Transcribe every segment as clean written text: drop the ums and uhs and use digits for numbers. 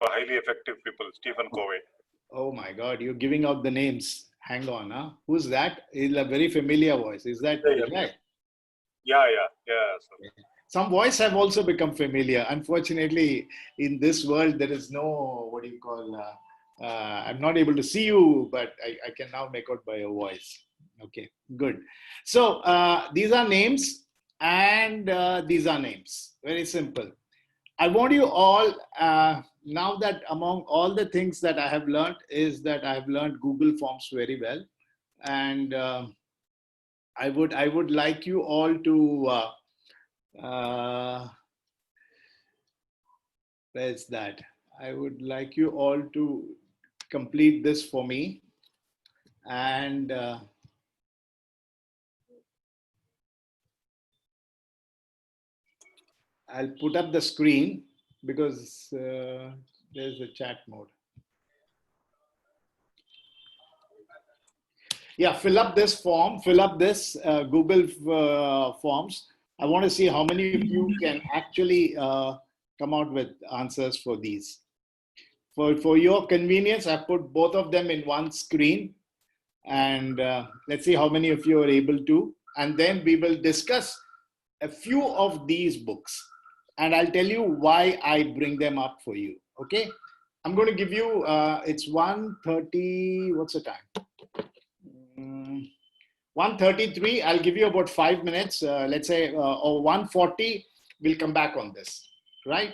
highly effective people, Stephen Covey. Oh my God, you're giving out the names. Hang on, huh? Who's that? Is a very familiar voice. Is that Yeah, the yeah, guy? yeah. So, Some voice have also become familiar. Unfortunately, in this world, there is no, what do you call, I'm not able to see you, but I can now make out by your voice. Okay, good. So these are names and these are names. Very simple. I want you all, now that among all the things that I have learned is that I have learned Google Forms very well. And I would like you all to, where's that? I would like you all to complete this for me. And I'll put up the screen because there's a chat mode. Yeah, fill up this form, fill up this Google Forms. I want to see how many of you can actually come out with answers for these. For your convenience, I put both of them in one screen, and let's see how many of you are able to. And then we will discuss a few of these books, and I'll tell you why I bring them up for you. Okay, I'm going to give you. It's 1:30. What's the time? 1:33. I'll give you about 5 minutes. Let's say, or 1:40. We'll come back on this. Right?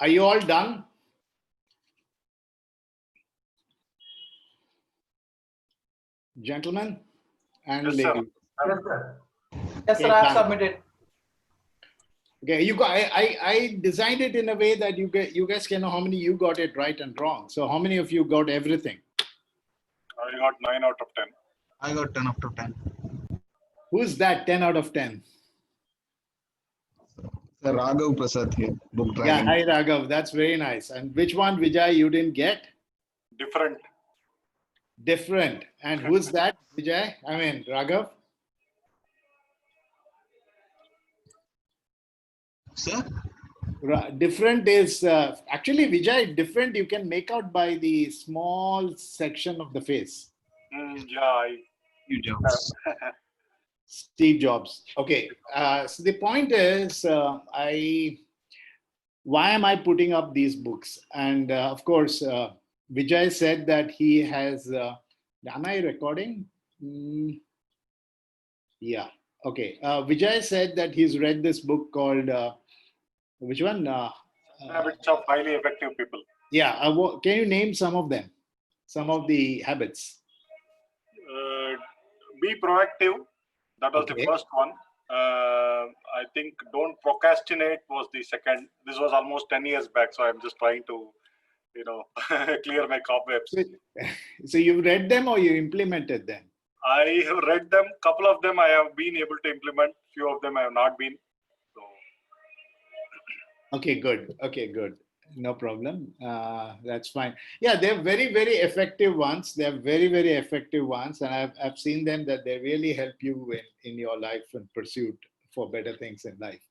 Are you all done? Gentlemen and Yes, sir. ladies. Yes, sir. Yes, sir. Okay, I have done. submitted. Okay, you got. I designed it in a way that you guys can know how many you got it right and wrong. So how many of you got everything? I got 9 out of 10. I got 10 out of 10. Who's that 10 out of 10? Sir Raghav Prasad here, Book Yeah, Dragon. hi Raghav. That's very nice. And which one, Vijay, you didn't get? Different. Different. And who's that, Vijay? I mean, Raghav? Sir? Different is actually Vijay. Different you can make out by the small section of the face. Yeah, You jobs. Steve Jobs. Okay. So the point is, why am I putting up these books? And of course, Vijay said that he has. Am I recording? Yeah. Okay. Vijay said that he's read this book called which one? Habits of highly effective people. Yeah. Can you name some of them? Some of the habits. Be proactive. That was Okay. the first one. I think don't procrastinate was the second. This was almost 10 years back, so I'm just trying to, clear my cobwebs. So you read them or you implemented them? I have read them. Couple of them I have been able to implement. Few of them I have not been. So Okay, good. Okay, good. No problem. That's fine. Yeah, they're very, very effective ones. They're very, very effective ones. And I've seen them that they really help you in your life and pursuit for better things in life.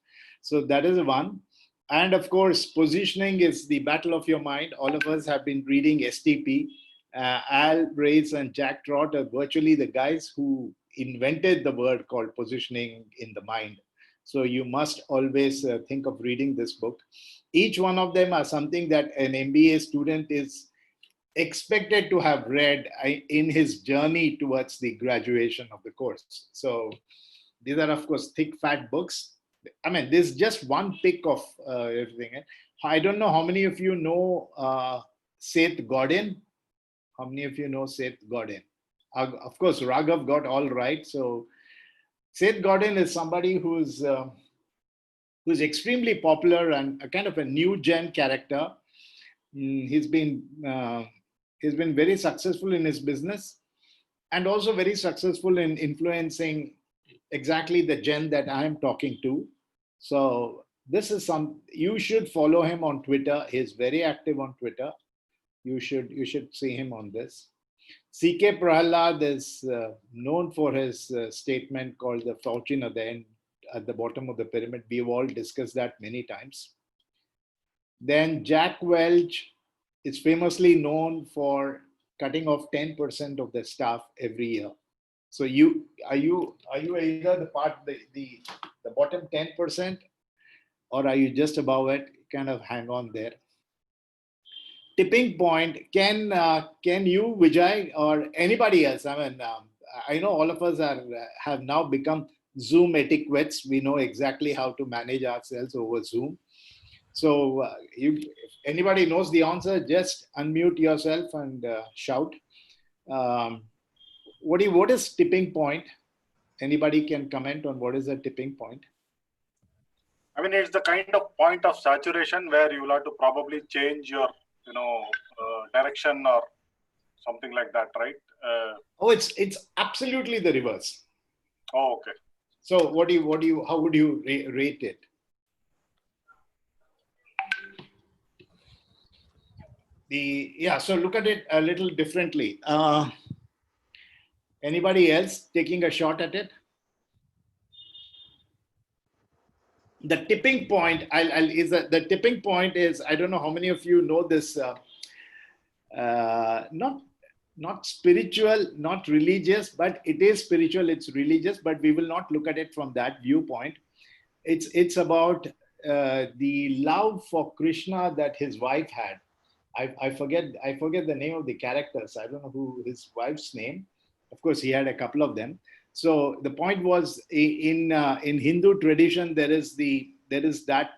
So that is one. And of course, positioning is the battle of your mind. All of us have been reading STP. Al Brace and Jack Trott are virtually the guys who invented the word called positioning in the mind. So you must always think of reading this book. Each one of them are something that an MBA student is expected to have read in his journey towards the graduation of the course. So these are, of course, thick, fat books. I mean, this is just one pick of everything. I don't know how many of you know Seth Godin. How many of you know Seth Godin? Of course, Raghav got all right. So Seth Godin is somebody who's extremely popular and a kind of a new gen character. He's been very successful in his business and also very successful in influencing exactly the gen that I am talking to. So this is you should follow him on Twitter. He's very active on Twitter. You should see him on this. C.K. Prahalad is known for his statement called the fortune at the bottom of the pyramid. We've all discussed that many times. Then Jack Welch is famously known for cutting off 10% of the staff every year. So are you either the bottom 10%, or are you just above it? Kind of hang on there. Tipping point. Can you, Vijay, or anybody else? I mean, I know all of us have now become Zoom etiquettes. We know exactly how to manage ourselves over Zoom. So if anybody knows the answer, just unmute yourself and shout. What is tipping point? Anybody can comment on what is a tipping point? I mean, it's the kind of point of saturation where you will have to probably change your, direction or something like that, right? It's absolutely the reverse. Oh, okay. So how would you rate it? So look at it a little differently. Anybody else taking a shot at it? The tipping point the tipping point is, I don't know how many of you know this, not spiritual, not religious, but it is spiritual, it's religious, but we will not look at it from that viewpoint. It's about the love for Krishna that his wife had. I forget the name of the characters. I don't know who his wife's name. Of course, he had a couple of them. So the point was, in Hindu tradition, there is that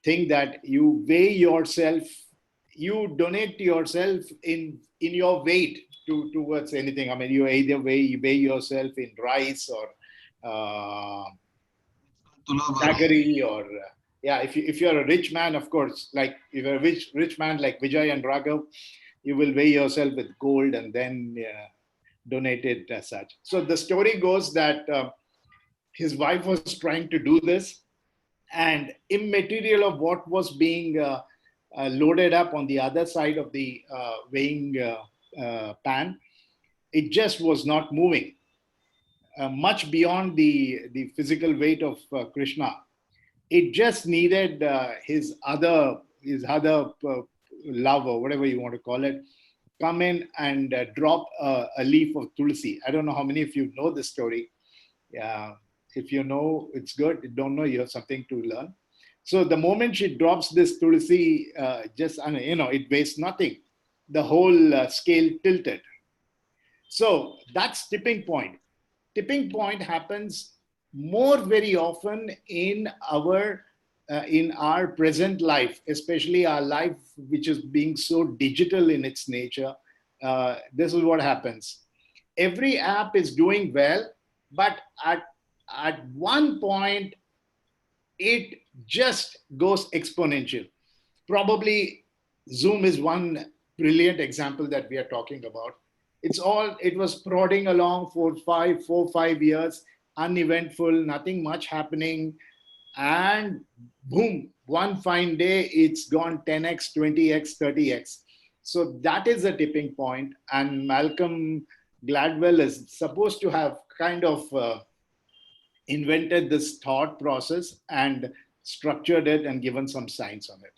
thing that you weigh yourself, you donate yourself in your weight towards anything. I mean, you either weigh yourself in rice or Tulabara. jaggery or yeah. If you're a rich man, of course, like if you're a rich man like Vijay and Raghav, you will weigh yourself with gold and then donate it as such. So the story goes that his wife was trying to do this, and immaterial of what was being loaded up on the other side of the weighing pan, it just was not moving much beyond the physical weight of Krishna. It just needed his other love, or whatever you want to call it, come in and drop a leaf of tulsi. I don't know how many of you know this story. Yeah, if you know, it's good. If you don't know, you have something to learn. So the moment she drops this tulsi, it weighs nothing. The whole scale tilted. So that's tipping point. Tipping point happens more very often in our present life, especially our life, which is being so digital in its nature. This is what happens. Every app is doing well, but at one point, it just goes exponential. Probably Zoom is one brilliant example that we are talking about. It was prodding along for 5 years, uneventful, nothing much happening. And boom, one fine day, it's gone 10x, 20x, 30x. So that is a tipping point. And Malcolm Gladwell is supposed to have kind of invented this thought process and structured it and given some science on it.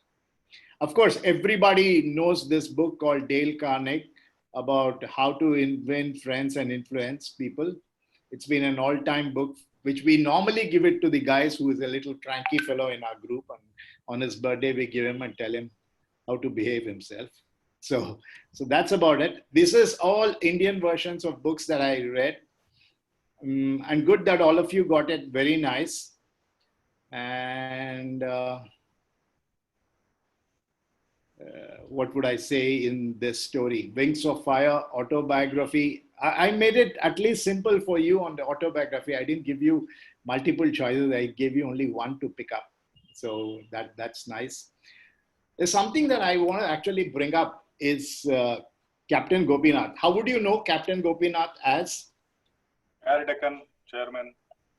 Of course, everybody knows this book called Dale Carnegie about how to win friends and influence people. It's been an all-time book, which we normally give it to the guys who is a little cranky fellow in our group. And on his birthday, we give him and tell him how to behave himself. So that's about it. This is all Indian versions of books that I read. And good that all of you got it. Very nice. And what would I say in this story? Wings of Fire, autobiography. I made it at least simple for you on the autobiography. I didn't give you multiple choices. I gave you only one to pick up. So that's nice. There's something that I want to actually bring up is Captain Gopinath. How would you know Captain Gopinath as? Air Deccan chairman.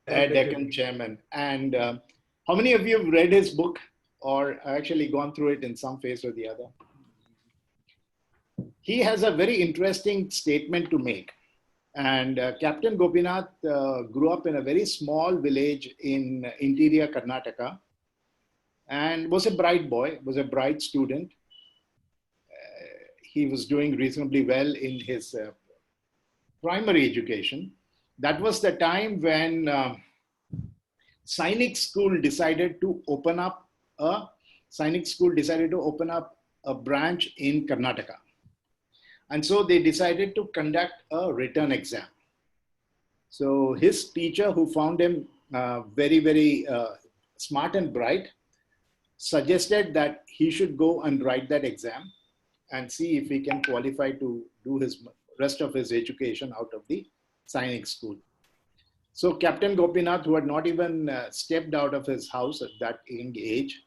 Air Deccan chairman. And how many of you have read his book or actually gone through it in some phase or the other? He has a very interesting statement to make. And Captain Gopinath grew up in a very small village in interior Karnataka and was a bright boy, was a bright student. He was doing reasonably well in his primary education. That was the time when Sainik School decided to open up a branch in Karnataka. And so they decided to conduct a written exam. So his teacher, who found him very, very smart and bright, suggested that he should go and write that exam and see if he can qualify to do his rest of his education out of the Sainik School. So Captain Gopinath, who had not even stepped out of his house at that young age,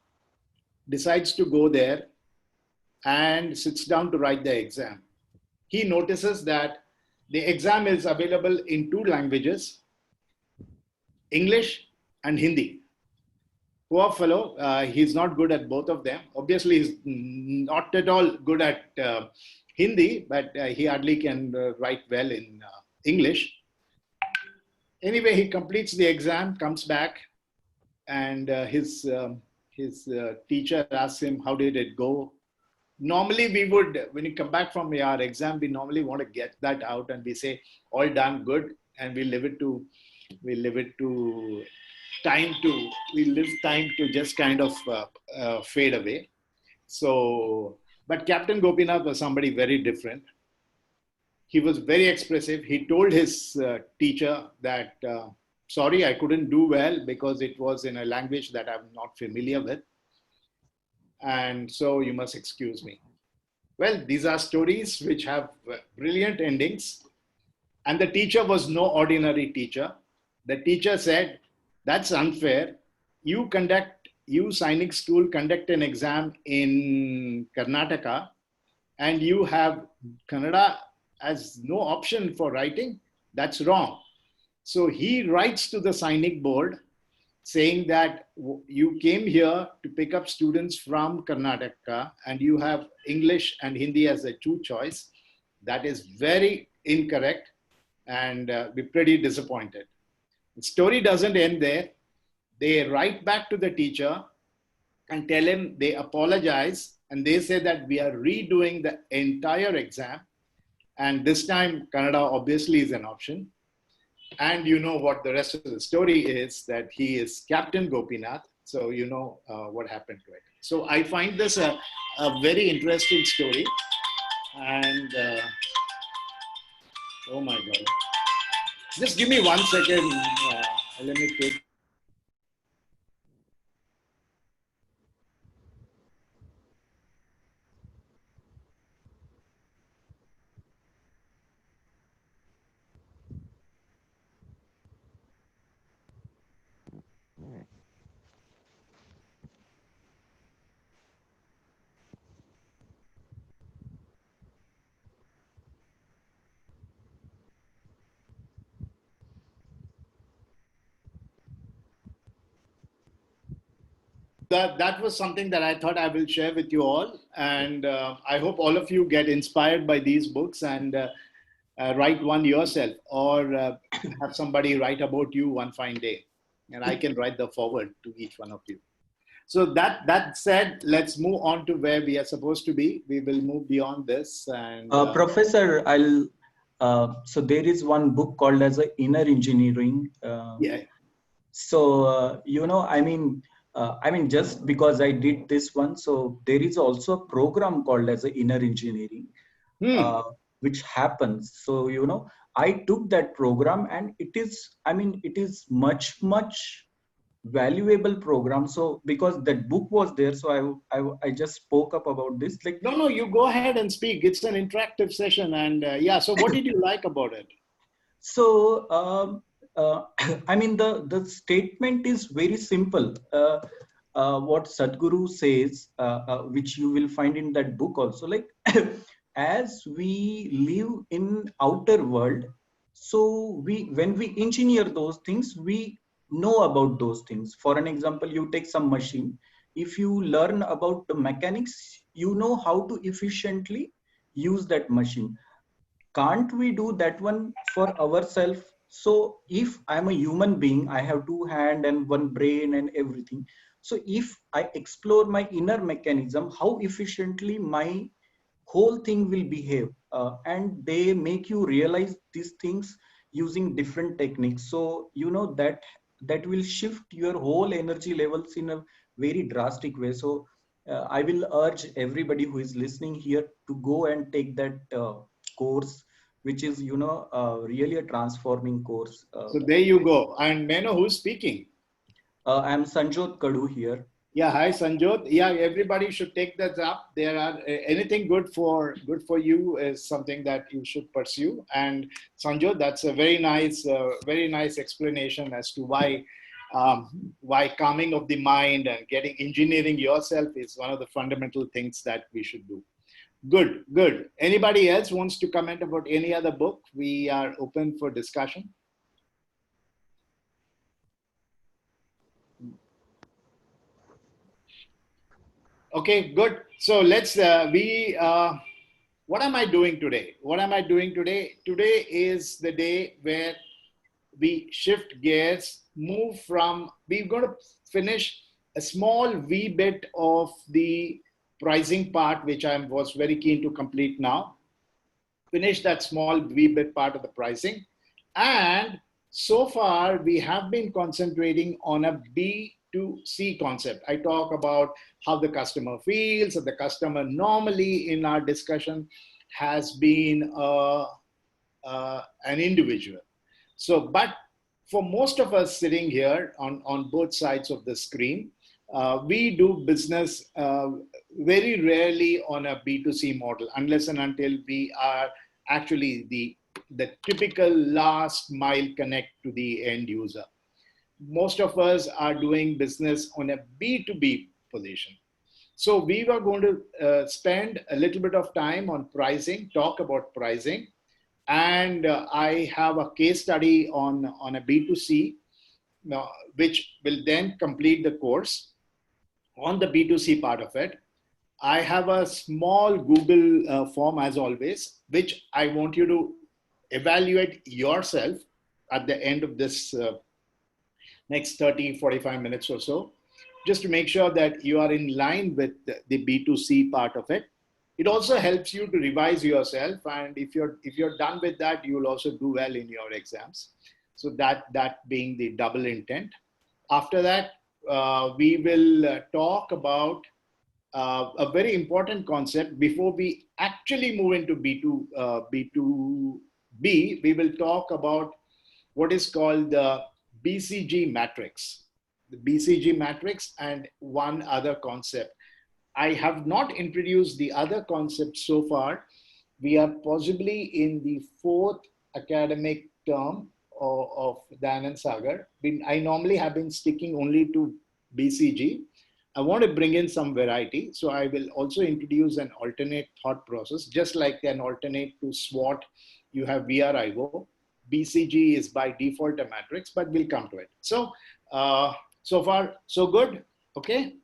decides to go there and sits down to write the exam. He notices that the exam is available in two languages, English and Hindi. Poor fellow, he's not good at both of them. Obviously, he's not at all good at Hindi, but he hardly can write well in English. Anyway, he completes the exam, comes back, and his teacher asks him, how did it go? Normally we would, when you come back from our exam, we normally want to get that out and we say, all done, good. And we leave time to just kind of fade away. So, but Captain Gopinath was somebody very different. He was very expressive. He told his teacher that, sorry, I couldn't do well because it was in a language that I'm not familiar with. and so you must excuse me. Well, these are stories which have brilliant endings. And the teacher was no ordinary teacher. The teacher said, that's unfair. You Sainik school conduct an exam in Karnataka and you have Kannada as no option for writing. That's wrong. So he writes to the Sainik board saying that you came here to pick up students from Karnataka and you have English and Hindi as a two choice. That is very incorrect and be pretty disappointed. The story doesn't end there. They write back to the teacher and tell him they apologize and they say that we are redoing the entire exam. And this time Kannada obviously is an option. And you know what the rest of the story is, that he is Captain Gopinath. So you know what happened to it. So I find this a very interesting story. And oh my God. Just give me 1 second. Let me take. That was something that I thought I will share with you all. And I hope all of you get inspired by these books and write one yourself, or have somebody write about you one fine day. And I can write the foreword to each one of you. So that said, let's move on to where we are supposed to be. We will move beyond this. And Professor, so there is one book called as a Inner Engineering. Yeah. So, just because I did this one, so there is also a program called as a Inner Engineering, which happens. So, I took that program and it is much valuable program. So because that book was there, so I just spoke up about this. Like, no, you go ahead and speak. It's an interactive session. And yeah, so what did you like about it? So, the statement is very simple. What Sadhguru says, which you will find in that book also, like, as we live in outer world, so when we engineer those things, we know about those things. For an example, you take some machine. If you learn about the mechanics, you know how to efficiently use that machine. Can't we do that one for ourselves? So if I'm a human being, I have two hands and one brain and everything. So if I explore my inner mechanism, how efficiently my whole thing will behave, and they make you realize these things using different techniques. So that will shift your whole energy levels in a very drastic way. So I will urge everybody who is listening here to go and take that course, which is really a transforming course. So there you go. And may I know who's speaking? I'm Sanjot Kadu here. Yeah, hi Sanjot. Yeah, everybody should take that up. There are anything good for you is something that you should pursue. And Sanjot, that's a very nice explanation as to why calming of the mind and getting engineering yourself is one of the fundamental things that we should do. Good. Anybody else wants to comment about any other book? We are open for discussion. Okay, good. So let's, what am I doing today? Today is the day where we shift gears, we're going to finish a small wee bit of the pricing part, which I was very keen to complete now. Finish that small wee bit part of the pricing. And so far, we have been concentrating on a B2C concept. I talk about how the customer feels, and the customer normally in our discussion has been an individual. So, but for most of us sitting here on both sides of the screen, We do business very rarely on a B2C model, unless and until we are actually the typical last mile connect to the end user. Most of us are doing business on a B2B position. So we were going to spend a little bit of time on pricing, talk about pricing. And I have a case study on a B2C, which will then complete the course on the B2C part of it. I have a small Google form as always, which I want you to evaluate yourself at the end of this next 30, 45 minutes or so, just to make sure that you are in line with the B2C part of it. It also helps you to revise yourself. And if you're done with that, you will also do well in your exams. So that being the double intent. After that, we will talk about a very important concept before we actually move into B2B. We will talk about what is called the Bcg Matrix. The Bcg Matrix and one other concept. I have not introduced the other concepts so far. We are possibly in the 4th academic term of Dayanand Sagar. I normally have been sticking only to BCG. I want to bring in some variety. So I will also introduce an alternate thought process, just like an alternate to SWOT, you have VRIO. BCG is by default a matrix, but we'll come to it. So, so far, so good. Okay.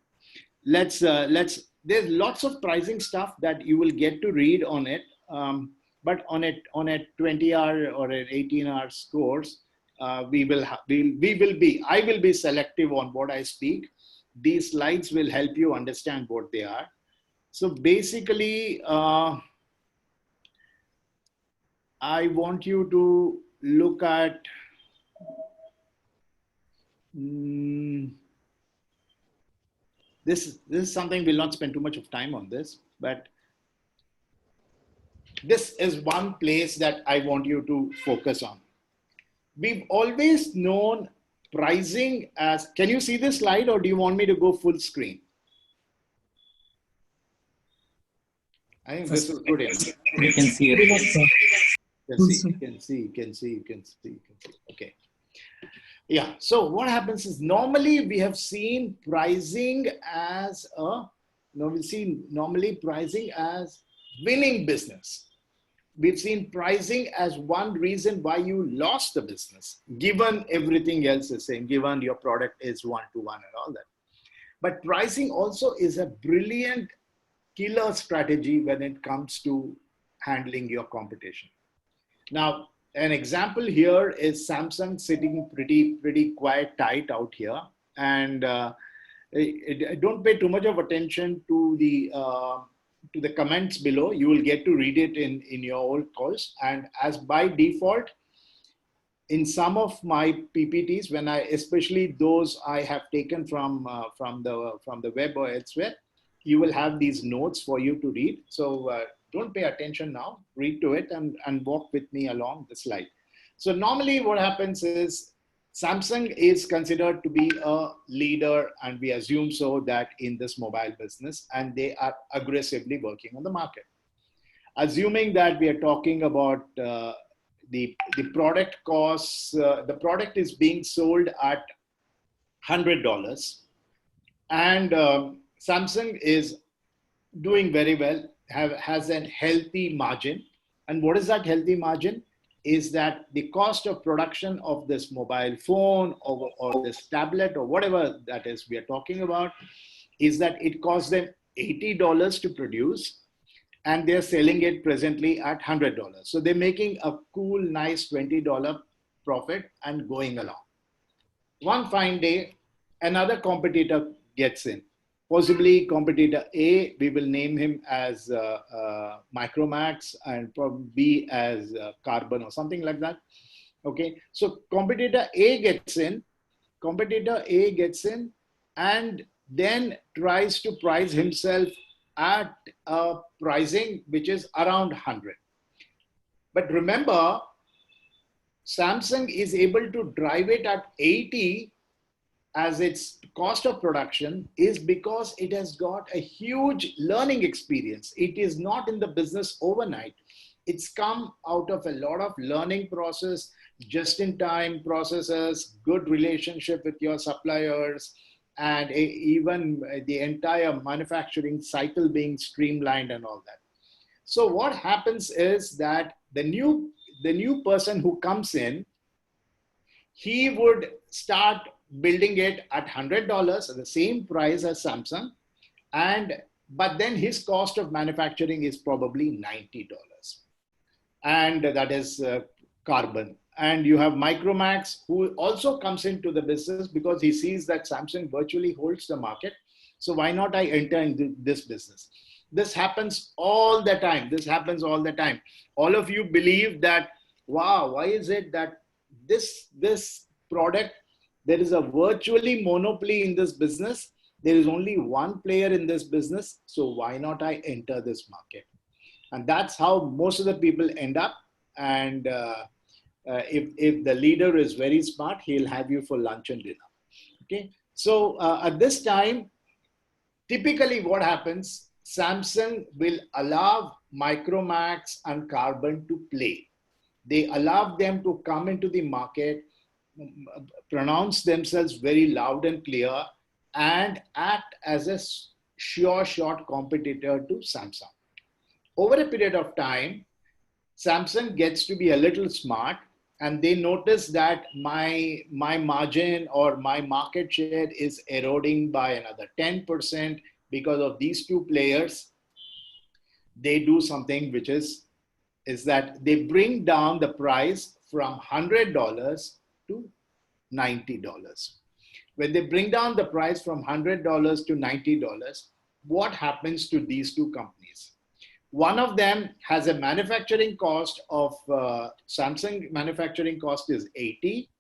Let's, there's lots of pricing stuff that you will get to read on it. But on a 20-hour or an 18-hour course, I will be selective on what I speak. These slides will help you understand what they are. So basically, I want you to look at this is something we'll not spend too much of time on this, but this is one place that I want you to focus on. We've always known pricing as, can you see this slide or do you want me to go full screen? I think this is good enough. We can see it. You can see. Okay. Yeah. So what happens is normally we have seen pricing as pricing as winning business. We've seen pricing as one reason why you lost the business, given everything else is saying, given your product is one-to-one and all that. But pricing also is a brilliant killer strategy when it comes to handling your competition. Now, an example here is Samsung sitting pretty quiet, tight out here. And don't pay too much of attention to the comments below. You will get to read it in your own course. And as by default, in some of my PPTs, especially those I have taken from the web or elsewhere, you will have these notes for you to read. So don't pay attention now, read to it and walk with me along the slide. So normally what happens is Samsung is considered to be a leader, and we assume so that in this mobile business, and they are aggressively working on the market. Assuming that we are talking about the product costs, the product is being sold at $100, and Samsung is doing very well, has a healthy margin. And what is that healthy margin? Is that the cost of production of this mobile phone or this tablet or whatever that is we are talking about, is that it costs them $80 to produce, and they're selling it presently at $100. So they're making a cool, nice $20 profit and going along. One fine day, another competitor gets in. Possibly competitor A, we will name him as Micromax, and probably B as Carbon or something like that. Okay, so competitor A gets in, and then tries to price himself at a pricing which is around 100. But remember, Samsung is able to drive it at 80 as its cost of production is because it has got a huge learning experience. It is not in the business overnight. It's come out of a lot of learning process, just-in-time processes, good relationship with your suppliers, and even the entire manufacturing cycle being streamlined and all that. So what happens is that the new person who comes in, he would start building it at $100 at the same price as Samsung, but then his cost of manufacturing is probably $90, and that is carbon. And you have Micromax, who also comes into the business because he sees that Samsung virtually holds the market. So why not I enter into this business? This happens all the time. This happens all the time. All of you believe that, wow, why is it that this product, there is a virtually monopoly in this business. There is only one player in this business. So why not I enter this market? And that's how most of the people end up. And if the leader is very smart, he'll have you for lunch and dinner. Okay. So at this time, typically what happens, Samsung will allow Micromax and Carbon to play. They allow them to come into the market, pronounce themselves very loud and clear, and act as a sure shot competitor to Samsung. Over a period of time, Samsung gets to be a little smart, and they notice that my margin or my market share is eroding by another 10% because of these two players. They do something which is that they bring down the price from $100 to $90. When they bring down the price from $100 to $90, what happens to these two companies? One of them has a manufacturing cost of Samsung manufacturing cost is 80.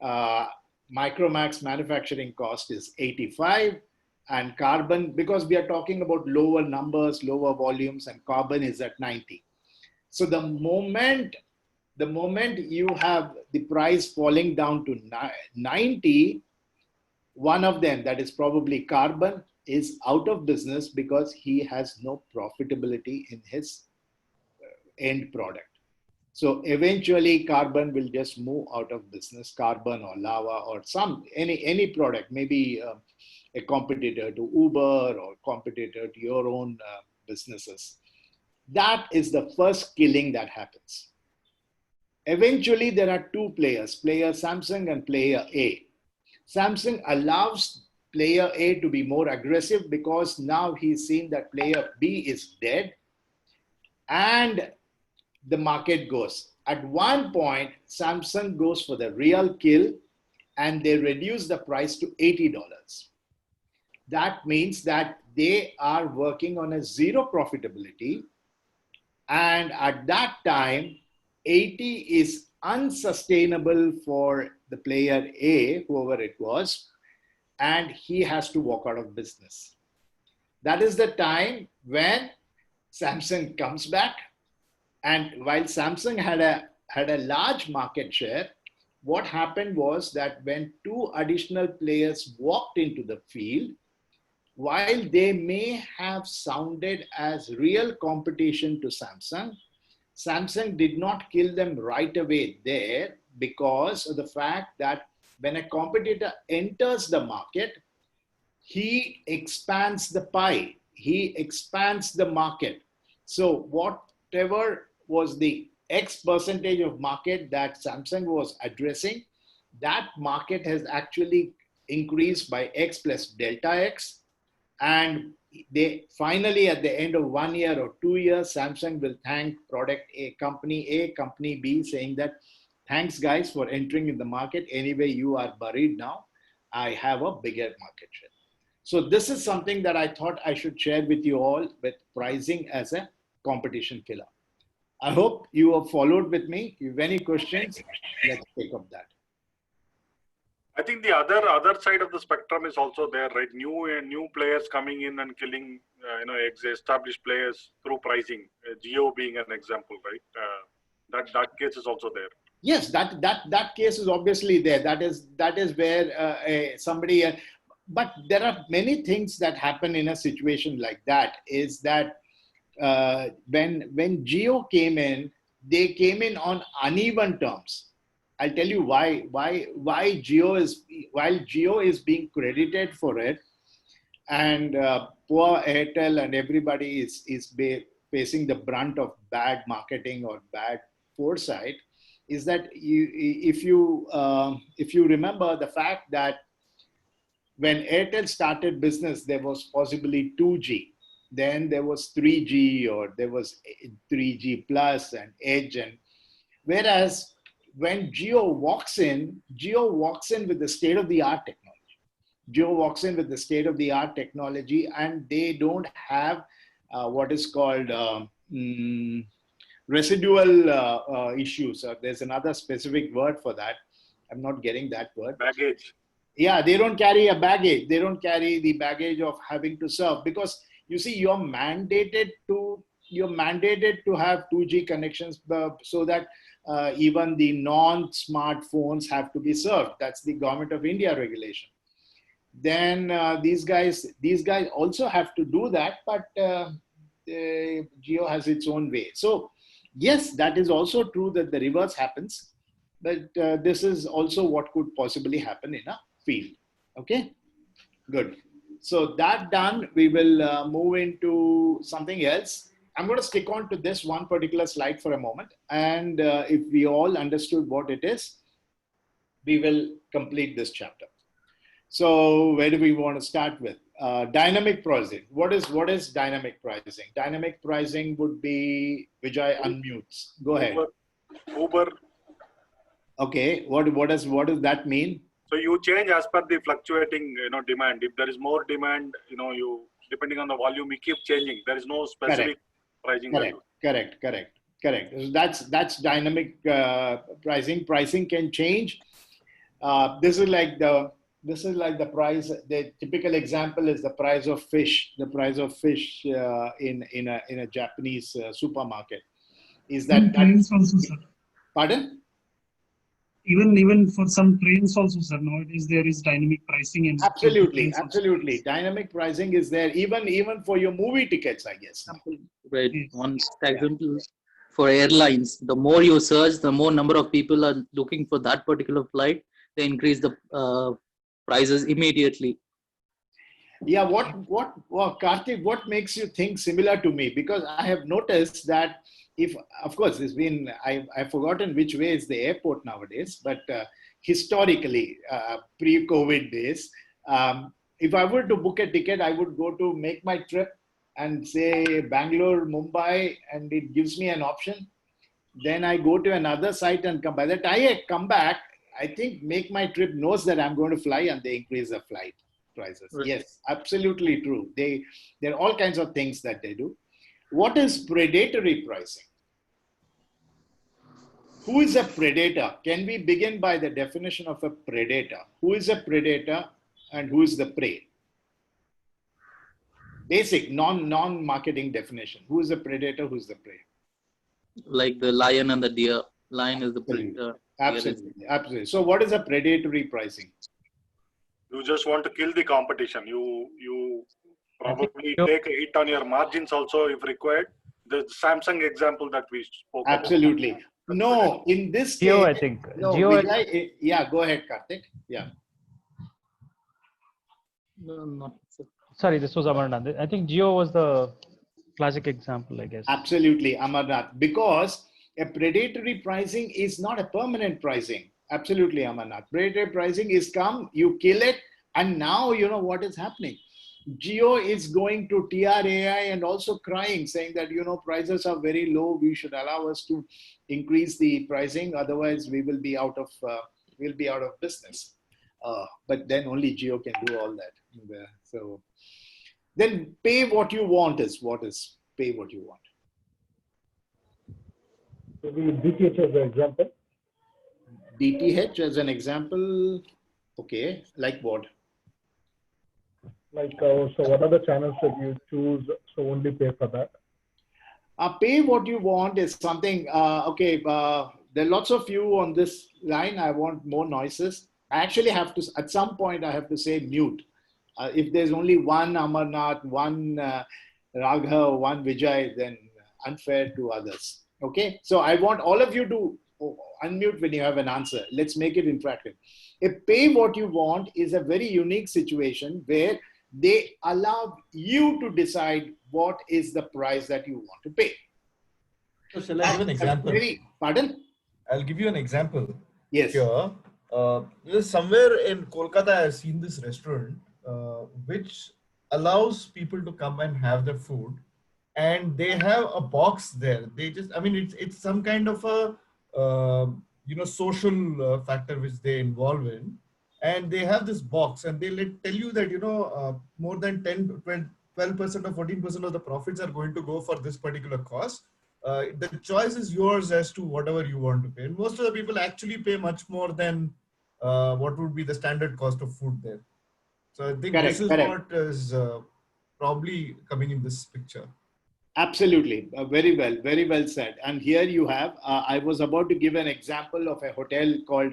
Micromax manufacturing cost is 85. And Carbon, because we are talking about lower numbers, lower volumes, and Carbon is at 90. So the moment you have the price falling down to 90, one of them, that is probably Carbon, is out of business because he has no profitability in his end product. So eventually Carbon will just move out of business, Carbon or Lava or any product, maybe a competitor to Uber or competitor to your own businesses. That is the first killing that happens. Eventually there are two players, player Samsung and player A. Samsung allows player A to be more aggressive because now he's seen that player B is dead and the market goes. At one point, Samsung goes for the real kill and they reduce the price to $80. That means that they are working on a zero profitability. And at that time, 80 is unsustainable for the player A, whoever it was, and he has to walk out of business. That is the time when Samsung comes back. And while Samsung had a large market share, what happened was that when two additional players walked into the field, while they may have sounded as real competition to Samsung, Samsung did not kill them right away there because of the fact that when a competitor enters the market, he expands the pie, he expands the market. So whatever was the X percentage of market that Samsung was addressing, that market has actually increased by X plus delta X. And they finally, at the end of 1 year or 2 years, Samsung will thank company B, saying that, thanks guys for entering in the market. Anyway, you are buried now. I have a bigger market share. So this is something that I thought I should share with you all, with pricing as a competition killer. I hope you have followed with me. If you have any questions, let's take up that. I think the other side of the spectrum is also there, right? New players coming in and killing, established players through pricing. Geo being an example, right? That case is also there. Yes, that case is obviously there. That is where somebody. But there are many things that happen in a situation like that. Is that when Geo came in, they came in on uneven terms. I'll tell you why Geo is while Geo is being credited for it, and poor Airtel and everybody is facing the brunt of bad marketing or bad foresight. Is that if you remember the fact that when Airtel started business, there was possibly 2G. Then there was 3G, or there was 3G plus and Edge. And whereas when Geo walks in with the state of the art technology. Geo walks in with the state of the art technology, and they don't have what is called residual issues. There's another specific word for that. I'm not getting that word. Baggage. Yeah, they don't carry a baggage. They don't carry the baggage of having to serve, because you see, you're mandated to have 2G connections so that even the non-smartphones have to be served. That's the Government of India regulation. Then these guys also have to do that, but Geo has its own way. So yes, that is also true that the reverse happens, but this is also what could possibly happen in a field. Okay, good. So that done, we will move into something else. I'm going to stick on to this one particular slide for a moment, and if we all understood what it is, we will complete this chapter. So where do we want to start with? Dynamic pricing. What is dynamic pricing? Dynamic pricing would be, Vijay unmutes. Go ahead. Uber. Okay. What does that mean? So you change as per the fluctuating, demand. If there is more demand, you depending on the volume, you keep changing. There is no specific pricing. Correct. So that's dynamic pricing. Pricing can change. This is like the price. The typical example is the price of fish. The price of fish in a Japanese supermarket. Is that trains also, sir? Pardon? Even for some trains also, sir. Nowadays there is dynamic pricing and absolutely. Dynamic pricing is there even for your movie tickets, I guess. Right. Yes. One example for airlines: the more you search, the more number of people are looking for that particular flight. They increase the prices immediately. Yeah, Karthik, what makes you think similar to me? Because I have noticed that of course, I've forgotten which way is the airport nowadays, but historically, pre-COVID days, if I were to book a ticket, I would go to Make My Trip and say Bangalore, Mumbai, and it gives me an option. Then I go to another site and come. By the time I come back, I think Make My Trip knows that I'm going to fly, and they increase the flight prices. Right. Yes, absolutely true. There are all kinds of things that they do. What is predatory pricing? Who is a predator? Can we begin by the definition of a predator? Who is a predator and who is the prey? Basic non-marketing definition. Who is the predator? Who is the prey? Like the lion and the deer. Lion is the predator. Absolutely. So what is a predatory pricing? You just want to kill the competition. You probably take a hit on your margins also if required. The Samsung example that we spoke absolutely about. No, in this case, Geo, I think. No, Geo, yeah, go ahead, Karthik. Yeah. No, sorry, this was Amarnath. I think Geo was the classic example, I guess. Absolutely, Amarnath. Because a predatory pricing is not a permanent pricing. Absolutely, Amarnath. Predatory pricing is you kill it, and now you know what is happening. Geo is going to TRAI and also crying, saying that, prices are very low. We should allow us to increase the pricing. Otherwise, we will be out of business. But then only Geo can do all that. So then pay what you want is pay what you want. So we DTH as an example. DTH as an example. Okay, like what? Like, so what are the channels that you choose? So only pay for that. Pay what you want is something, there are lots of you on this line. I want more noises. I actually have to, at some point, I have to say mute. If there's only one Amarnath, one Raghav, one Vijay, then unfair to others. Okay, so I want all of you to unmute when you have an answer. Let's make it interactive. A pay what you want is a very unique situation where they allow you to decide what is the price that you want to pay. So shall I give an example? Pardon? I'll give you an example. Yes. Here, somewhere in Kolkata, I've seen this restaurant which allows people to come and have their food, and they have a box there. They just, I mean, it's some kind of a social factor which they involve in, and they have this box, and they tell you that more than 10, 12% or 14% of the profits are going to go for this particular cost. The choice is yours as to whatever you want to pay. And most of the people actually pay much more than what would be the standard cost of food there. So I think this is what is probably coming in this picture. Absolutely. Very well said. And here you have, I was about to give an example of a hotel called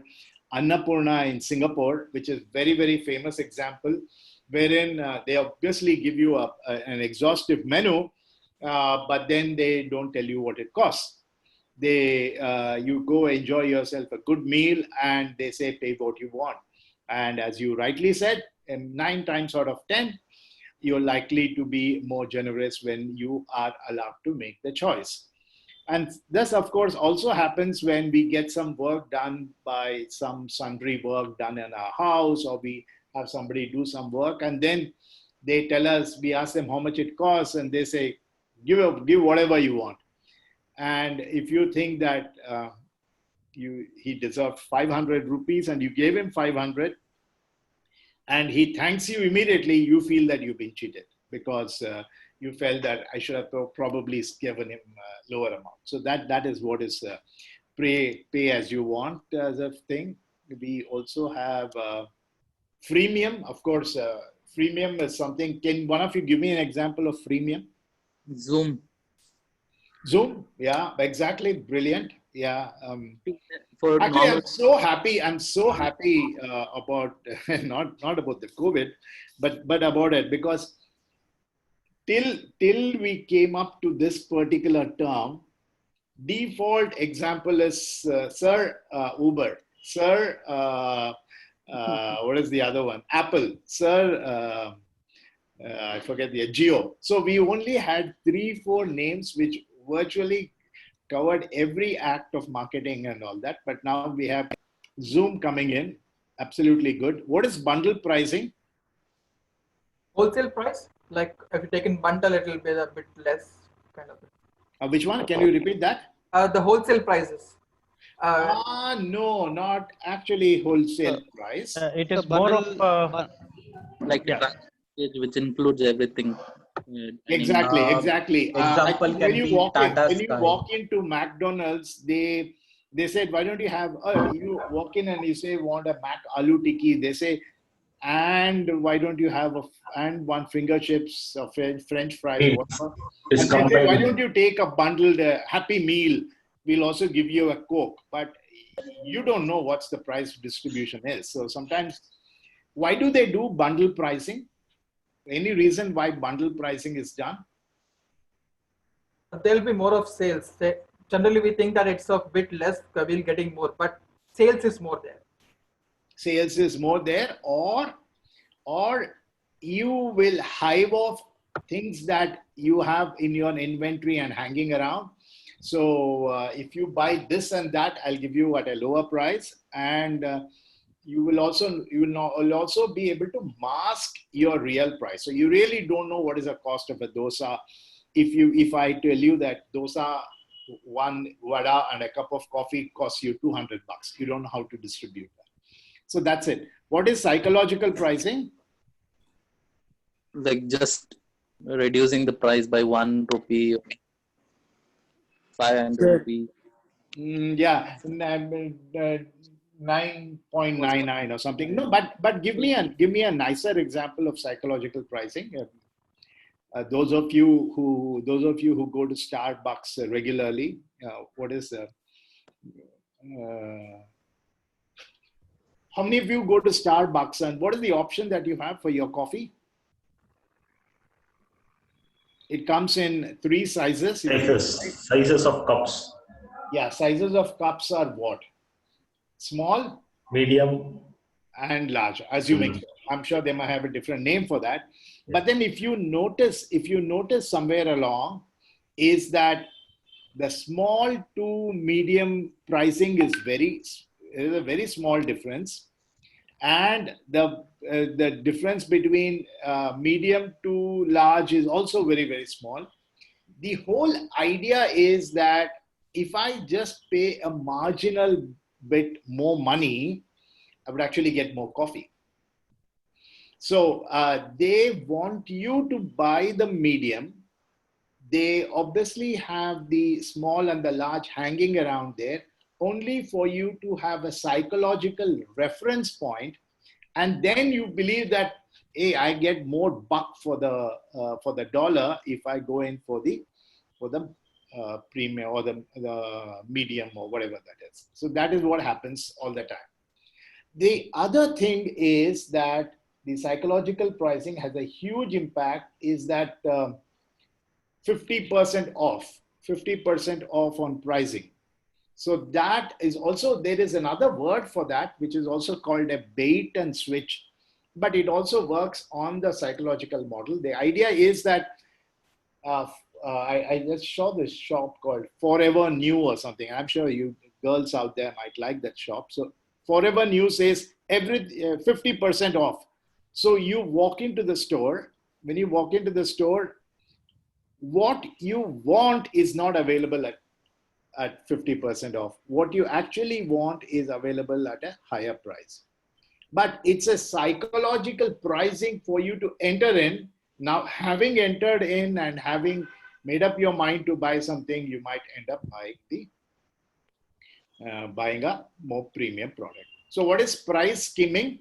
Annapurna in Singapore, which is very, very famous example, wherein they obviously give you an exhaustive menu, but then they don't tell you what it costs. You go enjoy yourself a good meal and they say pay what you want. And as you rightly said, 9 times out of 10, you're likely to be more generous when you are allowed to make the choice. And this, of course, also happens when we get some work done by some sundry work done in our house, or we have somebody do some work, and then they tell us, we ask them how much it costs, and they say, give whatever you want. And if you think that he deserved 500 rupees and you gave him 500, and he thanks you immediately, you feel that you've been cheated because you felt that I should have probably given him a lower amount. So that is what is pay as you want as a thing. We also have freemium. Of course, freemium is something. Can one of you give me an example of freemium? Zoom. Zoom, yeah, exactly, brilliant. Yeah. For Actually, normal... I'm so happy about not about the COVID, but about it, because till we came up to this particular term, default example is Sir Uber, Sir what is the other one? Apple, Sir I forget the Geo. So we only had 3-4 names which virtually covered every act of marketing and all that. But now we have Zoom coming in. Absolutely good. What is bundle pricing? Wholesale price. Like if you take in bundle, it will be a bit less kind of. Which one? Can you repeat that? The wholesale prices. No, not actually wholesale price. It is more of like a package which includes everything. Exactly. Example can when you be walk into McDonald's, they said, why don't you have? You walk in and you say want a Mac Aloo Tikki. They say, and why don't you have one finger chips or French fries? Whatever. And they say, why don't you take a bundled Happy Meal? We'll also give you a Coke. But you don't know what's the price distribution is. So sometimes, why do they do bundle pricing? Any reason why bundle pricing is done? There'll be more of sales. Generally, we think that it's a bit less, we'll getting more, but sales is more there. Sales is more there, or you will hive off things that you have in your inventory and hanging around. So if you buy this and that, I'll give you at a lower price, and you will also be able to mask your real price. So you really don't know what is the cost of a dosa. If I tell you that dosa, one vada and a cup of coffee costs you $200, you don't know how to distribute that. So that's it. What is psychological pricing? Like just reducing the price by 1 rupee, 500 rupees. Yeah, 9.99 or something. No, but give me a nicer example of psychological pricing. Those of you who go to Starbucks regularly, what is How many of you go to Starbucks and what is the option that you have for your coffee? It comes in 3 sizes. Sizes of cups. Yeah, sizes of cups are what? Small, Medium, and large, assuming so. I'm sure they might have a different name for that. But then if you notice somewhere along is that the small to medium pricing is a very small difference. And the difference between medium to large is also very, very small. The whole idea is that if I just pay a marginal bit more money, I would actually get more coffee. So they want you to buy the medium. They obviously have the small and the large hanging around there only for you to have a psychological reference point. And then you believe that, hey, I get more buck for the dollar if I go in for the premium or the medium or whatever that is. So that is what happens all the time. The other thing is that the psychological pricing has a huge impact is that 50% off on pricing. So that is also, there is another word for that, which is also called a bait and switch, but it also works on the psychological model. The idea is that I just saw this shop called Forever New or something. I'm sure you girls out there might like that shop. So Forever New says 50% off. So you walk into the store. When you walk into the store, what you want is not available at 50% off. What you actually want is available at a higher price. But it's a psychological pricing for you to enter in. Now, having entered in and having made up your mind to buy something, you might end up buying a more premium product. So what is price skimming?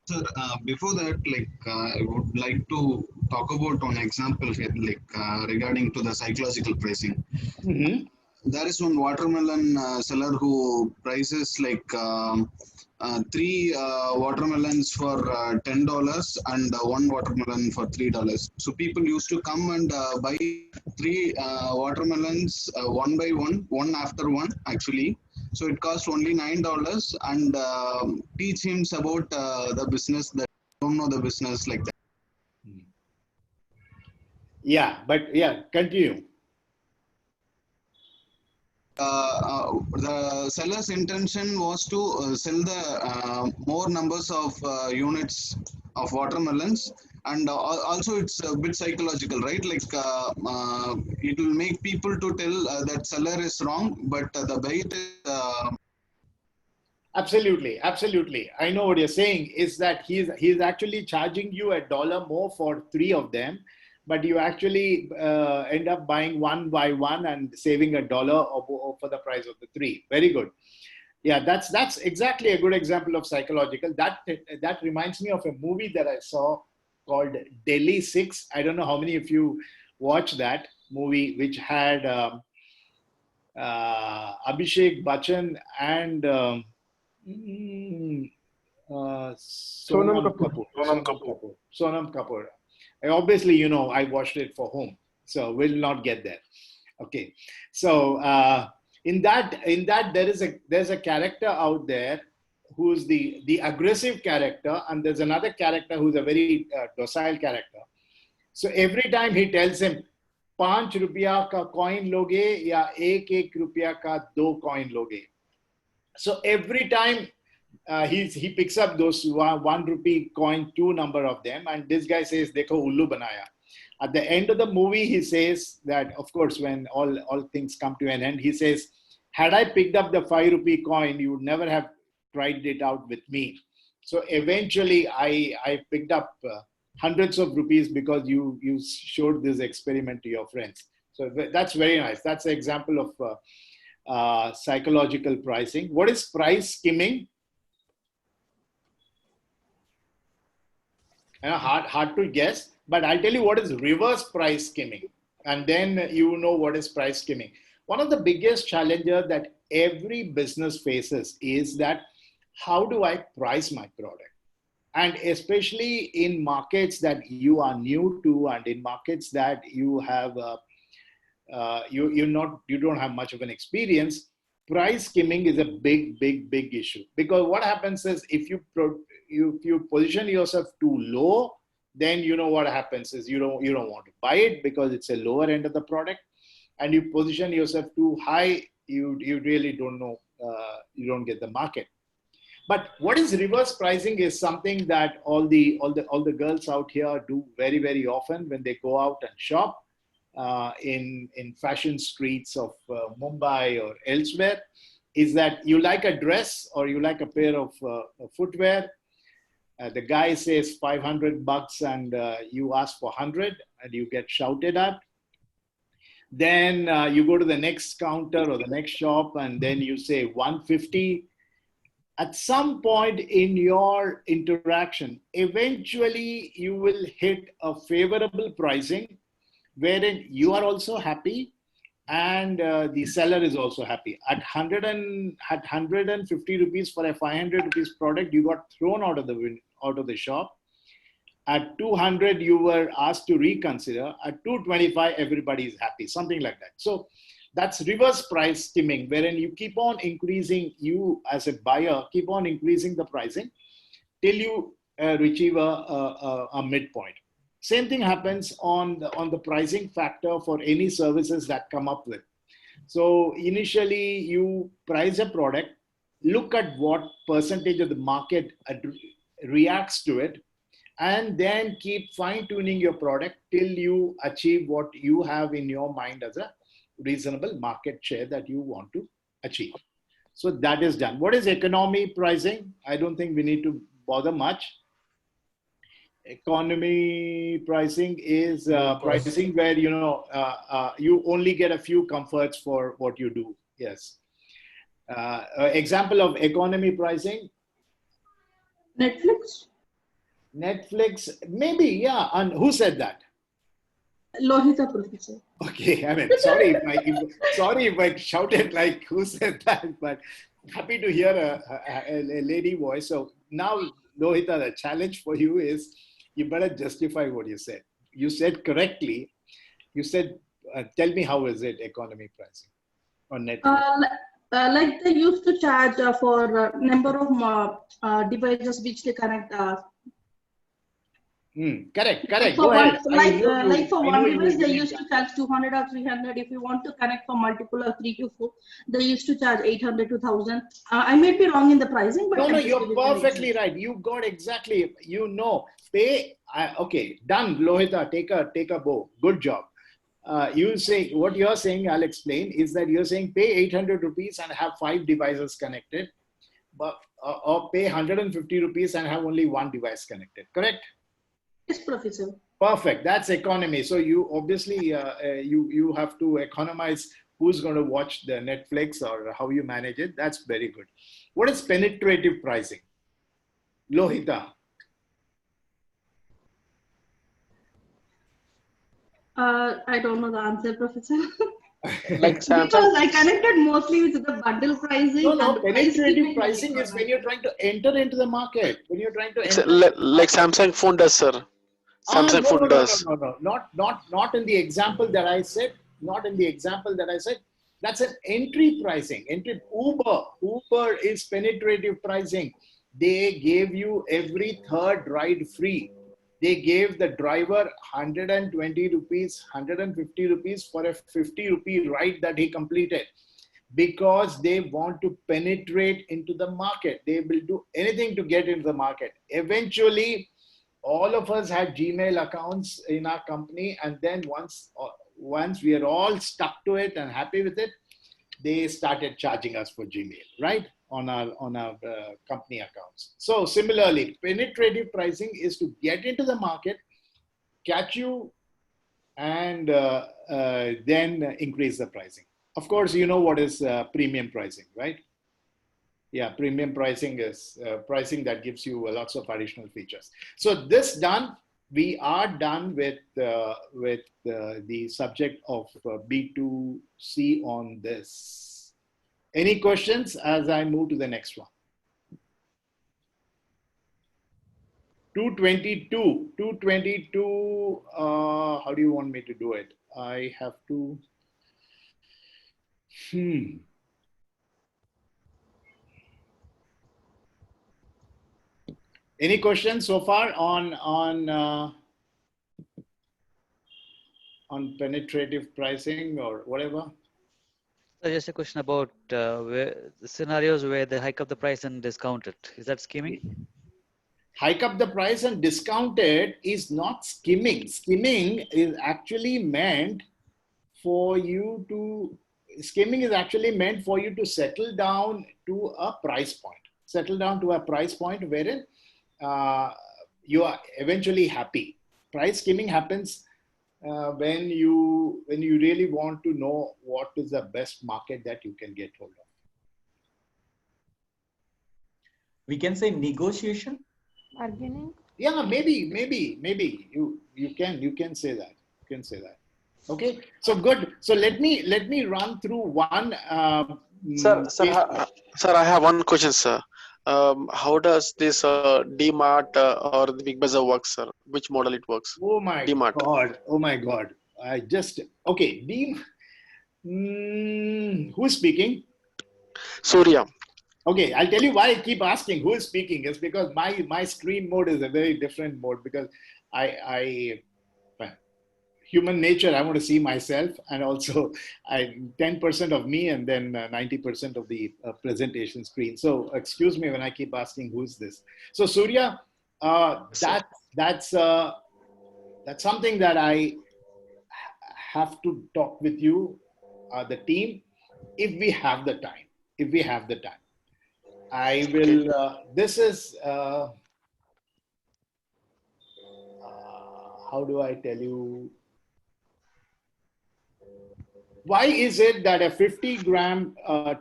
Sir, before that, I would like to talk about one example here, regarding to the psychological pricing. Mm-hmm. There is one watermelon seller who prices 3 watermelons for $10 and 1 watermelon for $3. So people used to come and buy 3 watermelons one by one after one actually. So it costs only $9 and teach him about the business that don't know the business like that. Yeah, but yeah, continue. The seller's intention was to sell the more numbers of units of watermelons, and also it's a bit psychological, right? It will make people to tell that seller is wrong, but the bait is. Absolutely. I know what you're saying is that he's actually charging you $1 more for 3 of them, but you actually end up buying one by one and saving $1 for the price of the 3. Very good. Yeah, that's exactly a good example of psychological. That reminds me of a movie that I saw called Delhi 6. I don't know how many of you watched that movie, which had Abhishek Bachchan and Sonam Kapoor. Obviously, I watched it for home, so we'll not get there. Okay, so in that there's a character out there who's the aggressive character, and there's another character who's a very docile character. So every time he tells him, ₹5 का coin लोगे या एक रुपया का 2 coin लोगे. So every time he picks up those 1 rupee coin, 2 number of them, and this guy says, "Dekho ullu banaya." At the end of the movie, he says that, of course, when all things come to an end, he says, "Had I picked up the 5 rupee coin, you would never have tried it out with me." So eventually, I picked up hundreds of rupees because you showed this experiment to your friends. So that's very nice. That's an example of psychological pricing. What is price skimming? Hard to guess, but I'll tell you what is reverse price skimming, and then you know what is price skimming. One of the biggest challenges that every business faces is that how do I price my product? And especially in markets that you are new to, and in markets that you have you don't have much of an experience, price skimming is a big issue. Because what happens is if you position yourself too low, then you know what happens is you don't want to buy it because it's a lower end of the product, and you position yourself too high, you really don't know, you don't get the market. But what is reverse pricing is something that all the girls out here do very often when they go out and shop in fashion streets of Mumbai or elsewhere. Is that you like a dress or you like a pair of footwear? The guy says $500 and you ask for 100 and you get shouted at. Then you go to the next counter or the next shop and then you say 150. At some point in your interaction, eventually you will hit a favorable pricing wherein you are also happy and the seller is also happy. At 150 rupees for a 500 rupees product, you got thrown out of the shop. At 200, you were asked to reconsider. At 225, everybody is happy, something like that. So that's reverse price skimming, wherein you keep on increasing, you as a buyer, keep on increasing the pricing till you achieve a midpoint. Same thing happens on the pricing factor for any services that come up with. So initially you price a product, look at what percentage of the market reacts to it, and then keep fine-tuning your product till you achieve what you have in your mind as a reasonable market share that you want to achieve. So that is done. What is economy pricing? I don't think we need to bother much. Economy pricing is pricing where you only get a few comforts for what you do. Yes. Example of economy pricing. Netflix, maybe, yeah. And who said that? Lohita, Professor. Okay, I mean, sorry if I shouted like who said that, but happy to hear a lady voice. So now, Lohita, the challenge for you is you better justify what you said. You said correctly. You said, tell me how is it economy pricing on Netflix? Like they used to charge for number of devices which they connect. Correct. Go ahead. Like for one device, they used to charge 200 or 300. If you want to connect for multiple or 3 to 4, they used to charge 800 to 1000. I may be wrong in the pricing, but no, you're perfectly right. You got exactly. Pay. Okay, done. Lohita, take a bow. Good job. You say what you're saying. I'll explain. Is that you're saying pay 800 rupees and have 5 devices connected, but or pay 150 rupees and have only 1 device connected. Correct? Yes, Professor. Perfect. That's economy. So you obviously you have to economize who's going to watch the Netflix or how you manage it. That's very good. What is penetrative pricing? Lohita. I don't know the answer, Professor. Like Samsung. Because I connected mostly with the bundle pricing. No, penetrative pricing is when you're trying to enter into the market. When you're trying to enter. Like Samsung phone does, sir. Samsung phone does. No. Not in the example that I said. Not in the example that I said. That's an entry pricing. Uber is penetrative pricing. They gave you every third ride free. They gave the driver 120 rupees, 150 rupees for a 50 rupee ride that he completed, because they want to penetrate into the market. They will do anything to get into the market. Eventually, all of us had Gmail accounts in our company, and then once we are all stuck to it and happy with it, they started charging us for Gmail, right? On our company accounts. So similarly, penetrative pricing is to get into the market, catch you, and then increase the pricing. Of course, you know what is premium pricing, right? Yeah, premium pricing is pricing that gives you lots of additional features. So this done, we are done with the subject of B2C on this. Any questions as I move to the next one? 222. 222. How do you want me to do it? I have to. Any questions so far on penetrative pricing or whatever? Just a question about where the scenarios where they hike up the price and discount it. Is that skimming? Hike up the price and discount it is not skimming. Skimming is actually meant for you to, skimming is actually meant for you to settle down to a price point. Settle down to a price point wherein you are eventually happy. Price skimming happens when you really want to know what is the best market that you can get hold of. We can say negotiation. Bargaining. Yeah, maybe you can say that. You can say that. Okay, so good. So let me run through one. Sir, I have one question, sir. How does this DMart or the Big Bazaar work, sir? Which model it works? Oh my DMart. God! Oh my God! Okay. Who's speaking? Surya. Okay, I'll tell you why I keep asking who is speaking. It's because my screen mode is a very different mode because I human nature, I want to see myself, and also 10% of me and then 90% of the presentation screen. So excuse me when I keep asking who's this. So Surya, that's something that I have to talk with you, the team, if we have the time. If we have the time, I will. This is how do I tell you? Why is it that a 50-gram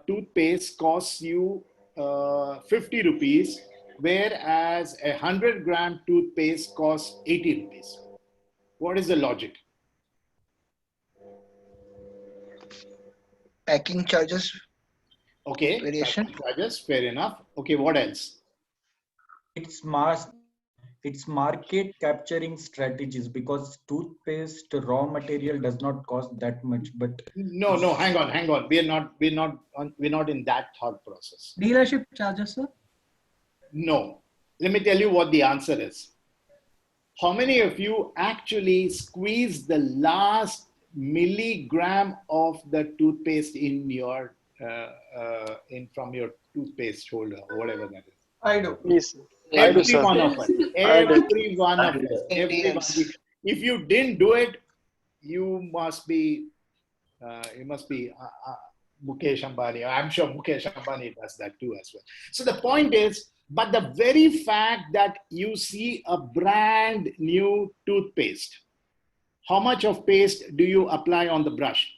toothpaste costs you 50 rupees, whereas a 100-gram toothpaste costs 80 rupees? What is the logic? Packing charges. Okay, Variation. packing charges, fair enough. Okay, what else? It's market capturing strategies, because toothpaste raw material does not cost that much. But no, hang on. We're not in that thought process. Dealership charges, sir? No. Let me tell you what the answer is. How many of you actually squeeze the last milligram of the toothpaste in your from your toothpaste holder or whatever that is? I do. Yes. Every one of us. Every one of us. If you didn't do it, you must be Mukesh Ambani. I'm sure Mukesh Ambani does that too as well. So the point is, but the very fact that you see a brand new toothpaste, how much of paste do you apply on the brush?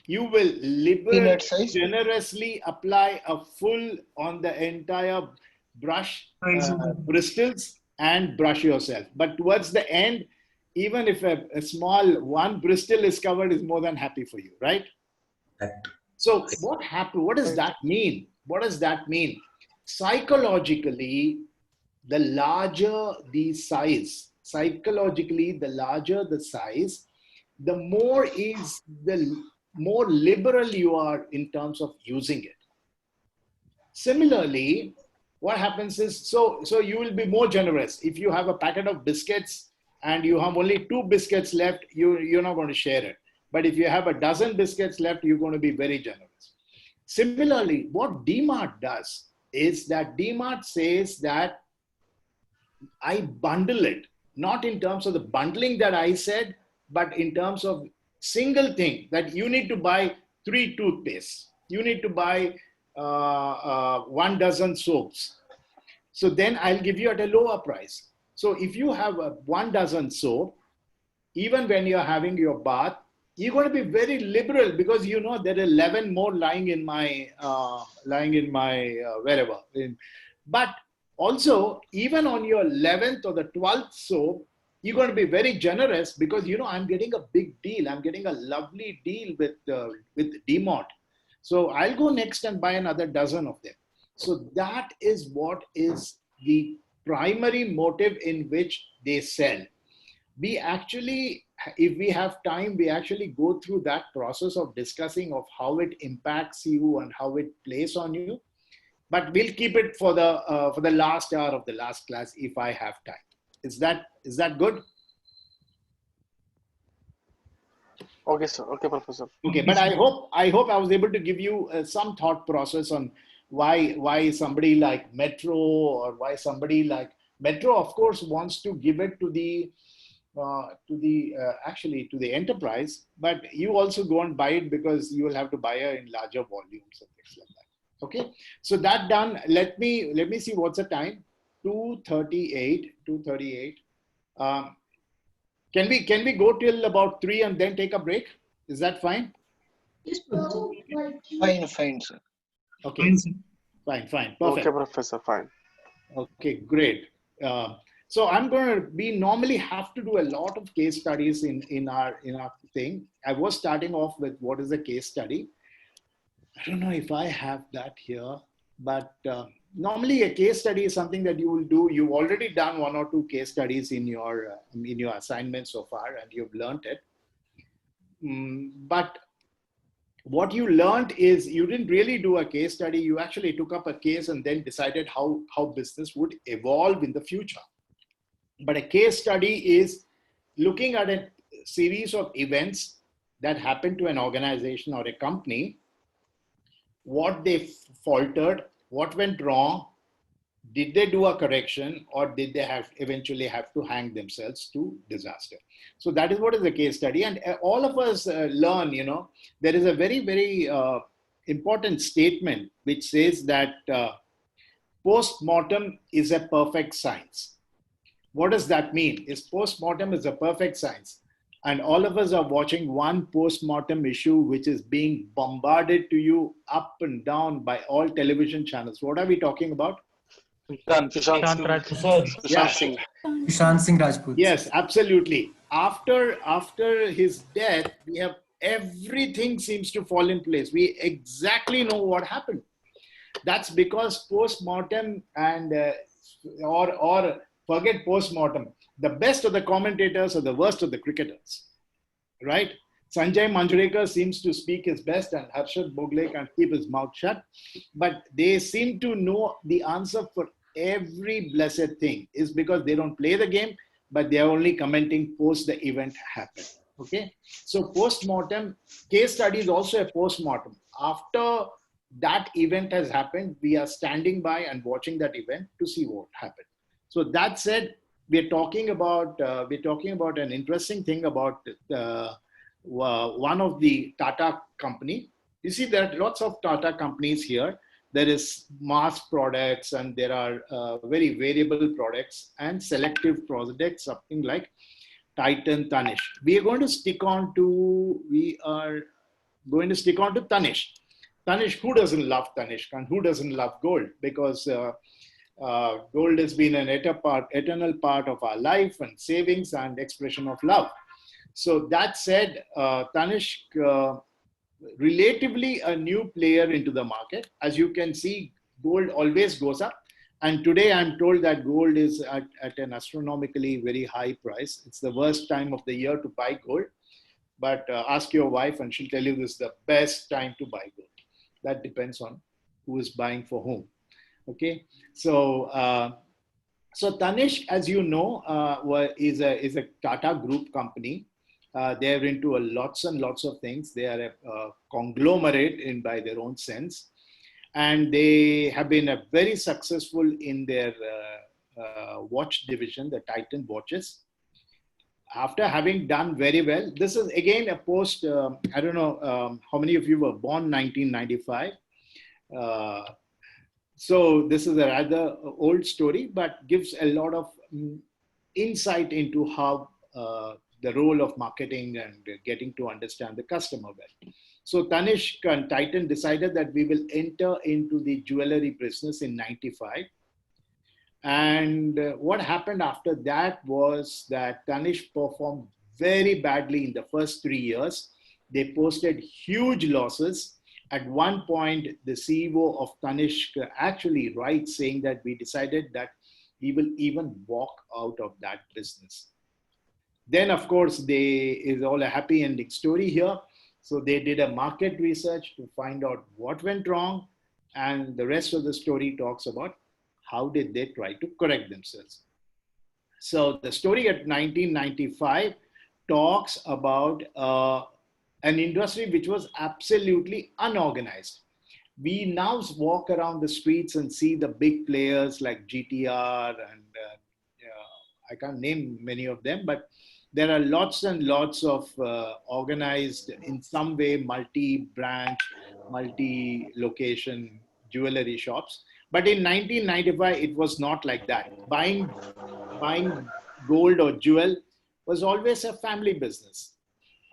You will generously apply a full on the entire brush, bristles, and brush yourself. But towards the end, even if a small one bristle is covered, is more than happy for you, right? So what happened? What does that mean? What does that mean? Psychologically, the larger the size, the more liberal you are in terms of using it. Similarly, what happens is, so you will be more generous. If you have a packet of biscuits and you have only 2 biscuits left, you're not going to share it. But if you have a dozen biscuits left, you're going to be very generous. Similarly, what DMart does is that DMart says that I bundle it, not in terms of the bundling that I said, but in terms of single thing that you need to buy 3 toothpastes, you need to buy 1 dozen soaps. So then I'll give you at a lower price. So if you have 1 dozen soap, even when you're having your bath, you're going to be very liberal because you know there are 11 more lying in my wherever. But also, even on your 11th or the 12th soap, you're going to be very generous because, you know, I'm getting a big deal. I'm getting a lovely deal with DMart. So I'll go next and buy another dozen of them. So that is what is the primary motive in which they sell. We actually, if we have time, we actually go through that process of discussing of how it impacts you and how it plays on you. But we'll keep it for the last hour of the last class if I have time. Is that good? Okay, sir. Okay, Professor. Okay, but I hope I was able to give you some thought process on why somebody like Metro or why somebody like Metro, of course, wants to give it to the enterprise, but you also go and buy it because you will have to buy it in larger volumes and things like that. Okay, so that done. Let me see what's the time. 2:38. Can we go till about 3 and then take a break? Is that fine? Yes, Fine, sir. Okay, fine, perfect. Okay, Professor, fine. Okay, great. So I'm going to, we normally have to do a lot of case studies in our thing. I was starting off with what is a case study. I don't know if I have that here, but normally a case study is something that you will do. You've already done 1 or 2 case studies in your assignment so far, and you've learned it. But what you learned is you didn't really do a case study. You actually took up a case and then decided how business would evolve in the future. But a case study is looking at a series of events that happened to an organization or a company, what they faltered, what went wrong, did they do a correction, or did they eventually have to hang themselves to disaster? So that is what is a case study. And all of us learn, you know, there is a very, very important statement which says that post-mortem is a perfect science. What does that mean? Is post-mortem is a perfect science. And all of us are watching one post-mortem issue which is being bombarded to you up and down by all television channels. What are we talking about? Sushant Singh. Sushant Singh Rajput. Yes, absolutely. After his death, we have everything seems to fall in place. We exactly know what happened. That's because post-mortem and or forget post-mortem. The best of the commentators are the worst of the cricketers, right? Sanjay Manjrekar seems to speak his best and Harshad Bogle can keep his mouth shut, but they seem to know the answer for every blessed thing. Is because they don't play the game, but they are only commenting post the event happened, okay? So post-mortem, case study is also a post-mortem. After that event has happened, we are standing by and watching that event to see what happened. So that said, we're talking about an interesting thing about one of the Tata company. You see, there are lots of Tata companies here. There is mass products and there are very variable products and selective products, something like Titan, Tanish. We are going to stick on to Tanish. Tanish, who doesn't love Tanish and who doesn't love gold? Because gold has been an eternal part of our life and savings and expression of love. So that said, Tanishq, relatively a new player into the market. As you can see, gold always goes up. And today I'm told that gold is at an astronomically very high price. It's the worst time of the year to buy gold. But ask your wife and she'll tell you this is the best time to buy gold. That depends on who is buying for whom. Okay, so Tanishq, as you know, is a Tata Group company. They're into lots and lots of things. They are a conglomerate by their own sense, and they have been very successful in their watch division, the Titan watches. After having done very well, this is again a post. I don't know how many of you were born 1995. So this is a rather old story, but gives a lot of insight into how the role of marketing and getting to understand the customer well. So Tanishq and Titan decided that we will enter into the jewelry business in '95. And what happened after that was that Tanishq performed very badly in the first 3 years. They posted huge losses. At one point, the CEO of Tanishq actually writes saying that we decided that we will even walk out of that business. Then, of course, is all a happy ending story here. So they did a market research to find out what went wrong. And the rest of the story talks about how did they try to correct themselves. So the story at 1995 talks about an industry which was absolutely unorganized. We now walk around the streets and see the big players like GTR and I can't name many of them, but there are lots and lots of organized, in some way, multi-branch, multi-location jewelry shops. But in 1995, it was not like that. Buying gold or jewel was always a family business,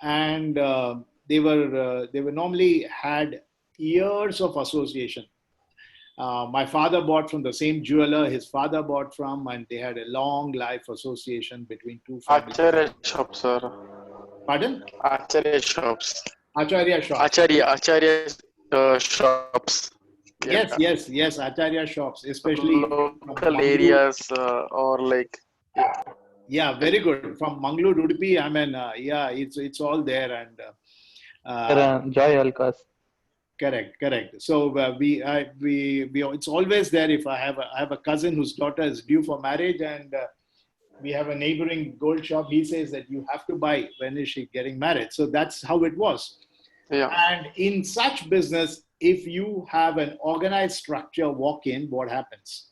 and they were normally had years of association. My father bought from the same jeweler his father bought from, and they had a long life association between two families. Acharya shops, sir. Pardon? Acharya shops. Acharya shops. Acharya shops. Yes, Acharya shops, especially local areas or like. Yeah, very good. From Mangalore, Udupi, I mean, it's all there, and Joy Alcas. Correct. So it's always there. If I have a cousin whose daughter is due for marriage, and we have a neighboring gold shop, he says that you have to buy when is she getting married. So that's how it was. Yeah. And in such business, if you have an organized structure walk in, what happens?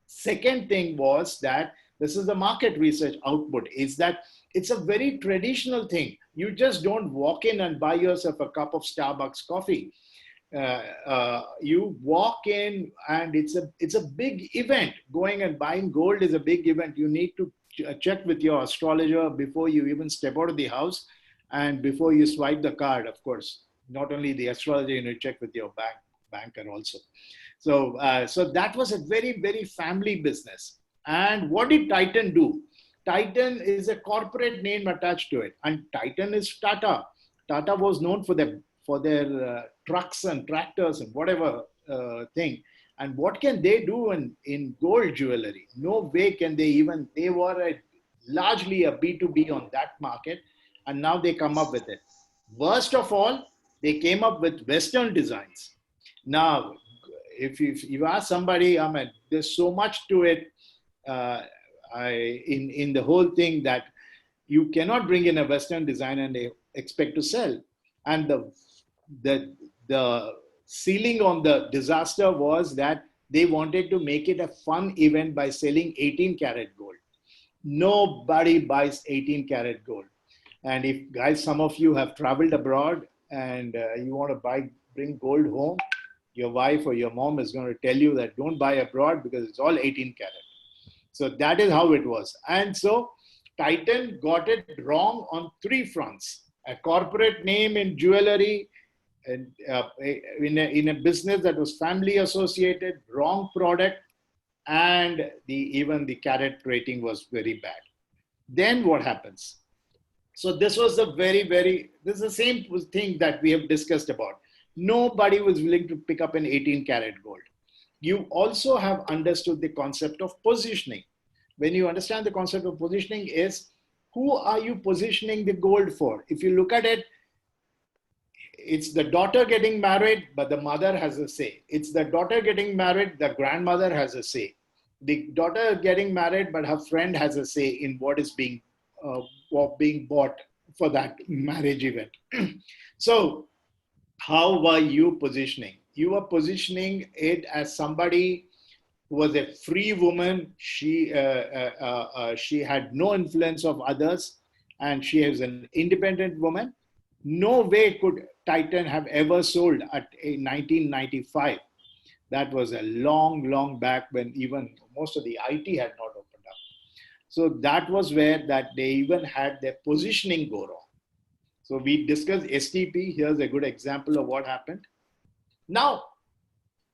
Second thing was that this is the market research output, is that it's a very traditional thing. You just don't walk in and buy yourself a cup of Starbucks coffee. You walk in and it's a big event. Going and buying gold is a big event. You need to check with your astrologer before you even step out of the house and before you swipe the card, of course. Not only the astrologer, you need to check with your banker also. So that was a very, very family business. And what did Titan do? Titan is a corporate name attached to it, and Titan is Tata. Tata was known for their trucks and tractors and whatever thing. And what can they do in gold jewelry? No way can they even. They were largely a B2B on that market, and now they come up with it. Worst of all, they came up with Western designs. Now, if you ask somebody, I mean, there's so much to it. In the whole thing that you cannot bring in a Western design and they expect to sell. And the ceiling on the disaster was that they wanted to make it a fun event by selling 18 karat gold. Nobody buys 18 karat gold. And if guys, some of you have traveled abroad and you want to bring gold home, your wife or your mom is going to tell you that don't buy abroad because it's all 18 karat. So that is how it was. And so Titan got it wrong on three fronts. A corporate name in jewelry, and in a business that was family associated, wrong product, and even the carat rating was very bad. Then what happens? So this was this is the same thing that we have discussed about. Nobody was willing to pick up an 18 karat gold. You also have understood the concept of positioning. When you understand the concept of positioning is, who are you positioning the gold for? If you look at it, it's the daughter getting married, but the mother has a say. It's the daughter getting married, the grandmother has a say. The daughter getting married, but her friend has a say in what is being bought for that marriage event. So how were you positioning? You were positioning it as somebody who was a free woman. She had no influence of others, and she is an independent woman. No way could Titan have ever sold at 1995. That was a long back when even most of the IT had not opened up. So that was where that they even had their positioning go wrong. So we discussed STP. Here's a good example of what happened. Now,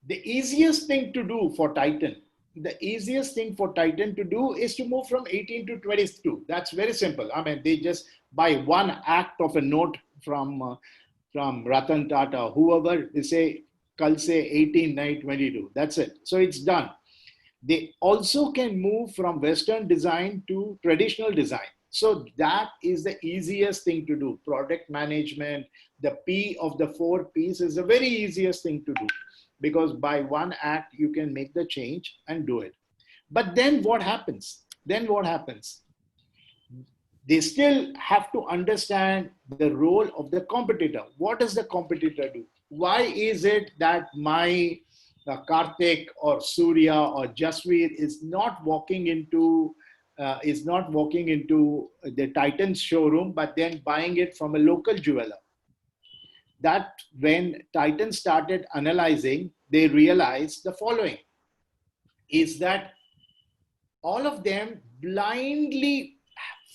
the easiest thing to do for Titan, the easiest thing for Titan to do is to move from 18 to 22. That's very simple. I mean, they just buy one act of a note from Ratan Tata, whoever, they say, kal se 18, night 22. That's it. So it's done. They also can move from Western design to traditional design. So that is the easiest thing to do. Product management, the P of the 4 Ps is the very easiest thing to do, because by one act, you can make the change and do it. But then what happens? They still have to understand the role of the competitor. What does the competitor do? Why is it that my Karthik or Surya or Jasveer is not walking into the Titan's showroom, but then buying it from a local jeweler? That when Titan started analyzing, they realized the following, is that all of them blind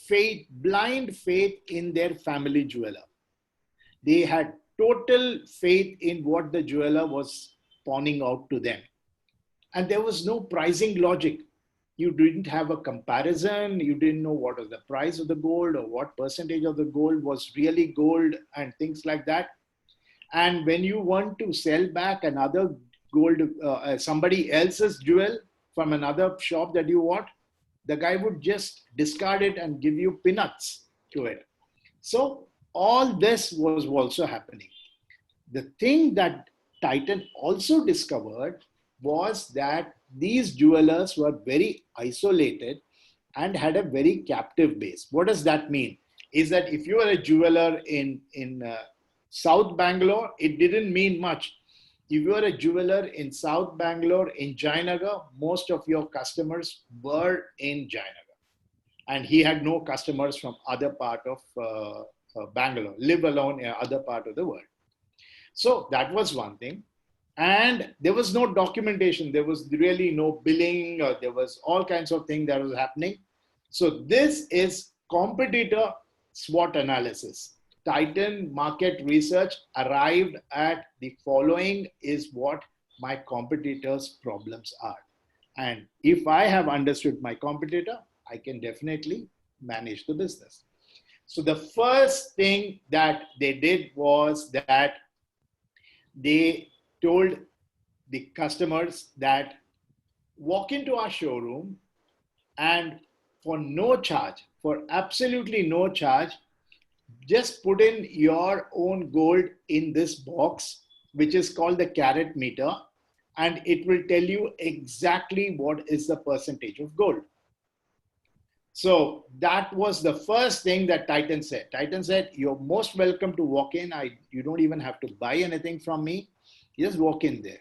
faith in their family jeweler. They had total faith in what the jeweler was pawning out to them. And there was no pricing logic. You didn't have a comparison. You didn't know what was the price of the gold or what percentage of the gold was really gold and things like that. And when you want to sell back another gold, somebody else's jewel from another shop that you want, the guy would just discard it and give you peanuts to it. So all this was also happening. The thing that Titan also discovered was that these jewelers were very isolated and had a very captive base. What does that mean? Is that if you are a jeweler in South Bangalore, it didn't mean much. If you are a jeweler in South Bangalore, in Jayanagar, most of your customers were in Jayanagar. And he had no customers from other part of Bangalore, live alone in other part of the world. So that was one thing. And there was no documentation. There was really no billing, or there was all kinds of things that was happening. So this is competitor SWOT analysis. Titan market research arrived at the following is what my competitors' problems are. And if I have understood my competitor, I can definitely manage the business. So the first thing that they did was that they told the customers that walk into our showroom and for no charge, for absolutely no charge, just put in your own gold in this box, which is called the carat meter, and it will tell you exactly what is the percentage of gold. So that was the first thing that Titan said. Titan said, you're most welcome to walk in. You don't even have to buy anything from me. Just walk in there.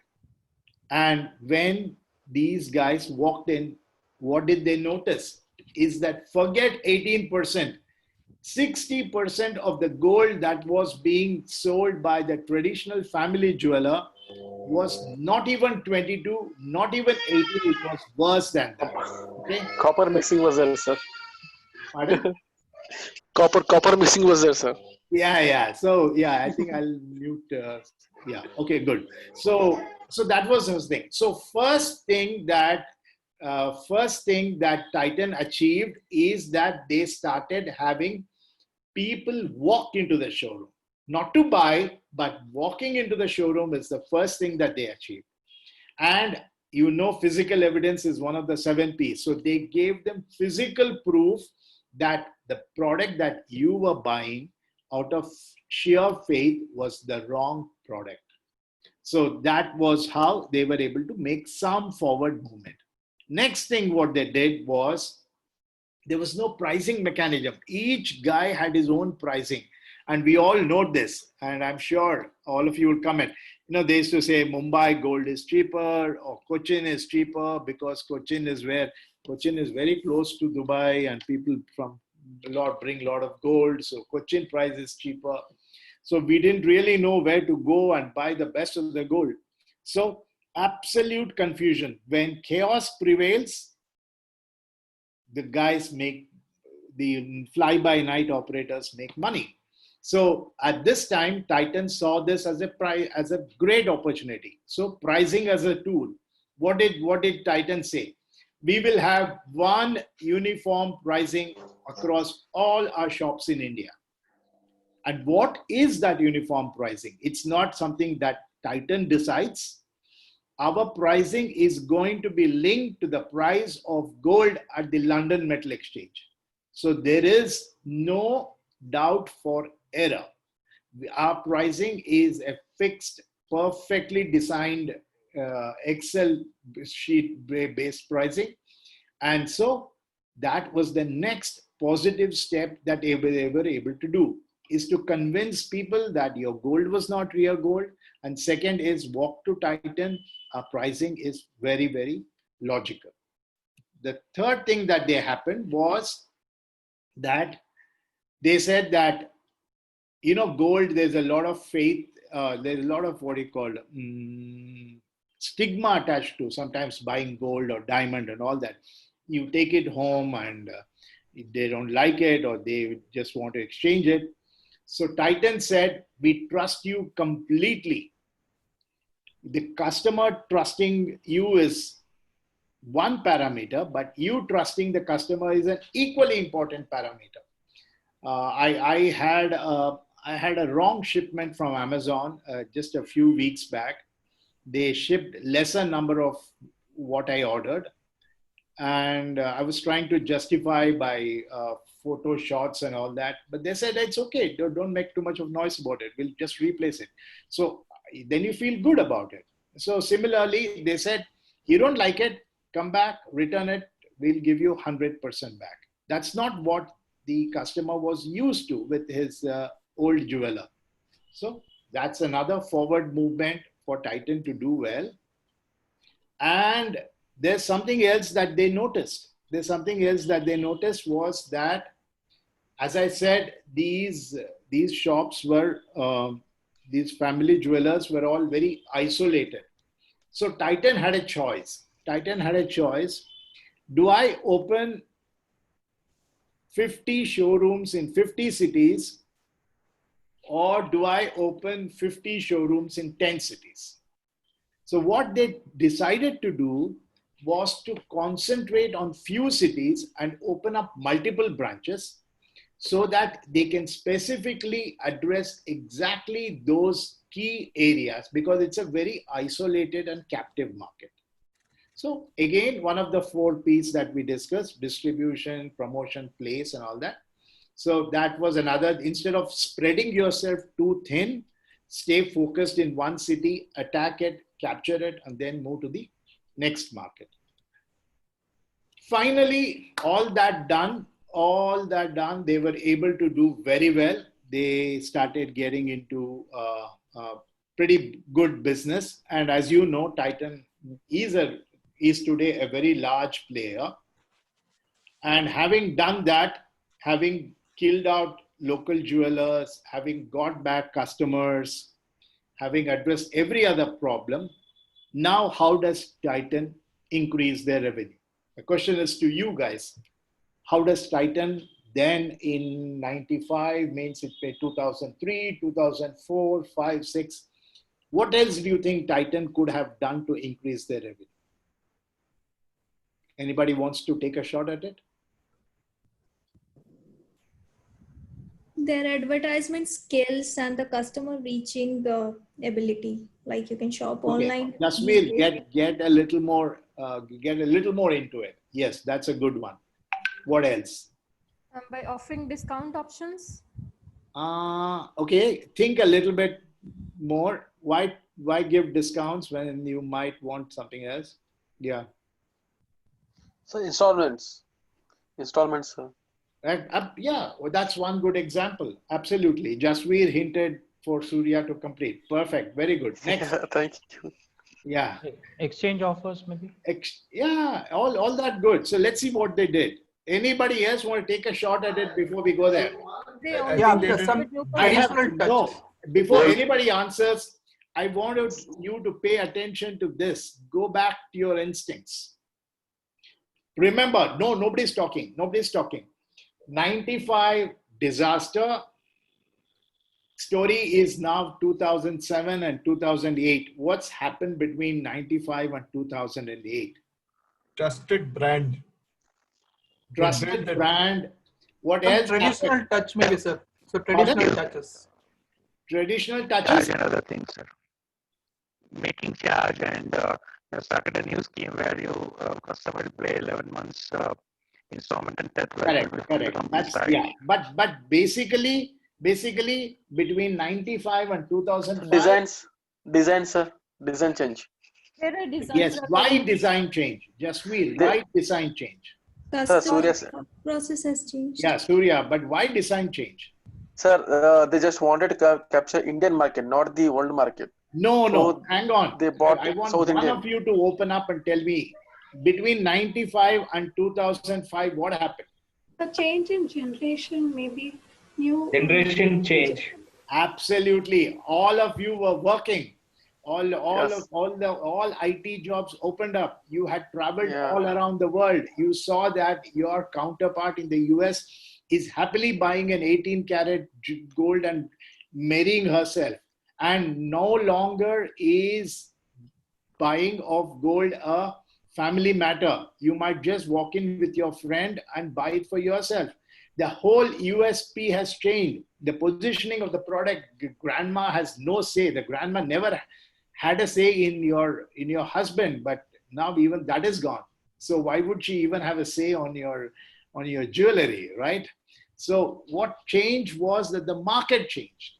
And when these guys walked in, what did they notice? Is that forget 18%. 60% of the gold that was being sold by the traditional family jeweler was not even 22, not even 18, it was worse than that. Okay? Copper mixing was there, sir. Pardon? Copper mixing was there, sir. Yeah. So yeah, I think I'll mute. Yeah. Okay. Good. So that was his thing. So first thing that Titan achieved is that they started having people walk into the showroom, not to buy, but walking into the showroom is the first thing that they achieved. And physical evidence is one of the 7 Ps. So they gave them physical proof that the product that you were buying out of sheer faith was the wrong product. So that was how they were able to make some forward movement. Next thing what they did was, there was no pricing mechanism. Each guy had his own pricing. And we all know this. And I'm sure all of you will comment. They used to say Mumbai gold is cheaper or Cochin is cheaper because Cochin is very close to Dubai and people from bring a lot of gold. So Cochin price is cheaper. So we didn't really know where to go and buy the best of the gold. So absolute confusion. When chaos prevails, the guys the fly-by-night operators make money. So at this time, Titan saw this as a great opportunity. So pricing as a tool. What did Titan say? we will have one uniform pricing across all our shops in India. And what is that uniform pricing? It's not something that Titan decides. Our pricing is going to be linked to the price of gold at the London Metal Exchange. So there is no doubt for error. Our pricing is a fixed, perfectly designed Excel sheet based pricing. And so that was the next positive step that they were able to do, is to convince people that your gold was not real gold. And second is walk to Titan. Our pricing is very, very logical. The third thing that they happened was that they said that, you know, gold, there's a lot of faith, there's a lot of what you call stigma attached to sometimes buying gold or diamond and all that. You take it home and they don't like it or they just want to exchange it. So Titan said, we trust you completely. The customer trusting you is one parameter, but you trusting the customer is an equally important parameter. I had a wrong shipment from Amazon just a few weeks back. They shipped lesser number of what I ordered. And I was trying to justify by photo shots and all that. But they said, it's okay. Don't make too much of noise about it. We'll just replace it. So then you feel good about it. So similarly, they said, you don't like it, come back, return it. We'll give you 100% back. That's not what the customer was used to with his old jeweler. So that's another forward movement for Titan to do well. And there's something else that they noticed. There's something else that they noticed was that, as I said, these shops were, these family jewelers were all very isolated. So Titan had a choice. Titan had a choice. Do I open 50 showrooms in 50 cities, or do I open 50 showrooms in 10 cities? So what they decided to do was to concentrate on few cities and open up multiple branches so that they can specifically address exactly those key areas, because it's a very isolated and captive market. So again, one of the 4 P's that we discussed: distribution, promotion, place, and all that. So that was another, instead of spreading yourself too thin, stay focused in one city, attack it, capture it, and then move to the next market. Finally, all that done, they were able to do very well. They started getting into pretty good business. And as you know, Titan is today a very large player. And having done that, having killed out local jewelers, having got back customers, having addressed every other problem, now how does Titan increase their revenue? The question is to you guys. How does Titan then in 95, means it paid 2003, 2004, 5, 6. What else do you think Titan could have done to increase their revenue? Anybody wants to take a shot at it? Their advertisement skills and the customer reaching the ability, like you can shop online. Jasmeer, get a little more into it. Yes, that's a good one. What else? By offering discount options. Okay, think a little bit more. Why give discounts when you might want something else? Yeah. So installments, sir. Yeah, well, that's one good example. Absolutely. Jasveer hinted for Surya to complete. Perfect. Very good. Next. Thank you. Yeah. Exchange offers, maybe? Yeah, all that good. So let's see what they did. Anybody else want to take a shot at it before we go there? Before anybody answers, I wanted you to pay attention to this. Go back to your instincts. Remember, nobody's talking. Nobody's talking. 95 disaster. Story is now 2007 and 2008. What's happened between 95 and 2008? trusted brand. They built Trusted that. brand. What Some else traditional happened? touch maybe, sir. So Pardon? traditional touches. Traditional Charge touches? and other things, sir. Making charge and you started a new scheme where you customer will pay 11 months installment and that will be from the company That's, side. yeah. But basically between 95 and 2005. Design, sir. Design change. There are designs Yes. are Why very design change? Jasveer, They- why design change? Sir, Surya, Customer process has changed. Yeah, Surya, but why design change? sir, they just wanted to capture Indian market, not the world market. No, So no, hang on. they bought I want South one Indian. of you to open up and tell me between 95 and 2005, what happened? a change in generation, maybe new Generation change. Absolutely. All of you were working. All Yes. IT jobs opened up. You had traveled Yeah. all around the world. You saw that your counterpart in the US is happily buying an 18 karat gold and marrying herself, and no longer is buying of gold a family matter. You might just walk in with your friend and buy it for yourself. The whole USP has changed. The positioning of the product, grandma has no say. The grandma never had a say in your husband, but now even that is gone. So why would she even have a say on your jewelry, right? So what changed was that the market changed.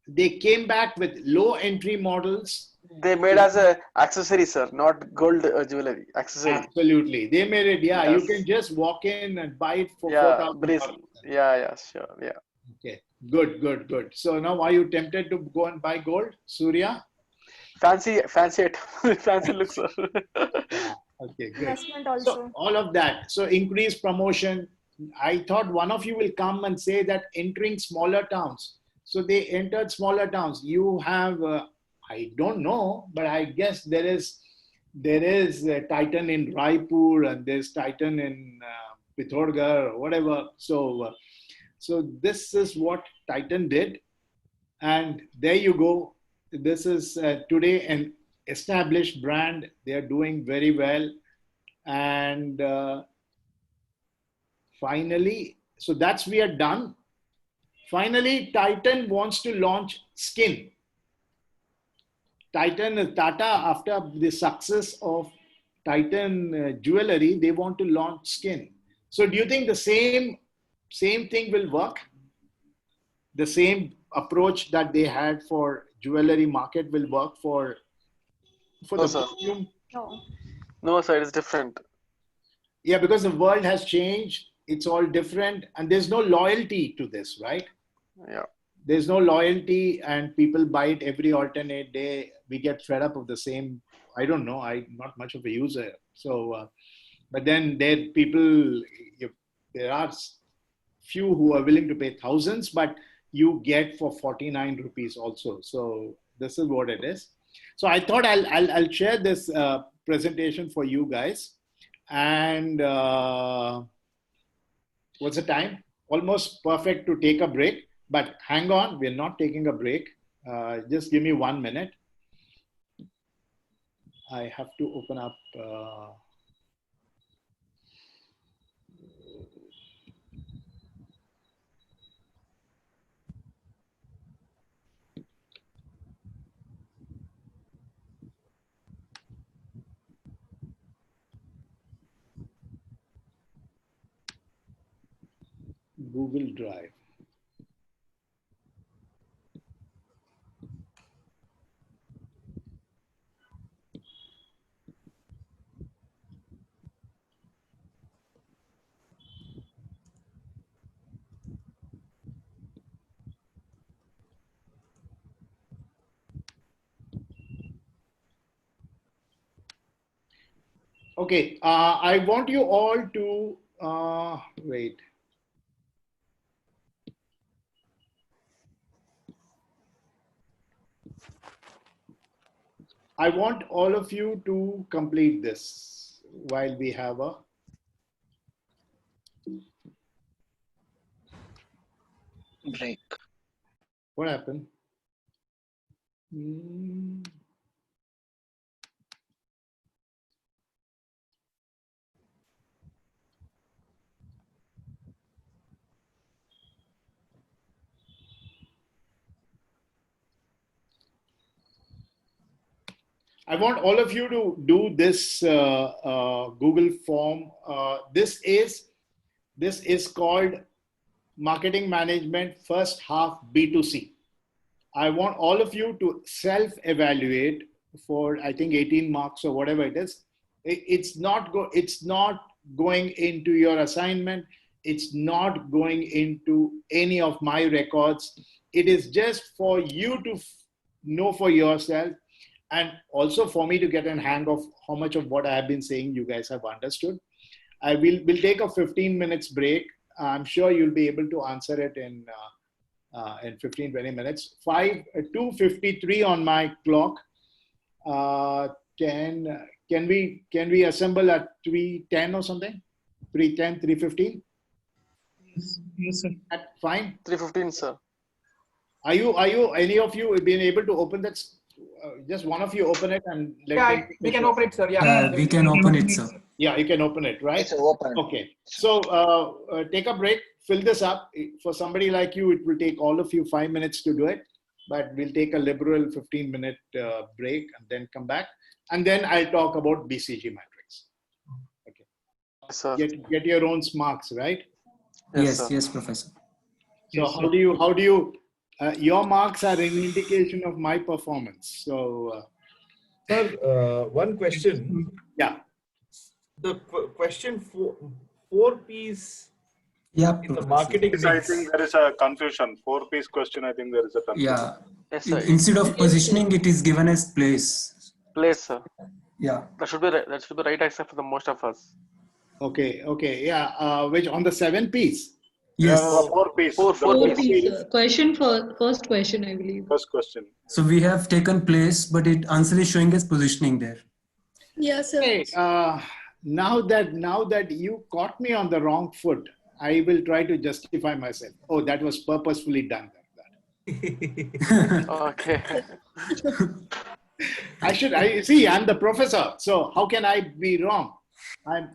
They came back with low entry models. They made as a accessory, sir, not gold jewelry. Accessory. Absolutely. They made it, yeah. You Yes. can just walk in and buy it for Yeah, $4,000. yeah, sure, yeah. Okay, good. So now are you tempted to go and buy gold, Surya? Fancy it. Fancy looks, sir. Okay, good. investment So also. all of that. So increased promotion. I thought one of you will come and say that entering smaller towns. So they entered smaller towns. You have, I don't know, but I guess there is a Titan in Raipur and there's Titan in Pithogarh or whatever. So this is what Titan did. And there you go. This is today an established brand. They are doing very well. And finally, so that's we are done. Finally, Titan wants to launch skin. Tata, after the success of Titan jewelry, they want to launch skin. So do you think the same thing will work? The same approach that they had for jewelry market will work for No, the sir. perfume? No, sir, it's different. Yeah, because the world has changed. It's all different. And there's no loyalty to this, right? Yeah. There's no loyalty and people buy it every alternate day. We get fed up of the same. I don't know. I'm not much of a user. So, but then there are few who are willing to pay thousands, but you get for 49 rupees also. So this is what it is. So I thought I'll share this presentation for you guys. And what's the time? Almost perfect to take a break. But hang on, we're not taking a break. Just give me 1 minute. I have to open up. Google Drive. Okay, I want you all to wait. I want all of you to complete this while we have a break. What happened? I want all of you to do this Google form. This is called Marketing Management First Half B2C. I want all of you to self-evaluate for, I think, 18 marks or whatever it is. It's not going into your assignment. It's not going into any of my records. It is just for you to know for yourself, and also for me to get a hang of how much of what I have been saying you guys have understood. We'll take a 15 minutes break. I'm sure you'll be able to answer it in 15, 20 minutes. 2:53 on my clock. Can we assemble at 3:10 or something? 3:10, 3:15? Yes, sir. Fine. 3:15, sir. Are you any of you been able to open that? Just one of you open it and let me. We can open it, sir. Yeah. We can open it, sir. Yeah, you can open it, right? It's open. Okay. So take a break, fill this up. For somebody like you, it will take all of you 5 minutes to do it, but we'll take a liberal 15-minute break and then come back. And then I'll talk about Bcg Matrix. Okay. Sir. Get your own marks, right? Yes, Professor. So Yes, how do you, your marks are an indication of my performance. So, Sir, one question. Yeah. The question four P's Yeah, in the Professor. marketing Yes, I mix. think there is a confusion. 4-piece question, I think there is a confusion. Yeah. Yes, sir. Instead of positioning, it is given as place. Place, sir. Yeah. That should be right answer for the most of us. Okay, yeah. Which on the 7 piece? Yes. 4-piece. Four piece. First question, I believe. First question. So we have taken place, but it answer is showing as positioning there. Yes, sir. Hey, now that you caught me on the wrong foot, I will try to justify myself. Oh, that was purposefully done. Okay. I see, I'm the professor. So how can I be wrong?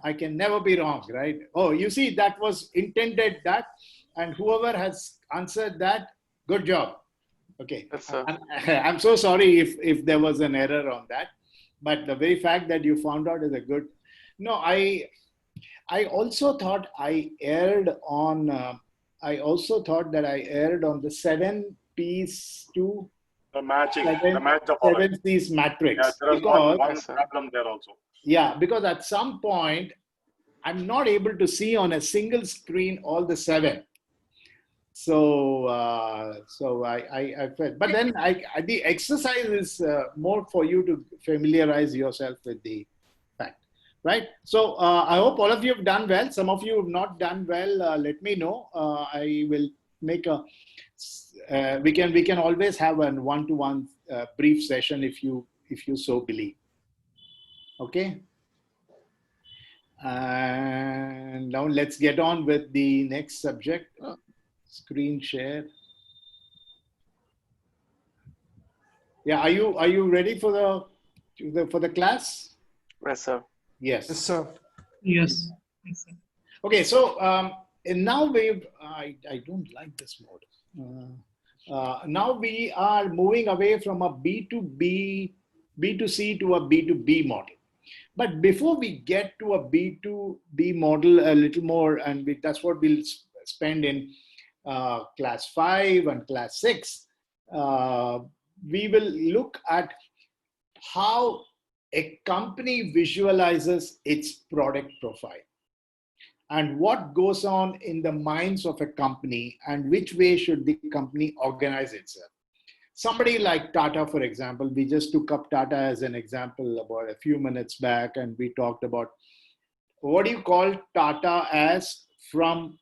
I can never be wrong, right? Oh, you see, that was intended that, and whoever has answered that, good job. Okay. Yes, sir. I'm so sorry if there was an error on that, but the very fact that you found out is a good. No, I also thought I erred on. I also thought that I erred on the 7-piece to The matching, the match the following. 7-piece matrix. Yeah, there is one problem there also. Yeah, because at some point, I'm not able to see on a single screen all the 7. So I felt, but then the exercise is more for you to familiarize yourself with the fact, right? So I hope all of you have done well. Some of you have not done well. Let me know. I will make a. We can always have a one-to-one brief session if you so believe. Okay. And now let's get on with the next subject. Screen share. Yeah, are you ready for the class? Yes, sir. Yes. Yes, sir. Yes. Yes, sir. Okay, so and now I don't like this mode. Now we are moving away from a B2C to a B2B model. But before we get to a B2B model a little more, and that's what we'll spend in class 5 and class 6, we will look at how a company visualizes its product profile and what goes on in the minds of a company and which way should the company organize itself. Somebody like Tata, for example, we just took up Tata as an example about a few minutes back, and we talked about what do you call Tata as from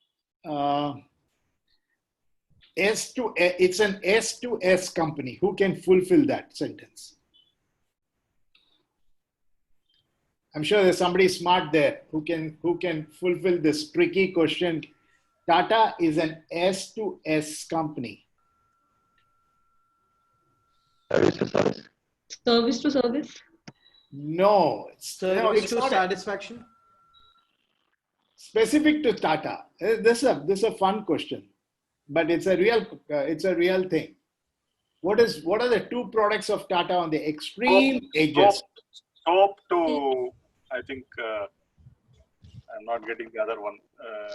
S to S, it's an S to S company. Who can fulfill that sentence? I'm sure there's somebody smart there who can fulfill this tricky question. Tata is an S to S company. Service to service. No, it's not satisfaction. Specific to Tata. This is a fun question, but it's a real thing. What are the two products of Tata on the extreme edges? Soap to, I think, I'm not getting the other one.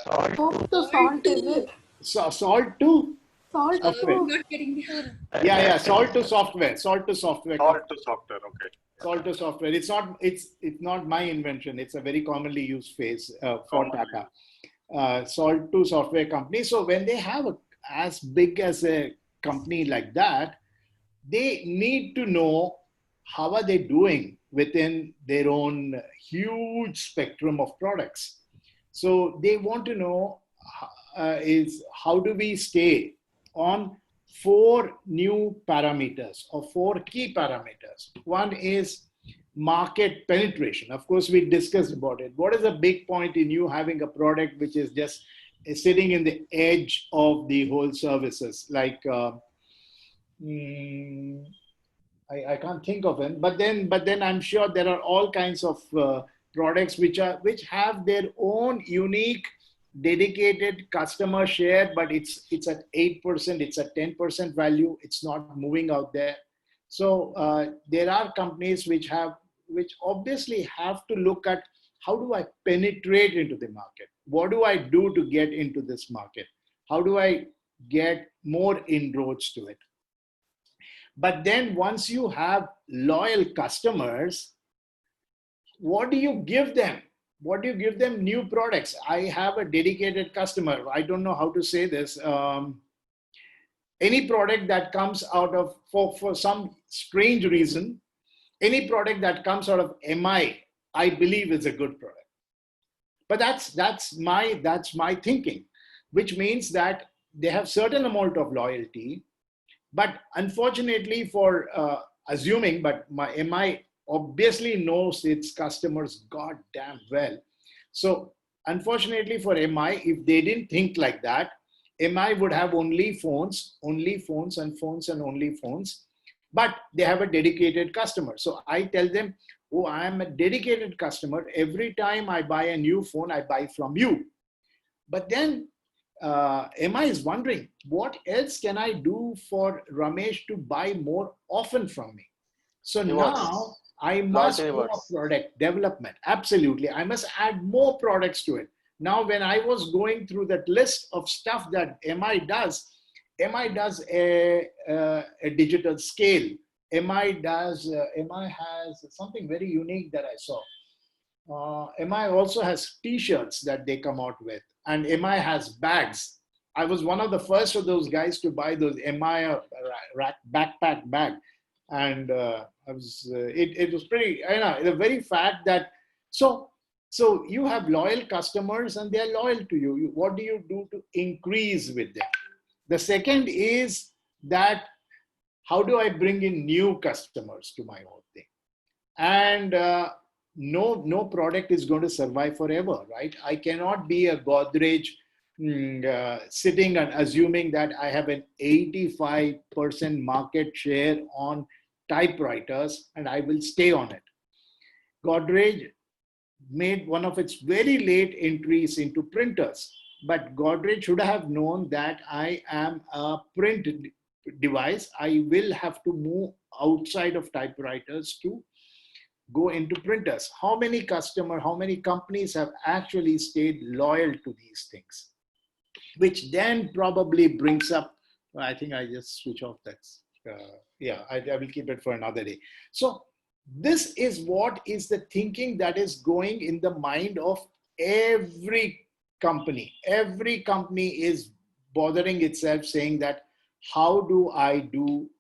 Soap to salt, is it? Salt to Salt software. to. Not getting the Yeah, salt to software. Salt to software. Salt to software. Okay. Salt to software. It's not my invention. It's a very commonly used phrase for Tata. Salt to software company. So when they have as big as a company like that, they need to know how are they doing within their own huge spectrum of products. So they want to know is how do we stay on 4 new parameters or 4 key parameters. One is market penetration. Of course, we discussed about it. What is a big point in you having a product which is just sitting in the edge of the whole services? Like, I can't think of it, but then I'm sure there are all kinds of products which have their own unique dedicated customer share, but it's at 8%, it's at 10% value, it's not moving out there. So there are companies which obviously have to look at how do I penetrate into the market? What do I do to get into this market? How do I get more inroads to it? But then once you have loyal customers, what do you give them? What do you give them? New products. I have a dedicated customer. I don't know how to say this. Any product that comes out of, for some strange reason, any product that comes out of MI, I believe is a good product. But that's my thinking, which means that they have certain amount of loyalty. But unfortunately for assuming, but my MI obviously knows its customers goddamn well. So unfortunately for MI, if they didn't think like that, MI would have only phones and only phones, but they have a dedicated customer. So I tell them, oh, I am a dedicated customer. Every time I buy a new phone, I buy from you. But then MI is wondering, what else can I do for Ramesh to buy more often from me? So now I must do a product development. Absolutely. I must add more products to it. Now, when I was going through that list of stuff that MI does a digital scale. MI has something very unique that I saw. MI also has t-shirts that they come out with, and MI has bags. I was one of the first of those guys to buy those MI backpack bag. And it was pretty, the very fact that, so you have loyal customers and they're loyal to you. What do you do to increase with them? The second is that how do I bring in new customers to my own thing? And no product is going to survive forever, right? I cannot be a Godrej sitting and assuming that I have an 85% market share on typewriters and I will stay on it. Godrej made one of its very late entries into printers, but Godrej should have known that I am a print device. I will have to move outside of typewriters to go into printers. How many companies have actually stayed loyal to these things? Which then probably brings up, I think I just switch off that. I will keep it for another day. So this is what is the thinking that is going in the mind of every company. Every company is bothering itself saying that, how do I do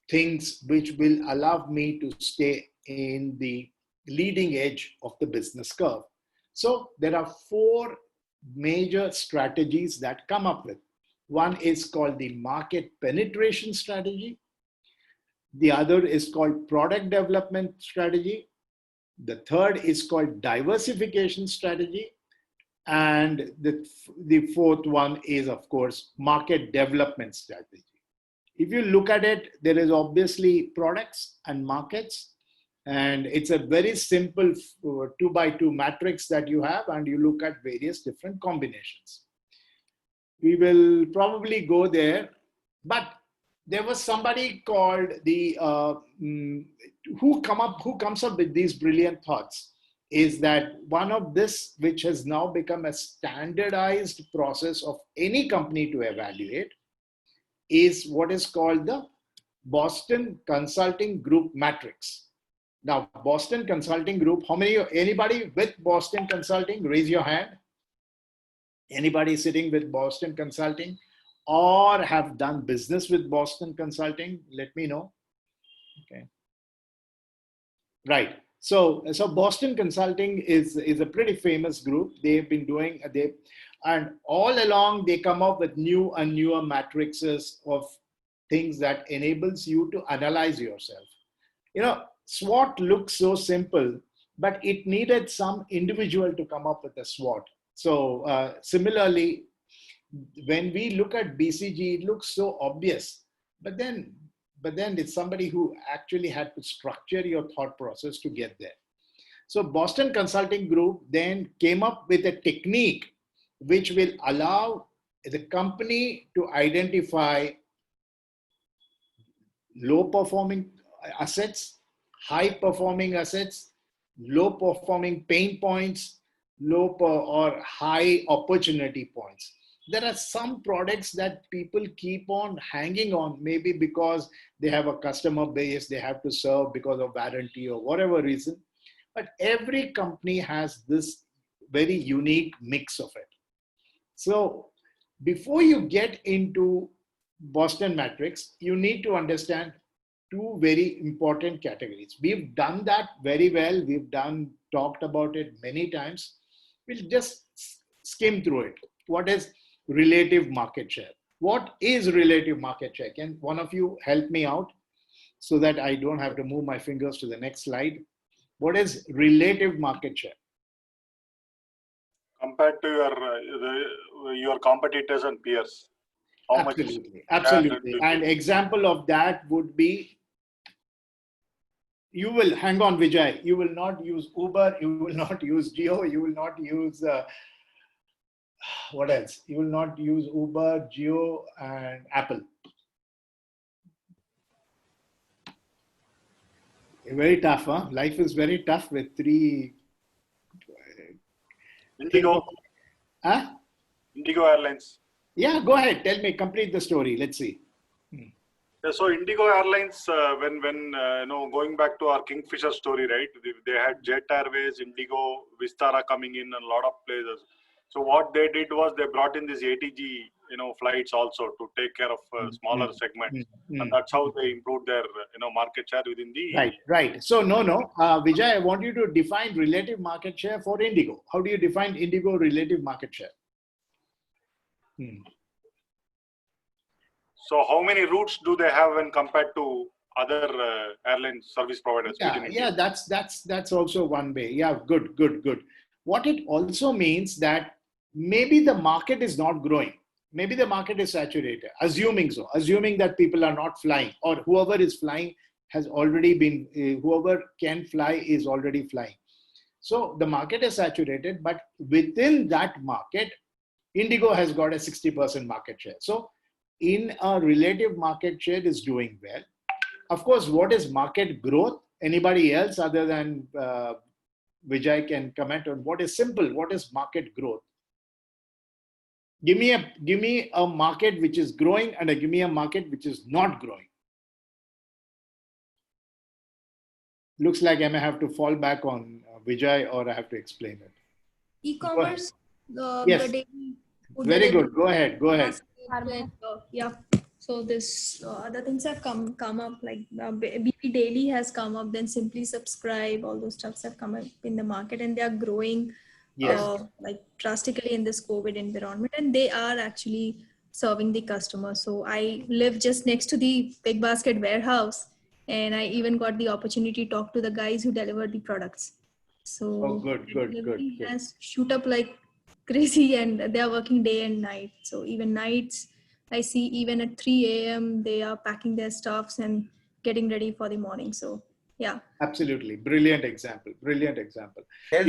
things which will allow me to stay in the leading edge of the business curve? So there are 4 major strategies that come up with. One is called the market penetration strategy. The other is called product development strategy. The third is called diversification strategy. And the fourth one is, of course, market development strategy. If you look at it, there is obviously products and markets. And it's a very simple 2x2 matrix that you have, and you look at various different combinations. We will probably go there, but there was somebody called the who comes up with these brilliant thoughts, is that one of this, which has now become a standardized process of any company to evaluate, is what is called the Boston Consulting Group Matrix. Now, Boston Consulting Group, anybody with Boston Consulting, raise your hand. Anybody sitting with Boston Consulting or have done business with Boston Consulting, let me know. Okay. Right. So Boston Consulting is a pretty famous group. They've been doing, and all along they come up with new and newer matrices of things that enables you to analyze yourself. You know, SWOT looks so simple, but it needed some individual to come up with a SWOT. So similarly, when we look at BCG, it looks so obvious, but then it's somebody who actually had to structure your thought process to get there. So Boston Consulting Group then came up with a technique which will allow the company to identify low performing assets, high performing assets, low performing pain points, or high opportunity points. There are some products that people keep on hanging on, maybe because they have a customer base they have to serve because of warranty or whatever reason. But every company has this very unique mix of it. So before you get into Boston Matrix, you need to understand two very important categories. We've done that very well. We've talked about it many times. We'll just skim through it. What is relative market share? What is relative market share? Can one of you help me out so that I don't have to move my fingers to the next slide? What is relative market share? Compared to your competitors and peers. Absolutely. An example of that would be, you will, hang on Vijay, you will not use Uber, you will not use Jio, you will not use, what else? You will not use Uber, Jio, and Apple. Very tough, huh? Life is very tough with three. Indigo. Huh? Indigo Airlines. Yeah, go ahead. Tell me, complete the story. Let's see. Yeah, so Indigo Airlines, when going back to our Kingfisher story, right? They had Jet Airways, Indigo, Vistara coming in, and a lot of places. So what they did was they brought in these ATG, flights also to take care of smaller segments, and that's how they improved their, market share within the. Right. So Vijay, I want you to define relative market share for Indigo. How do you define Indigo relative market share? So how many routes do they have when compared to other airline service providers? Yeah, that's also one way. Yeah, good. What it also means that maybe the market is not growing. Maybe the market is saturated, assuming that people are not flying, or whoever is flying has already been, whoever can fly is already flying. So the market is saturated, but within that market, Indigo has got a 60% market share. So in a relative market share is doing well. Of course, what is market growth? Anybody else other than Vijay can comment on what is simple. What is market growth? Give me a market which is growing and give me a market which is not growing. Looks like I may have to fall back on Vijay, or I have to explain it. E-commerce. Yes. Very good. Go ahead. Yeah. So this other things have come up, like BP Daily has come up, then Simply Subscribe, all those stuffs have come up in the market, and they are growing like drastically in this COVID environment, and they are actually serving the customer. So I live just next to the Big Basket warehouse, and I even got the opportunity to talk to the guys who deliver the products. So good. Has shoot up like crazy, and they are working day and night. So even nights, I see even at 3 a.m. they are packing their stuffs and getting ready for the morning. So yeah. Absolutely. Brilliant example. Health,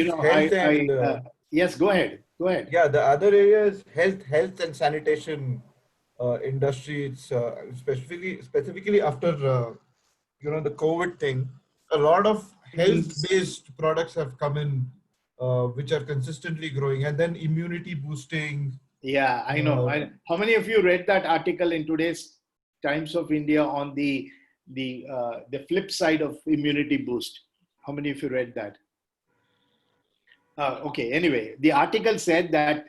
yes, go ahead. Yeah, the other area is health and sanitation industry. It's specifically after the COVID thing. A lot of health-based products have come in, which are consistently growing, and then immunity boosting. Yeah, I know. How many of you read that article in today's Times of India on the flip side of immunity boost? How many of you read that? Okay. Anyway, the article said that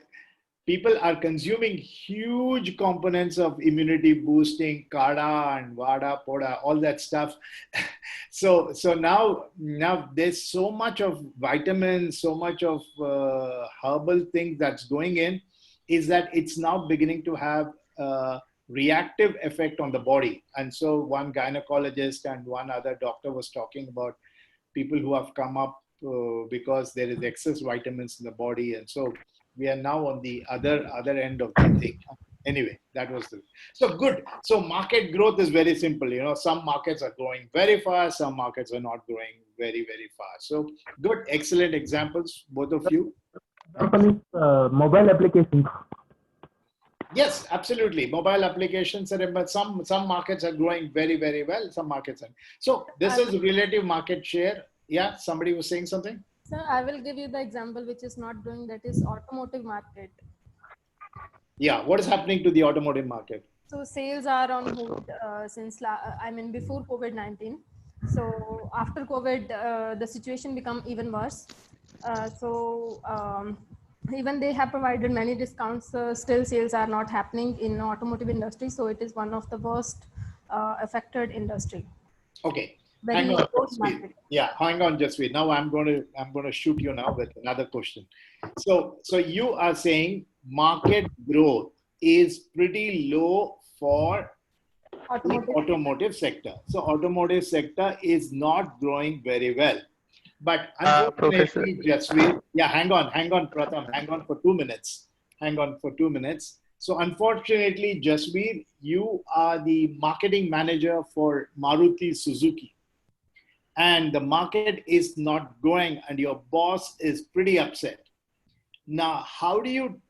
people are consuming huge components of immunity boosting, kada and vada, poda, all that stuff. So now there's so much of vitamins, so much of herbal things that's going in, is that it's now beginning to have a reactive effect on the body. And so one gynecologist and one other doctor was talking about people who have come up because there is excess vitamins in the body. And so we are now on the other end of the thing. Anyway, that was so good. So market growth is very simple. Some markets are growing very fast, some markets are not growing very, very fast. So good, excellent examples, both of you. Mobile applications. Yes, absolutely. Mobile applications are, but some markets are growing very, very well. Some markets are. So this is relative market share. Yeah, somebody was saying something. Sir, I will give you the example which is not growing, that is automotive market. Yeah, what is happening to the automotive market? So sales are on hold before COVID-19. So after COVID, the situation become even worse. Even they have provided many discounts, still sales are not happening in automotive industry. So it is one of the worst affected industry. Okay. Hang on, Jasveer. Yeah, hang on, Jasveer. Now I'm going to shoot you now with another question. So you are saying market growth is pretty low for the automotive sector. So automotive sector is not growing very well. But unfortunately, Jasveer, yeah, hang on, Pratham, hang on for 2 minutes. So unfortunately, Jasveer, you are the marketing manager for Maruti Suzuki. And the market is not growing and your boss is pretty upset. Now, how do you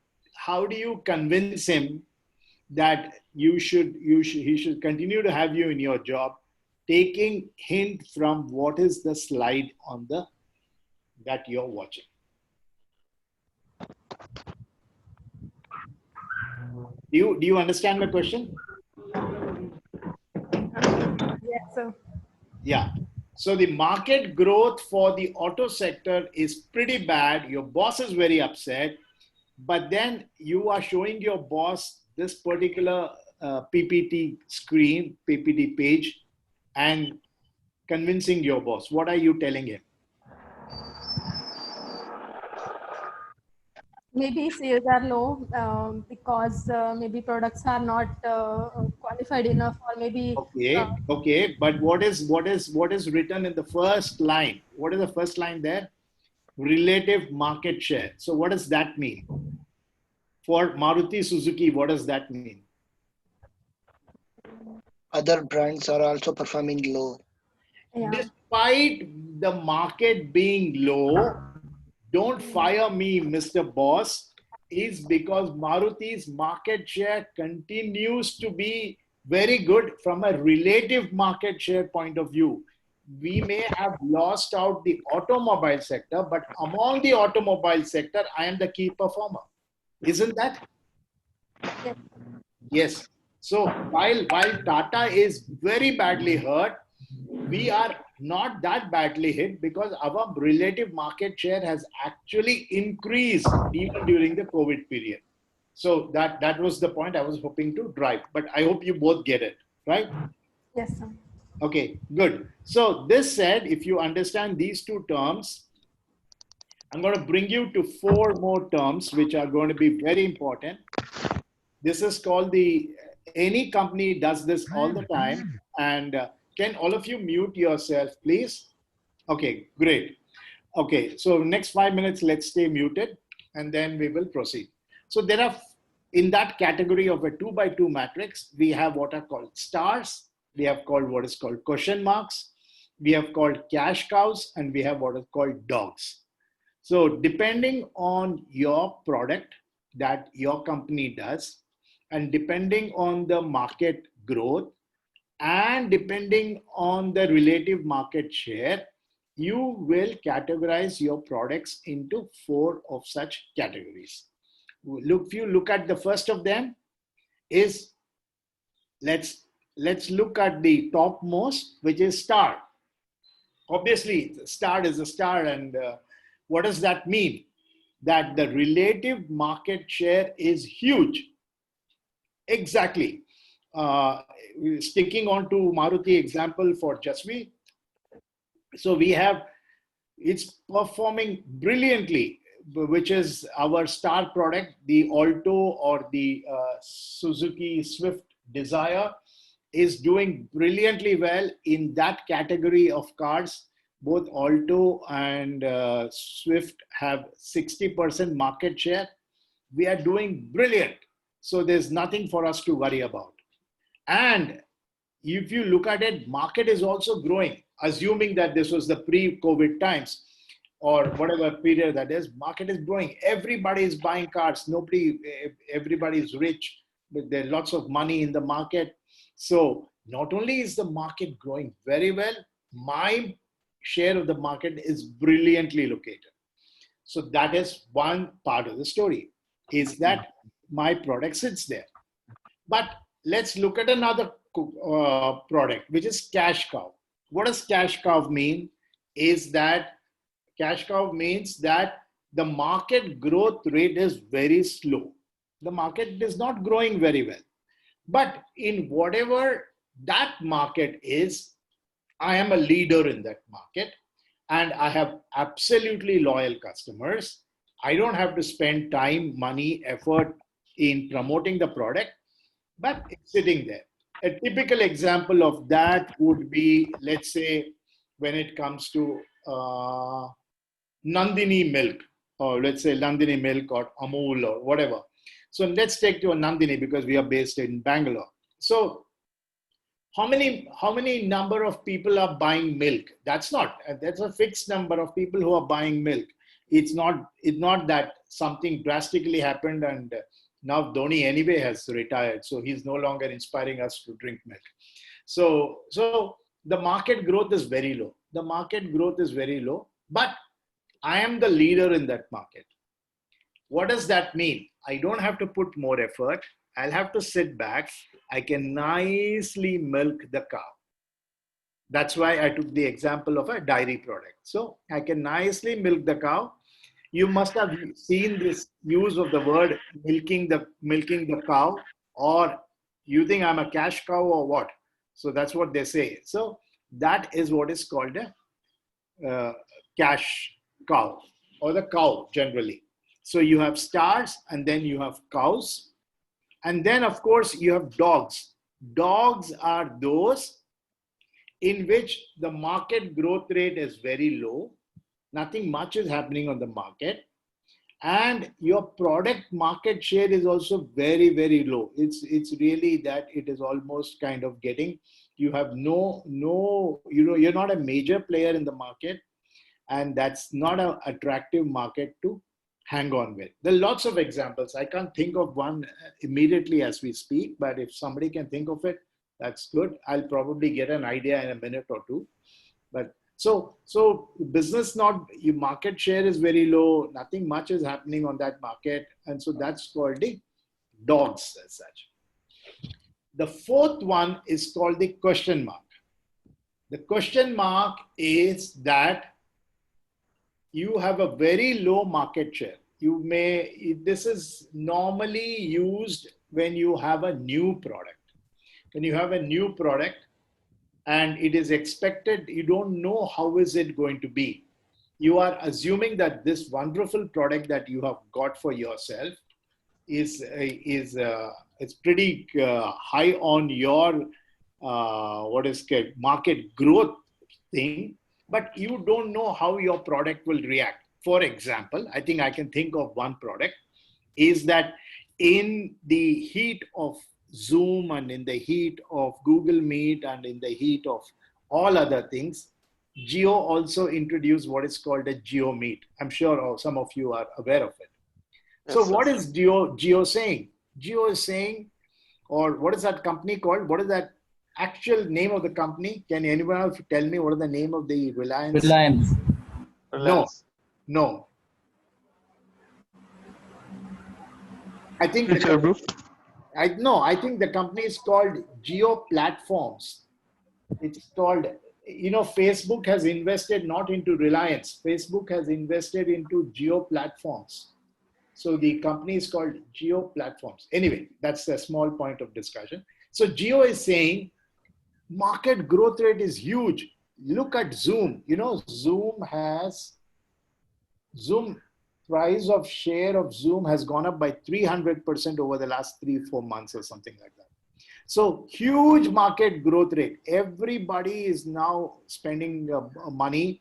convince him that he should continue to have you in your job, taking hint from what is the slide on that you're watching? Do you understand my question? Yes, sir. Yeah. So the market growth for the auto sector is pretty bad. Your boss is very upset, but then you are showing your boss this particular PPT page and convincing your boss. What are you telling him? Maybe sales are low because maybe products are not qualified enough, or maybe. Okay. But what is written in the first line? What is the first line there? Relative market share. So what does that mean? For Maruti Suzuki, what does that mean? Other brands are also performing low. Yeah. Despite the market being low, don't fire me, Mr. Boss, is because Maruti's market share continues to be very good from a relative market share point of view. We may have lost out the automobile sector, but among the automobile sector, I am the key performer. Isn't that? Yes. Yes. So while Tata is very badly hurt, we are not that badly hit because our relative market share has actually increased even during the COVID period. So that was the point I was hoping to drive, but I hope you both get it, right? Yes, sir. Okay, good. So this said, if you understand these two terms, I'm going to bring you to 4 more terms which are going to be very important. This is called any company does this all the time. And can all of you mute yourself, please? Okay, great. Okay, so next 5 minutes, let's stay muted and then we will proceed. So there are, in that category of a 2x2 matrix, we have what are called stars. We have called what is called question marks. We have called cash cows, and we have what is called dogs. So depending on your product that your company does, and depending on the market growth and depending on the relative market share, you will categorize your products into 4 of such categories. If you look at the first of them is, let's look at the topmost, which is star. Obviously, star is a star, and what does that mean? That the relative market share is huge. Exactly. Sticking on to Maruti example for Jasvi. So we have, it's performing brilliantly, which is our star product, the Alto or the Suzuki Swift Desire is doing brilliantly well in that category of cars. Both Alto and Swift have 60% market share. We are doing brilliant. So there's nothing for us to worry about. And if you look at it, market is also growing, assuming that this was the pre-COVID times or whatever period that is, market is growing. Everybody is buying cars. Everybody is rich, but there's lots of money in the market. So not only is the market growing very well, my share of the market is brilliantly located. So that is one part of the story, is that my product sits there. But let's look at another product, which is cash cow. What does cash cow mean? Is that cash cow means that the market growth rate is very slow. The market is not growing very well. But in whatever that market is, I am a leader in that market and I have absolutely loyal customers. I don't have to spend time, money, effort in promoting the product, but it's sitting there. A typical example of that would be, let's say, when it comes to Nandini milk, or let's say Nandini milk or Amul or whatever. So let's take to a Nandini because we are based in Bangalore. So how many number of people are buying milk? That's a fixed number of people who are buying milk. It's not that something drastically happened and now Dhoni anyway has retired, so he's no longer inspiring us to drink milk. So the market growth is very low. The market growth is very low, but I am the leader in that market. What does that mean? I don't have to put more effort. I'll have to sit back. I can nicely milk the cow. That's why I took the example of a dairy product. So I can nicely milk the cow. You must have seen this use of the word milking the cow, or you think I'm a cash cow or what? So that's what they say. So that is what is called a cash cow, or the cow generally. So you have stars and then you have cows. And then of course you have dogs. Dogs are those in which the market growth rate is very low. Nothing much is happening on the market. And your product market share is also very, very low. It's really that it is almost kind of getting, you have you're not a major player in the market, and that's not an attractive market to hang on with. There are lots of examples. I can't think of one immediately as we speak, but if somebody can think of it, that's good. I'll probably get an idea in a minute or two. But so business, your market share is very low. Nothing much is happening on that market. And so that's called the dogs as such. The fourth one is called the question mark. The question mark is that you have a very low market share. This is normally used when you have a new product. When you have a new product and it is expected, you don't know how is it going to be. You are assuming that this wonderful product that you have got for yourself is pretty high on your market growth thing, but you don't know how your product will react. For example, I think I can think of one product, is that in the heat of Zoom and in the heat of Google Meet and in the heat of all other things, Jio also introduced what is called a Jio Meet. I'm sure some of you are aware of it. Yes, so what is Jio saying? Jio is saying, or what is that company called? What is that actual name of the company? Can anyone else tell me what is the name of the Reliance? Reliance. No, no. I think Which group? I think the company is called Geo Platforms. It's called, Facebook has invested not into Reliance. Facebook has invested into Geo Platforms. So the company is called Geo Platforms. Anyway, that's a small point of discussion. So Geo is saying market growth rate is huge. Look at Zoom. Zoom price of share of Zoom has gone up by 300% over the last 3-4 months or something like that. So huge market growth rate. Everybody is now spending money.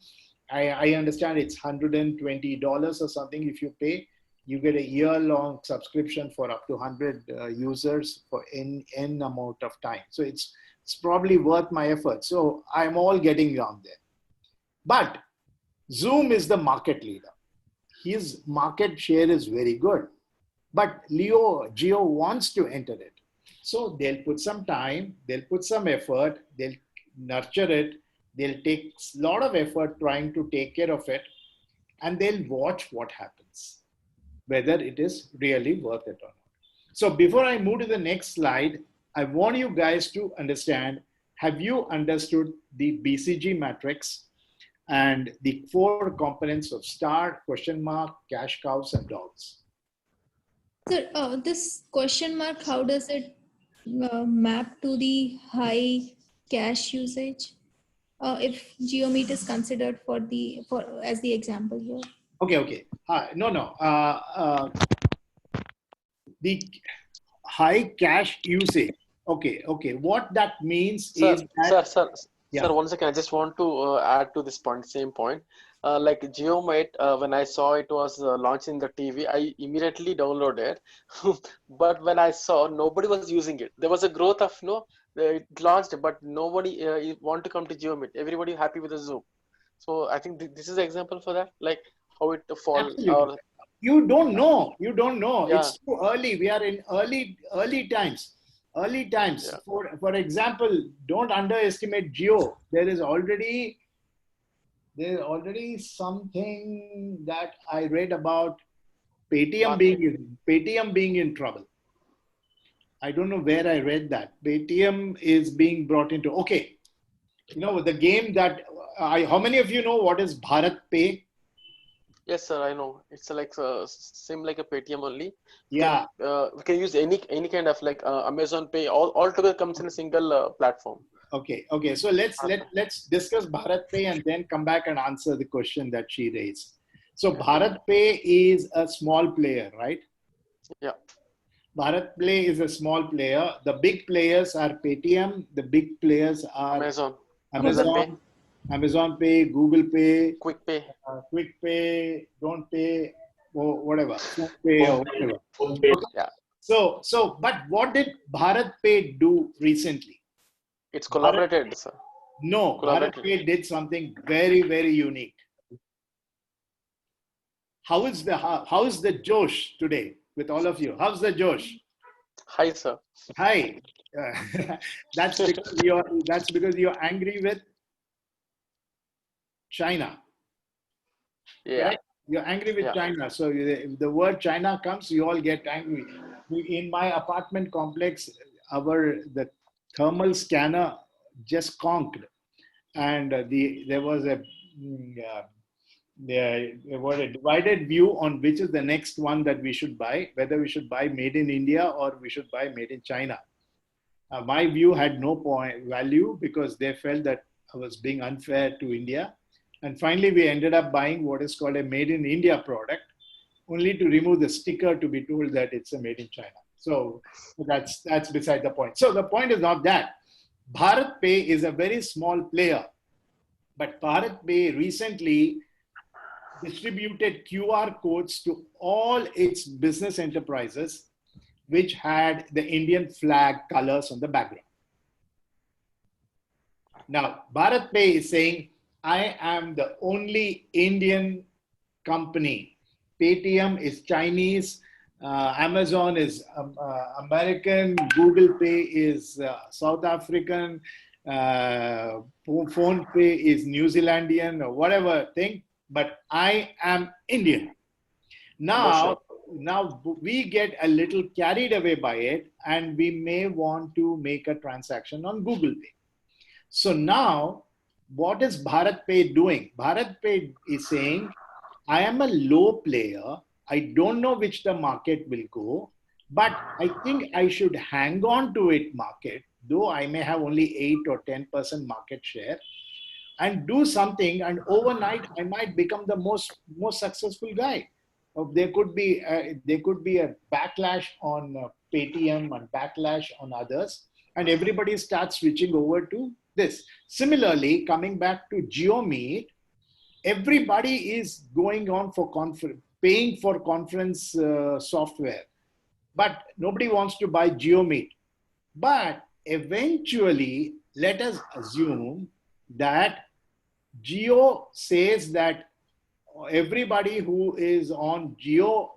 I understand it's $120 or something. If you pay, you get a year-long subscription for up to 100 users for n amount of time. So it's probably worth my effort. So I'm all getting on there. But Zoom is the market leader. His market share is very good. But Geo wants to enter it. So they'll put some time, they'll put some effort, they'll nurture it, they'll take a lot of effort trying to take care of it, and they'll watch what happens, whether it is really worth it or not. So before I move to the next slide, I want you guys to understand, have you understood the BCG matrix and the 4 components of star, question mark, cash cows, and dogs? Sir, this question mark, how does it map to the high cash usage? If GeoMeet is considered as the example here. Okay. No. The high cash usage. Okay. What that means is that... Sir, one second. I just want to add to this point, same point. Like GeoMate, when I saw it was launched in the TV, I immediately downloaded. But when I saw nobody was using it, there was a growth of it launched, but nobody want to come to GeoMate. Everybody happy with the Zoom. So I think this is an example for that, like how it fall. Absolutely. You don't know. Yeah. It's too early. We are in early times. Yeah. For example, don't underestimate Geo. There is already something that I read about Paytm being in trouble. I don't know where I read that. Paytm is being brought into... Okay. The game that... how many of you know what is Bharat Pay? Yes, sir, I know. It's like same like a Paytm only. Yeah. We can use any kind of like Amazon Pay. All together comes in a single platform. Okay. So let's discuss Bharat Pay and then come back and answer the question that she raised. So Bharat Pay is a small player, right? Yeah. Bharat Pay is a small player. The big players are Paytm. The big players are Amazon Pay, Google Pay, Quick Pay, Don't Pay, or whatever, Phone Pay or whatever. Yeah. So, but what did Bharat Pay do recently? It's collaborated, sir. No, Bharat Pay did something very, very unique. How is the Josh today with all of you? How's the Josh? Hi, sir. Hi. That's because you're angry with China. Yeah. Right? You're angry with China. So if the word China comes, you all get angry. In my apartment complex, the thermal scanner just conked, and there was a divided view on which is the next one that we should buy, whether we should buy made in India or we should buy made in China. My view had no value because they felt that I was being unfair to India. And finally, we ended up buying what is called a made in India product, only to remove the sticker to be told that it's a made in China. So that's beside the point. So the point is not that. Bharat Pay is a very small player, but Bharat Pay recently distributed QR codes to all its business enterprises, which had the Indian flag colors on the background. Now, Bharat Pay is saying, I am the only Indian company. Paytm is Chinese. Amazon is American, Google Pay is South African, Phone Pay is New Zealandian or whatever thing, but I am Indian. Now we get a little carried away by it and we may want to make a transaction on Google Pay. So now what is Bharat Pay doing? Bharat Pay is saying, I am a low player. I don't know which the market will go, but I think I should hang on to it market, though I may have only 8 or 10% market share, and do something, and overnight I might become the most successful guy. There could be a backlash on Paytm and backlash on others, and everybody starts switching over to this. Similarly, coming back to GeoMeet, everybody is going on for paying for conference software, but nobody wants to buy GeoMeet. But eventually, let us assume that Geo says that everybody who is on Geo,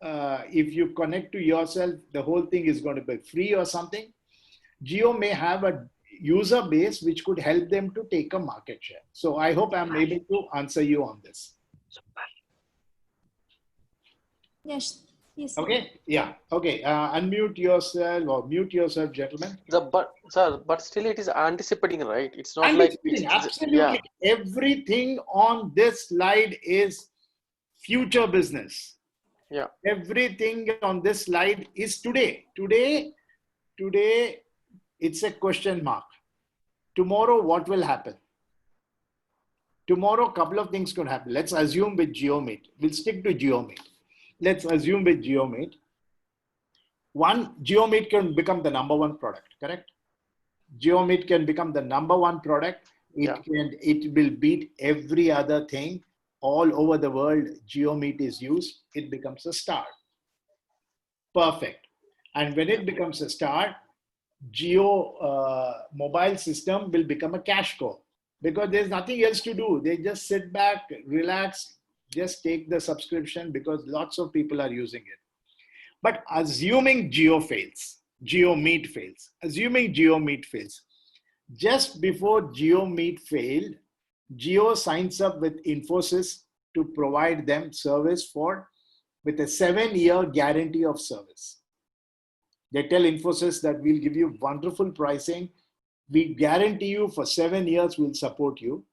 if you connect to yourself, the whole thing is going to be free or something. Geo may have a user base which could help them to take a market share. So I hope I'm able to answer you on this. Yes. Yes. Okay. Yeah. Okay. Unmute yourself or mute yourself, gentlemen. But still it is anticipating, right? It's not like absolutely. Yeah. Everything on this slide is future business. Yeah. Everything on this slide is today. Today, it's a question mark. Tomorrow, what will happen? Tomorrow, a couple of things could happen. Let's assume with GeoMeet. We'll stick to GeoMeet. Let's assume with GeoMeet. One, GeoMeet can become the number one product, correct? GeoMeet can become the number one product. It will beat every other thing. All over the world, GeoMeet is used. It becomes a star. Perfect. And when it becomes a star, Geo mobile system will become a cash cow because there's nothing else to do. They just sit back, relax, just take the subscription because lots of people are using it. But assuming GeoMeet fails, just before GeoMeet failed, Geo signs up with Infosys to provide them service with a 7-year guarantee of service. They tell Infosys that we'll give you wonderful pricing. We guarantee you for 7 years, we'll support you.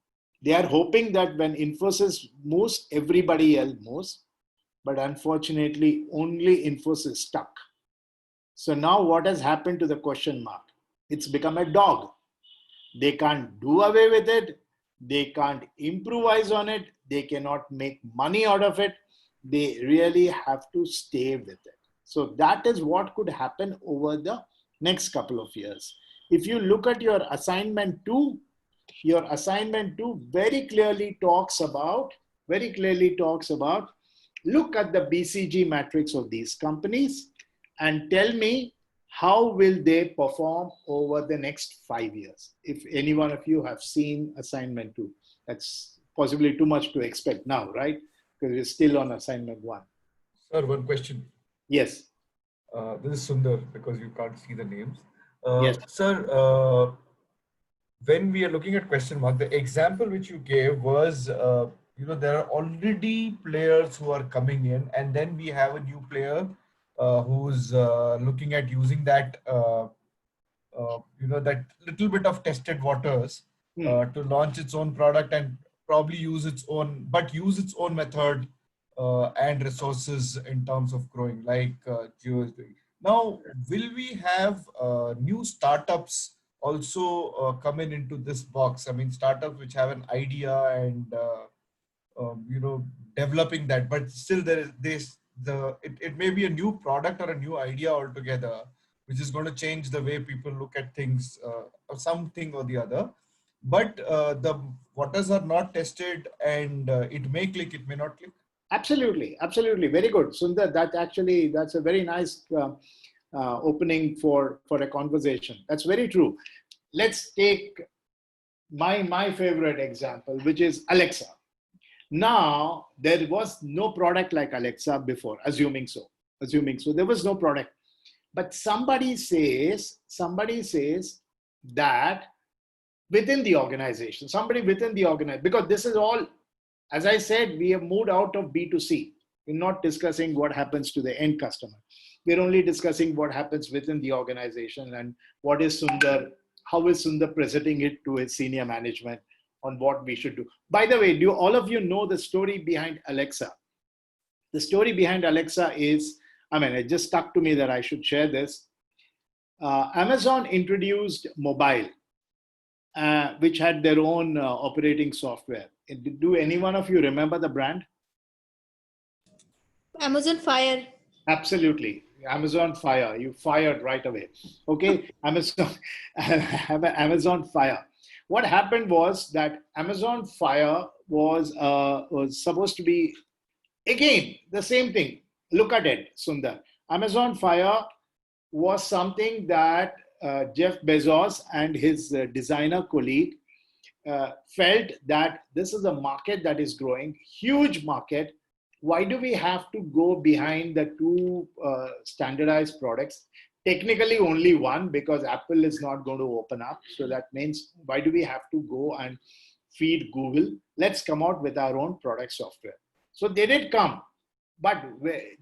They are hoping that when Infosys moves, everybody else moves. But unfortunately, only Infosys stuck. So now what has happened to the question mark? It's become a dog. They can't do away with it. They can't improvise on it. They cannot make money out of it. They really have to stay with it. So that is what could happen over the next couple of years. If you look at your assignment 2, very clearly talks about, look at the Bcg matrix of these companies and tell me how will they perform over the next 5 years. If any one of you have seen assignment 2, that's possibly too much to expect now, right? Because we're still on assignment 1. Sir, one question. Yes. This is Sundar because you can't see the names. Yes. Sir, when we are looking at question mark, the example which you gave was, there are already players who are coming in, and then we have a new player who's looking at using that, that little bit of tested waters to launch its own product and probably use its own method and resources in terms of growing, like Geo is doing. Now, will we have new startups also coming into this box? I mean, startups which have an idea and developing that, but still there is it may be a new product or a new idea altogether, which is going to change the way people look at things, or something or the other. But the waters are not tested, and it may click, it may not click. Absolutely, absolutely, very good, Sundar. That's a very nice opening for a conversation. That's very true. Let's take my favorite example, which is Alexa. Now, there was no product like Alexa before, assuming so. assuming. So there was no product. But somebody says that within the organization, because this is all, as I said, we have moved out of B2C. We're not discussing what happens to the end customer. We're only discussing what happens within the organization and what is Sundar, how is Sundar presenting it to his senior management on what we should do. By the way, do all of you know the story behind Alexa? The story behind Alexa is, it just stuck to me that I should share this. Amazon introduced mobile, which had their own operating software. Do any one of you remember the brand? Amazon Fire. Absolutely. Amazon Fire. You fired right away. Okay. Amazon Fire. What happened was that Amazon Fire was supposed to be, again, the same thing. Look at it, Sundar. Amazon Fire was something that Jeff Bezos and his designer colleague felt that this is a market that is growing, huge market. Why do we have to go behind the two standardized products? Technically only one, because Apple is not going to open up. So that means, why do we have to go and feed Google? Let's come out with our own product software. So they did come, but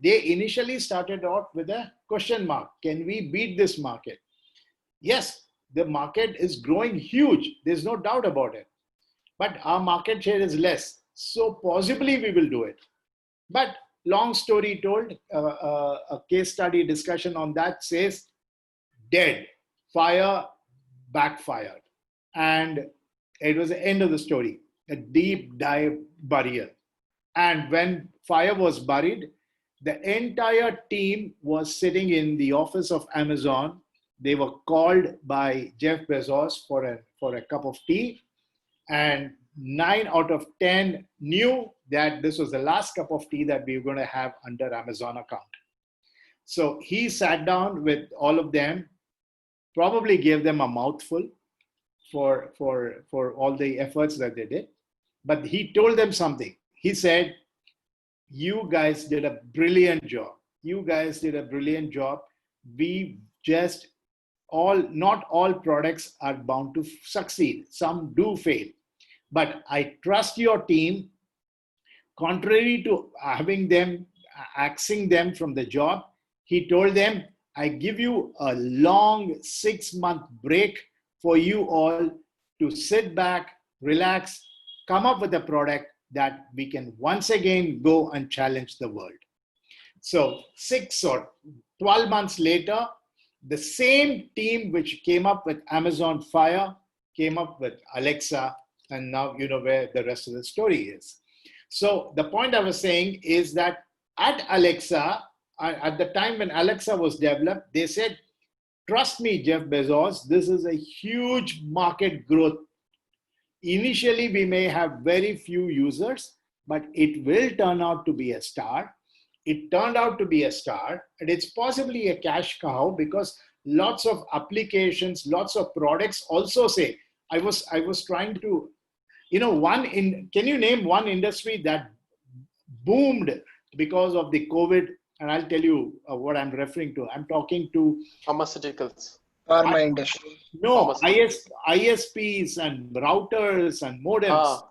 they initially started off with a question mark. Can we beat this market? Yes, the market is growing huge. There's no doubt about it. But our market share is less. So possibly we will do it. But long story told, a case study discussion on that says dead, fire backfired. And it was the end of the story, a deep dive burial. And when fire was buried, the entire team was sitting in the office of Amazon. They were called by Jeff Bezos for a cup of tea, and 9 out of 10 knew that this was the last cup of tea that we were going to have under Amazon account. So he sat down with all of them, probably gave them a mouthful for all the efforts that they did. But he told them something. He said, you guys did a brilliant job. You guys did a brilliant job. We just not all products are bound to succeed. Some do fail. But I trust your team. Contrary to having them, axing them from the job, he told them, I give you a long 6-month break for you all to sit back, relax, come up with a product that we can once again go and challenge the world. So 6 or 12 months later, the same team which came up with Amazon Fire came up with Alexa, and now you know where the rest of the story is. So the point I was saying is that at Alexa, at the time when Alexa was developed, they said, trust me, Jeff Bezos, this is a huge market growth. Initially, we may have very few users, but it will turn out to be a star. It turned out to be a star, and it's possibly a cash cow because lots of applications, lots of products also say, I was trying to, can you name one industry that boomed because of the COVID? And I'll tell you what I'm referring to. I'm talking to pharmaceuticals. Pharma industry. No, ISPs and routers and modems.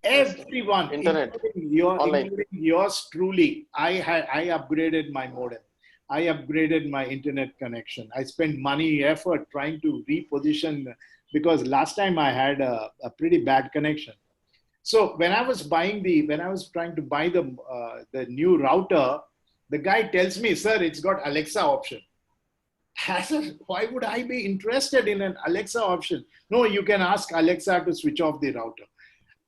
Everyone, Internet, including yours truly. I upgraded my modem. I upgraded my internet connection. I spent money, effort trying to reposition, because last time I had a pretty bad connection. So when I was trying to buy the new router, the guy tells me, sir, it's got Alexa option. I said, why would I be interested in an Alexa option? No, you can ask Alexa to switch off the router.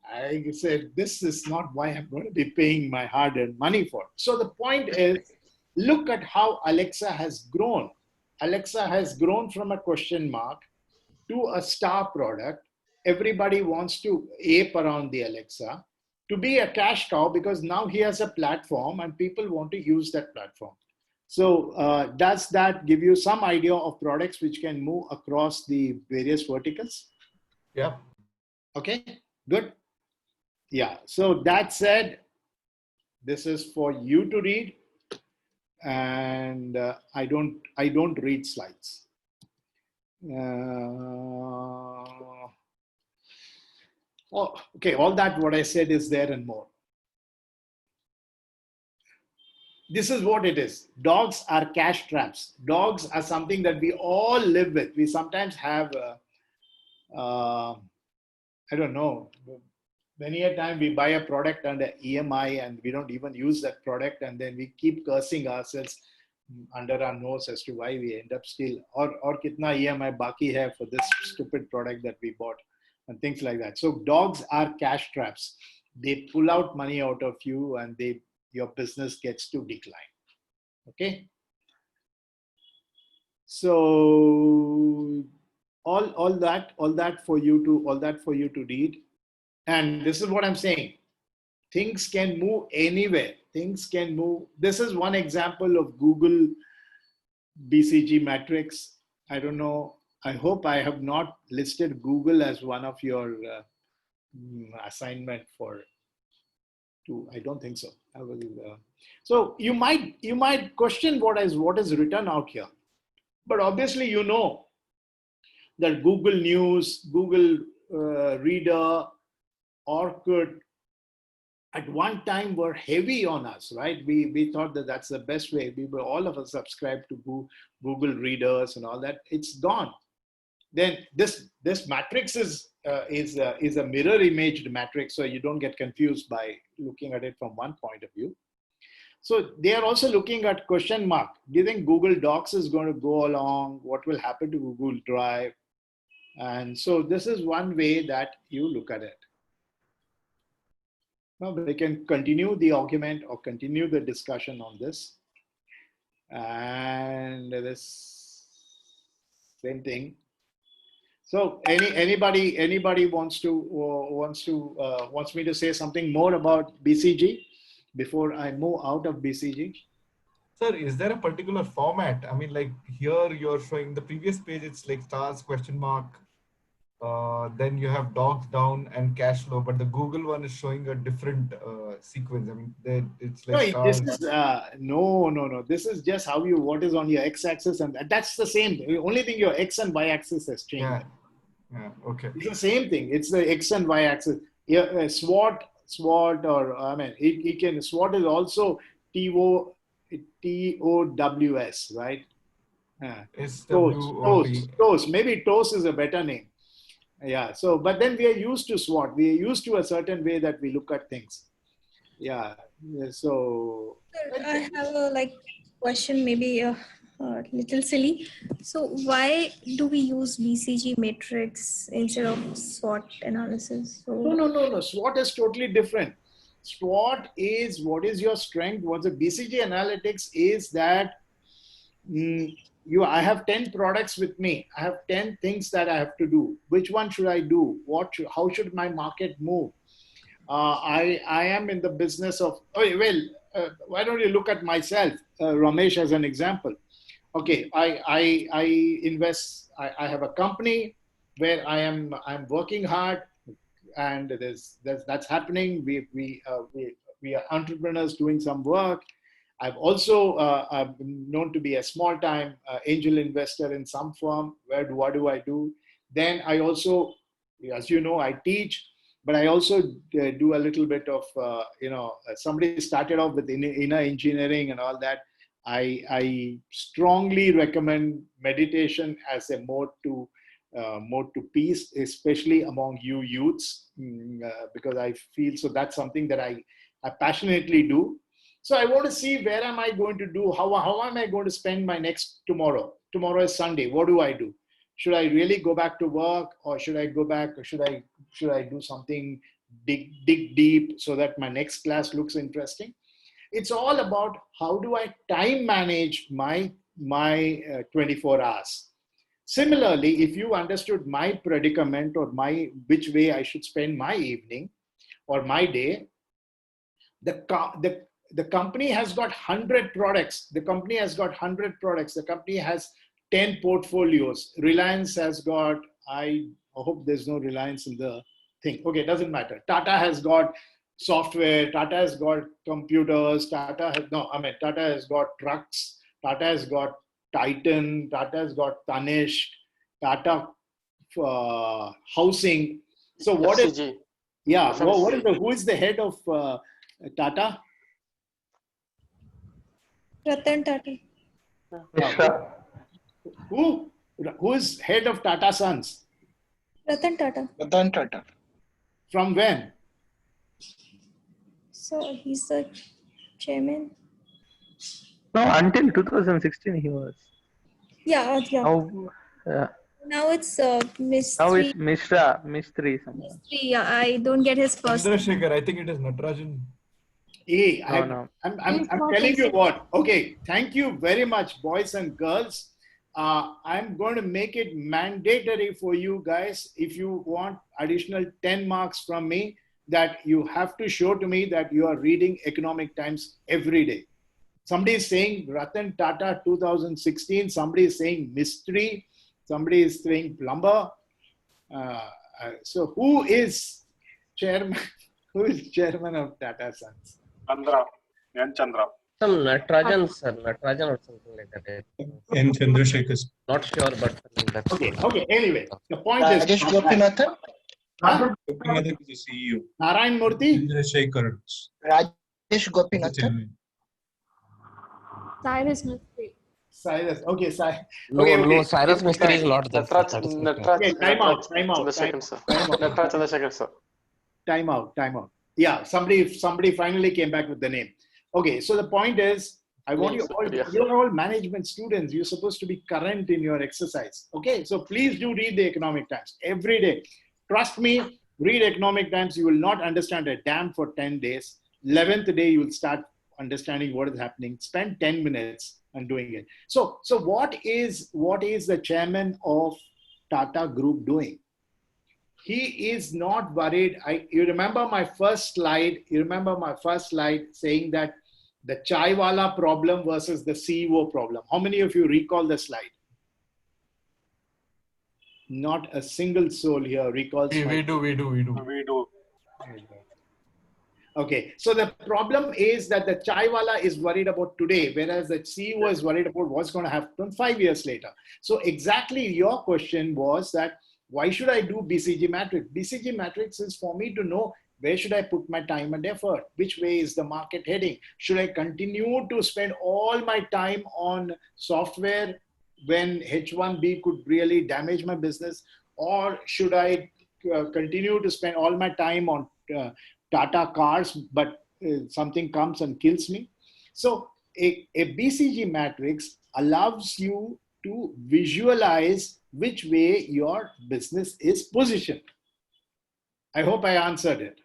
I said, this is not why I'm going to be paying my hard-earned money for. So the point is, look at how Alexa has grown. Alexa has grown from a question mark to a star product. Everybody wants to ape around the Alexa, to be a cash cow, because now he has a platform and people want to use that platform. So does that give you some idea of products which can move across the various verticals? Yeah. Okay, good. Yeah, so that said, this is for you to read. and I don't read slides. Oh, okay, all that what I said is there and more. This is what it is. Dogs are cash traps. Dogs are something that we all live with. We sometimes have, I don't know, many a time we buy a product under EMI and we don't even use that product, and then we keep cursing ourselves under our nose as to why we end up still, or kitna EMI baki hai for this stupid product that we bought, and things like that. So dogs are cash traps. They pull out money out of you, and your business gets to decline. Okay. So all that for you to read. And this is what I'm saying. Things can move anywhere. Things can move. This is one example of Google Bcg Matrix. I don't know. I hope I have not listed Google as one of your assignment for. I don't think so. I will. So you might question what is written out here, but obviously you know that Google News, Google Reader, Orkut at one time were heavy on us, right? We thought that that's the best way. We were all of us subscribed to Google Readers and all that. It's gone. Then this matrix is a mirror imaged matrix, so you don't get confused by looking at it from one point of view. So they are also looking at question mark. Do you think Google Docs is going to go along? What will happen to Google Drive? And so this is one way that you look at it. Now we can continue the argument or continue the discussion on this. And this same thing. So anybody wants me to say something more about BCG before I move out of BCG? Sir, is there a particular format? I mean, like here you're showing the previous page, it's like stars, question mark. Then you have dogs down and cash flow, but the Google one is showing a different sequence. I mean, it's like no, this is no. This is just what is on your x-axis, and that's the same. The only thing your x and y-axis has changed. Yeah. Okay. It's the same thing. It's the x and y-axis. Yeah, SWOT, or I mean, it can. SWOT is also TOWS, right? TOWS. Maybe TOWS is a better name. Yeah. So, but then we are used to SWOT. We are used to a certain way that we look at things. Yeah. So. I have a question, maybe a little silly. So why do we use BCG Matrix instead of SWOT analysis? So... No. SWOT is totally different. SWOT is what is your strength. What's the BCG analytics is that I have 10 products with me. I have 10 things that I have to do. Which one should I do? How should my market move? I am in the business of, why don't you look at myself, Ramesh, as an example. Okay, I invest, I have a company where I'm working hard, and that's happening. We are entrepreneurs doing some work. I've also I've been known to be a small-time angel investor in some firm. What do I do? Then I also, as you know, I teach, but I also do a little bit of, somebody started off with inner engineering and all that. I strongly recommend meditation as a mode to peace, especially among you youths, because I feel so that's something that I passionately do. So I want to see where am I going to do, how am I going to spend my next tomorrow? Tomorrow is Sunday. What do I do? Should I really go back to work, or should I go back, or should I do something dig deep so that my next class looks interesting? It's all about how do I time manage my 24 hours. Similarly, if you understood my predicament or which way I should spend my evening or my day, the company has got 100 products. The company has got 100 products. The company has 10 portfolios. Reliance has got, I hope there's no Reliance in the thing. Okay, doesn't matter. Tata has got software, Tata has got computers, Tata has got trucks, Tata has got Titan, Tata has got Tanish, Tata housing. So what is, FCG. yeah, what is FMCG. who is the head of Tata? Ratan Tata. Who is head of Tata Sons? Ratan Tata. Ratan Tata. From when? So he's the chairman. No, until 2016 he was. Yeah, yeah. Now it's now Mystery. it's Mistry someone. Yeah, I don't get his first name. Chandrasekhar, I think it is Natarajan. Hey, No. I'm telling you what. Okay, thank you very much, boys and girls. I'm going to make it mandatory for you guys, if you want additional 10 marks from me, that you have to show to me that you are reading Economic Times every day. Somebody is saying Ratan Tata 2016, somebody is saying mystery, somebody is saying plumber. So who is chairman? Who is chairman of Tata Sons? Chandra. N. Chandra. Some Natarajan, sir. Natarajan or something like that. N. Chandrasekhar. Not sure, but something like that. Okay. Anyway, the point Rajesh Gopinathan. Gopinathan is the CEO. Narayan Murthy. Chandrasekhar. Rajesh Gopinathan. Cyrus Mystery. Cyrus. Okay, No, Cyrus Mystery is not there. Okay, time out. Chandrasekhar, sir. Time out. Yeah, somebody finally came back with the name. Okay, so the point is, I want you all, you're all management students. You're supposed to be current in your exercise. Okay, so please do read the Economic Times every day. Trust me, read Economic Times. You will not understand a damn for 10 days. 11th day, you will start understanding what is happening. Spend 10 minutes on doing it. So what is the chairman of Tata Group doing? He is not worried. You remember my first slide? Saying that the chaiwala problem versus the CEO problem. How many of you recall the slide? Not a single soul here recalls. We do. Okay, so the problem is that the chaiwala is worried about today, whereas the CEO is worried about what's going to happen 5 years later. So exactly your question was that, why should I do BCG Matrix? BCG Matrix is for me to know where should I put my time and effort? Which way is the market heading? Should I continue to spend all my time on software when H1B could really damage my business? Or should I continue to spend all my time on Tata cars, but something comes and kills me? So a BCG Matrix allows you to visualize which way your business is positioned. I hope I answered it.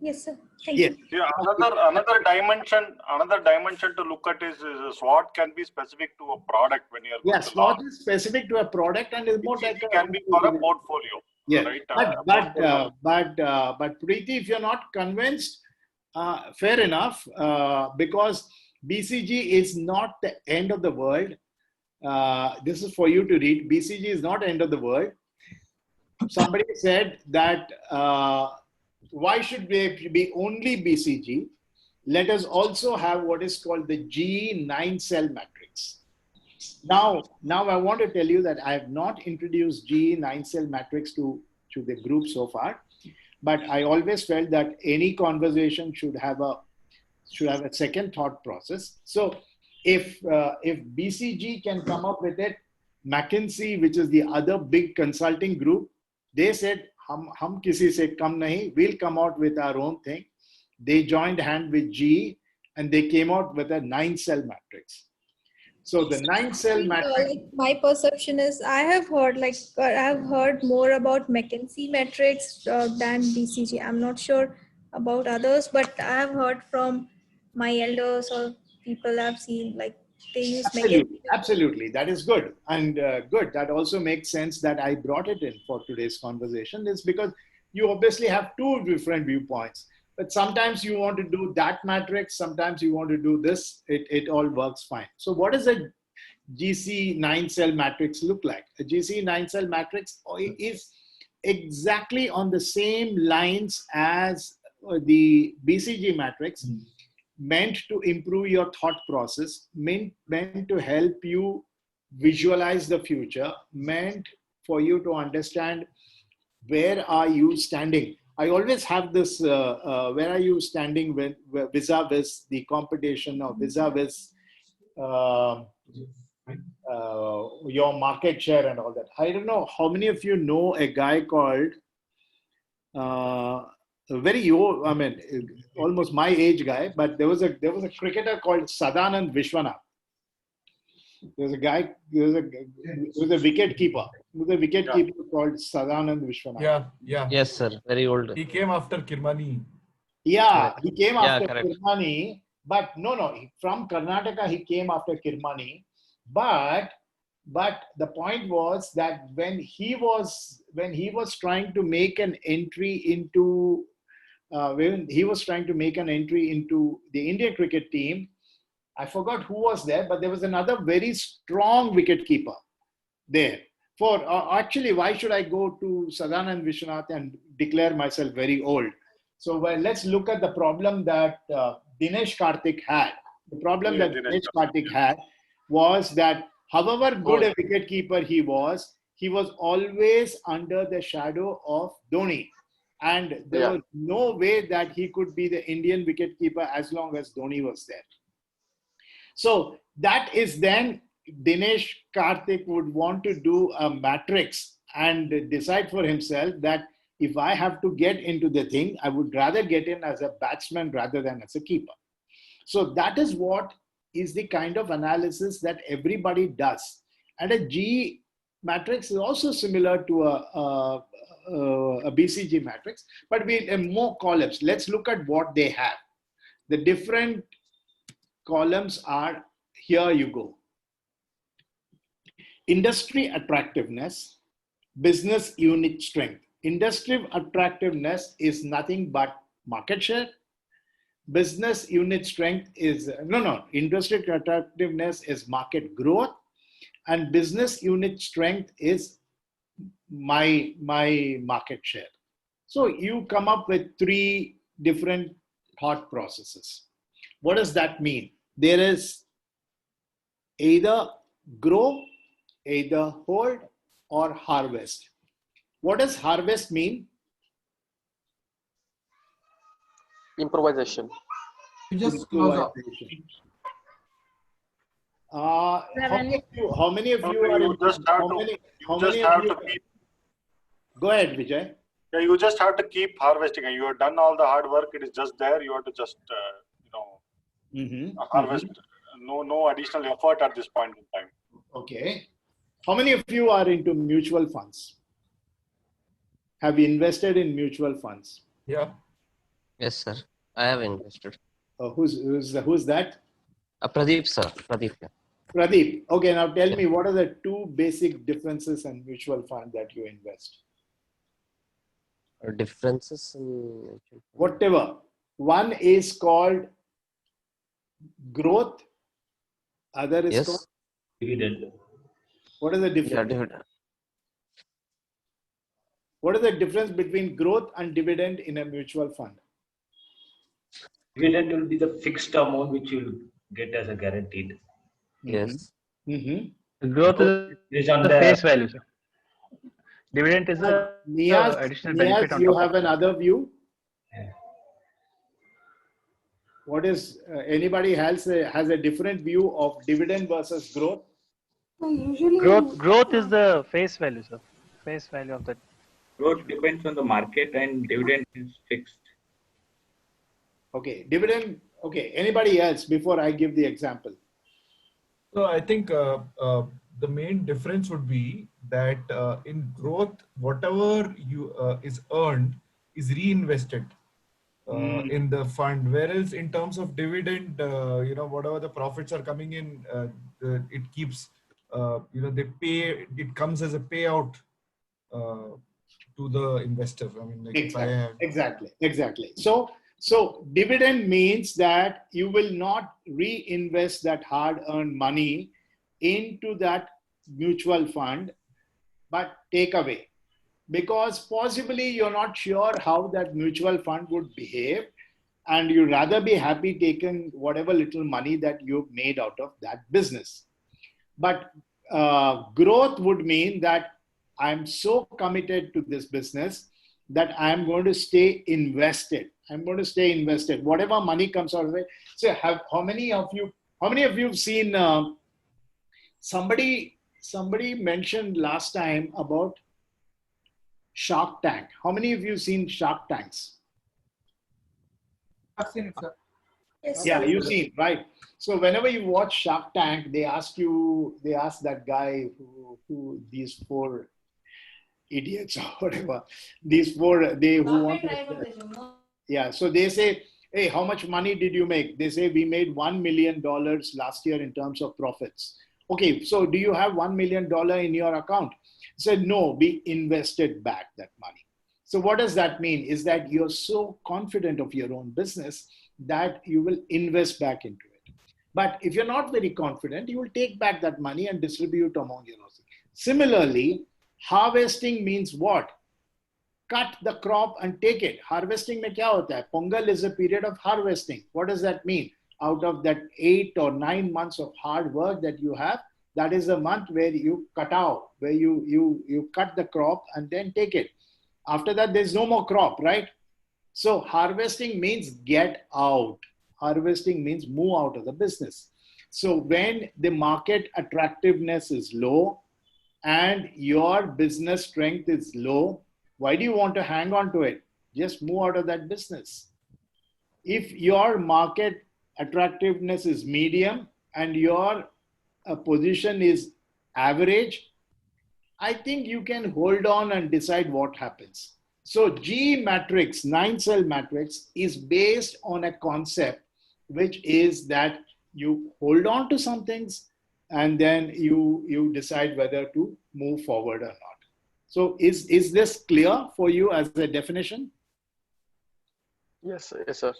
Yes, sir. Thank you. Yeah, another dimension to look at is SWOT can be specific to a product when you're yes. SWOT is specific to a product and is more like can be for a portfolio. Yeah, right? But Preeti, if you're not convinced, fair enough, because BCG is not the end of the world. This is for you to read. BCG is not the end of the world. Somebody said that why should there be only BCG? Let us also have what is called the GE 9-cell matrix. Now I want to tell you that I have not introduced GE 9-cell matrix to the group so far, but I always felt that any conversation should have a second thought process. So if BCG can come up with it, McKinsey, which is the other big consulting group, they said, hum kisi se kam nahi, we'll come out with our own thing. They joined hand with GE and they came out with a 9-cell matrix. So the 9-cell matrix. My perception is I have heard more about McKinsey metrics than BCG. I'm not sure about others, but I have heard from my elders or people I've seen they use McKinsey. Absolutely, that is good and good. That also makes sense that I brought it in for today's conversation. Is because you obviously have two different viewpoints. But sometimes you want to do that matrix, sometimes you want to do this, it all works fine. So what does a GC 9-cell matrix look like? A GC 9-cell matrix is exactly on the same lines as the BCG matrix, meant to improve your thought process, meant to help you visualize the future, meant for you to understand where are you standing. I always have this, where are you standing when vis-a-vis the competition, or vis-a-vis your market share and all that. I don't know how many of you know a guy called, very old, I mean, almost my age guy, but there was a cricketer called Sadanand Vishwanath. There was a guy, there was a wicket keeper. There was a wicket keeper called Sadanand Vishwanath. Yeah, yeah. Yes, sir. Very old. He came after Kirmani. Yeah, Correct. he came Yeah, after correct. Kirmani, but no, from Karnataka he came after Kirmani. But the point was that when he was trying to make an entry into the Indian cricket team, I forgot who was there, but there was another very strong wicket keeper there. For actually, why should I go to Sadanand Vishwanath and declare myself very old? So let's look at the problem that Dinesh Karthik had. The problem that Dinesh Karthik had was that however good a wicketkeeper he was always under the shadow of Dhoni. And there was no way that he could be the Indian wicketkeeper as long as Dhoni was there. So that is then Dinesh Karthik would want to do a matrix and decide for himself that if I have to get into the thing, I would rather get in as a batsman rather than as a keeper. So that is what is the kind of analysis that everybody does. And a G matrix is also similar to a BCG matrix, but we have more columns. Let's look at what they have. The different columns are, here you go. Industry attractiveness, business unit strength. Industry attractiveness is nothing but market share. Business unit strength is, industry attractiveness is market growth, and business unit strength is my market share. So you come up with three different thought processes. What does that mean? There is either grow, either hold, or harvest. What does harvest mean? Improvisation. Improvisation. How many of you are? You just have to keep. Go ahead, Vijay. Yeah, you just have to keep harvesting. You have done all the hard work. It is just there. You have to just harvest. No additional effort at this point in time. Okay. How many of you are into mutual funds? Have you invested in mutual funds? Yeah. Yes, sir. I have invested. Who's that? Pradeep, sir. Pradeep. Yeah. Pradeep. Okay, now tell me, what are the two basic differences in mutual fund that you invest? Differences in whatever. One is called growth. Other is called dividend. What is the difference? Yeah, dividend. What is the difference between growth and dividend in a mutual fund? Dividend will be the fixed amount which you will get as a guaranteed. Yes. Mm-hmm. Growth is on the face value, sir. Dividend is a additional benefit on you top have of another view? Yeah. What is, anybody else has a different view of dividend versus growth? Usually Growth is the face value, sir. Face value of that. Growth depends on the market and dividend is fixed. Okay, dividend. Okay, anybody else before I give the example? So I think the main difference would be that in growth, whatever is earned is reinvested in the fund, whereas in terms of dividend, whatever the profits are coming in, it keeps, they pay. It comes as a payout to the investor. I mean, like Exactly. So dividend means that you will not reinvest that hard-earned money into that mutual fund, but take away. because possibly you're not sure how that mutual fund would behave, and you'd rather be happy taking whatever little money that you've made out of that business. But growth would mean that I'm so committed to this business that I'm going to stay invested. I'm going to stay invested. Whatever money comes out of it. So, how many of you have seen? Somebody mentioned last time about Shark Tank. How many of you have seen Shark Tanks? I've seen it, sir. Yes, Yeah, sir. you've seen, right? So whenever you watch Shark Tank, they ask that guy who these four idiots or whatever, these four, who want to, yeah. So they say, hey, how much money did you make? They say, we made $1 million last year in terms of profits. Okay, so do you have $1 million in your account? He said, no, we invested back that money. So what does that mean? Is that you're so confident of your own business that you will invest back into it. But if you're not very confident, you will take back that money and distribute among your own. Similarly, harvesting means what? Cut the crop and take it. Harvesting mein kya hota hai? Pongal is a period of harvesting. What does that mean? Out of that 8 or 9 months of hard work that you have, that is a month where you cut out, where you cut the crop and then take it. After that, there's no more crop, right? So harvesting means get out. Harvesting means move out of the business. So when the market attractiveness is low and your business strength is low, why do you want to hang on to it? Just move out of that business. If your market attractiveness is medium and your position is average, I think you can hold on and decide what happens. So G matrix, 9-cell matrix, is based on a concept, which is that you hold on to some things and then you decide whether to move forward or not. So is this clear for you as a definition? Yes, yes, sir.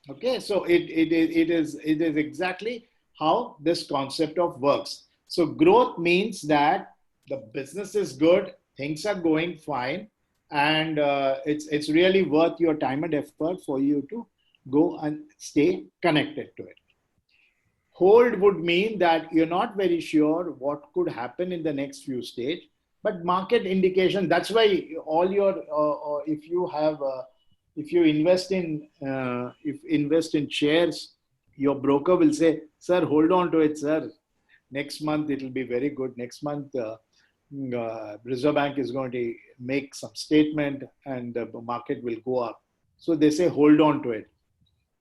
Okay, so it is exactly how this concept of works. So growth means that the business is good, things are going fine, and it's really worth your time and effort for you to go and stay connected to it. Hold would mean that you're not very sure what could happen in the next few stages, but market indication. That's why all your if you invest in shares, your broker will say, "Sir, hold on to it, sir. Next month it will be very good. Next month." Reserve Bank is going to make some statement and the market will go up. So they say, hold on to it.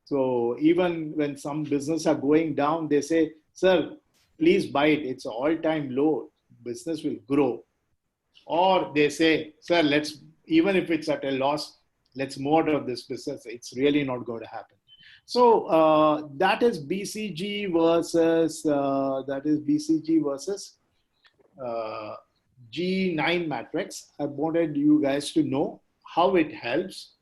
So even when some business are going down, they say, sir, please buy it. It's an all-time low. Business will grow. Or they say, sir, even if it's at a loss, let's move out of this business. It's really not going to happen. So that is BCG versus G9 matrix. I wanted you guys to know how it helps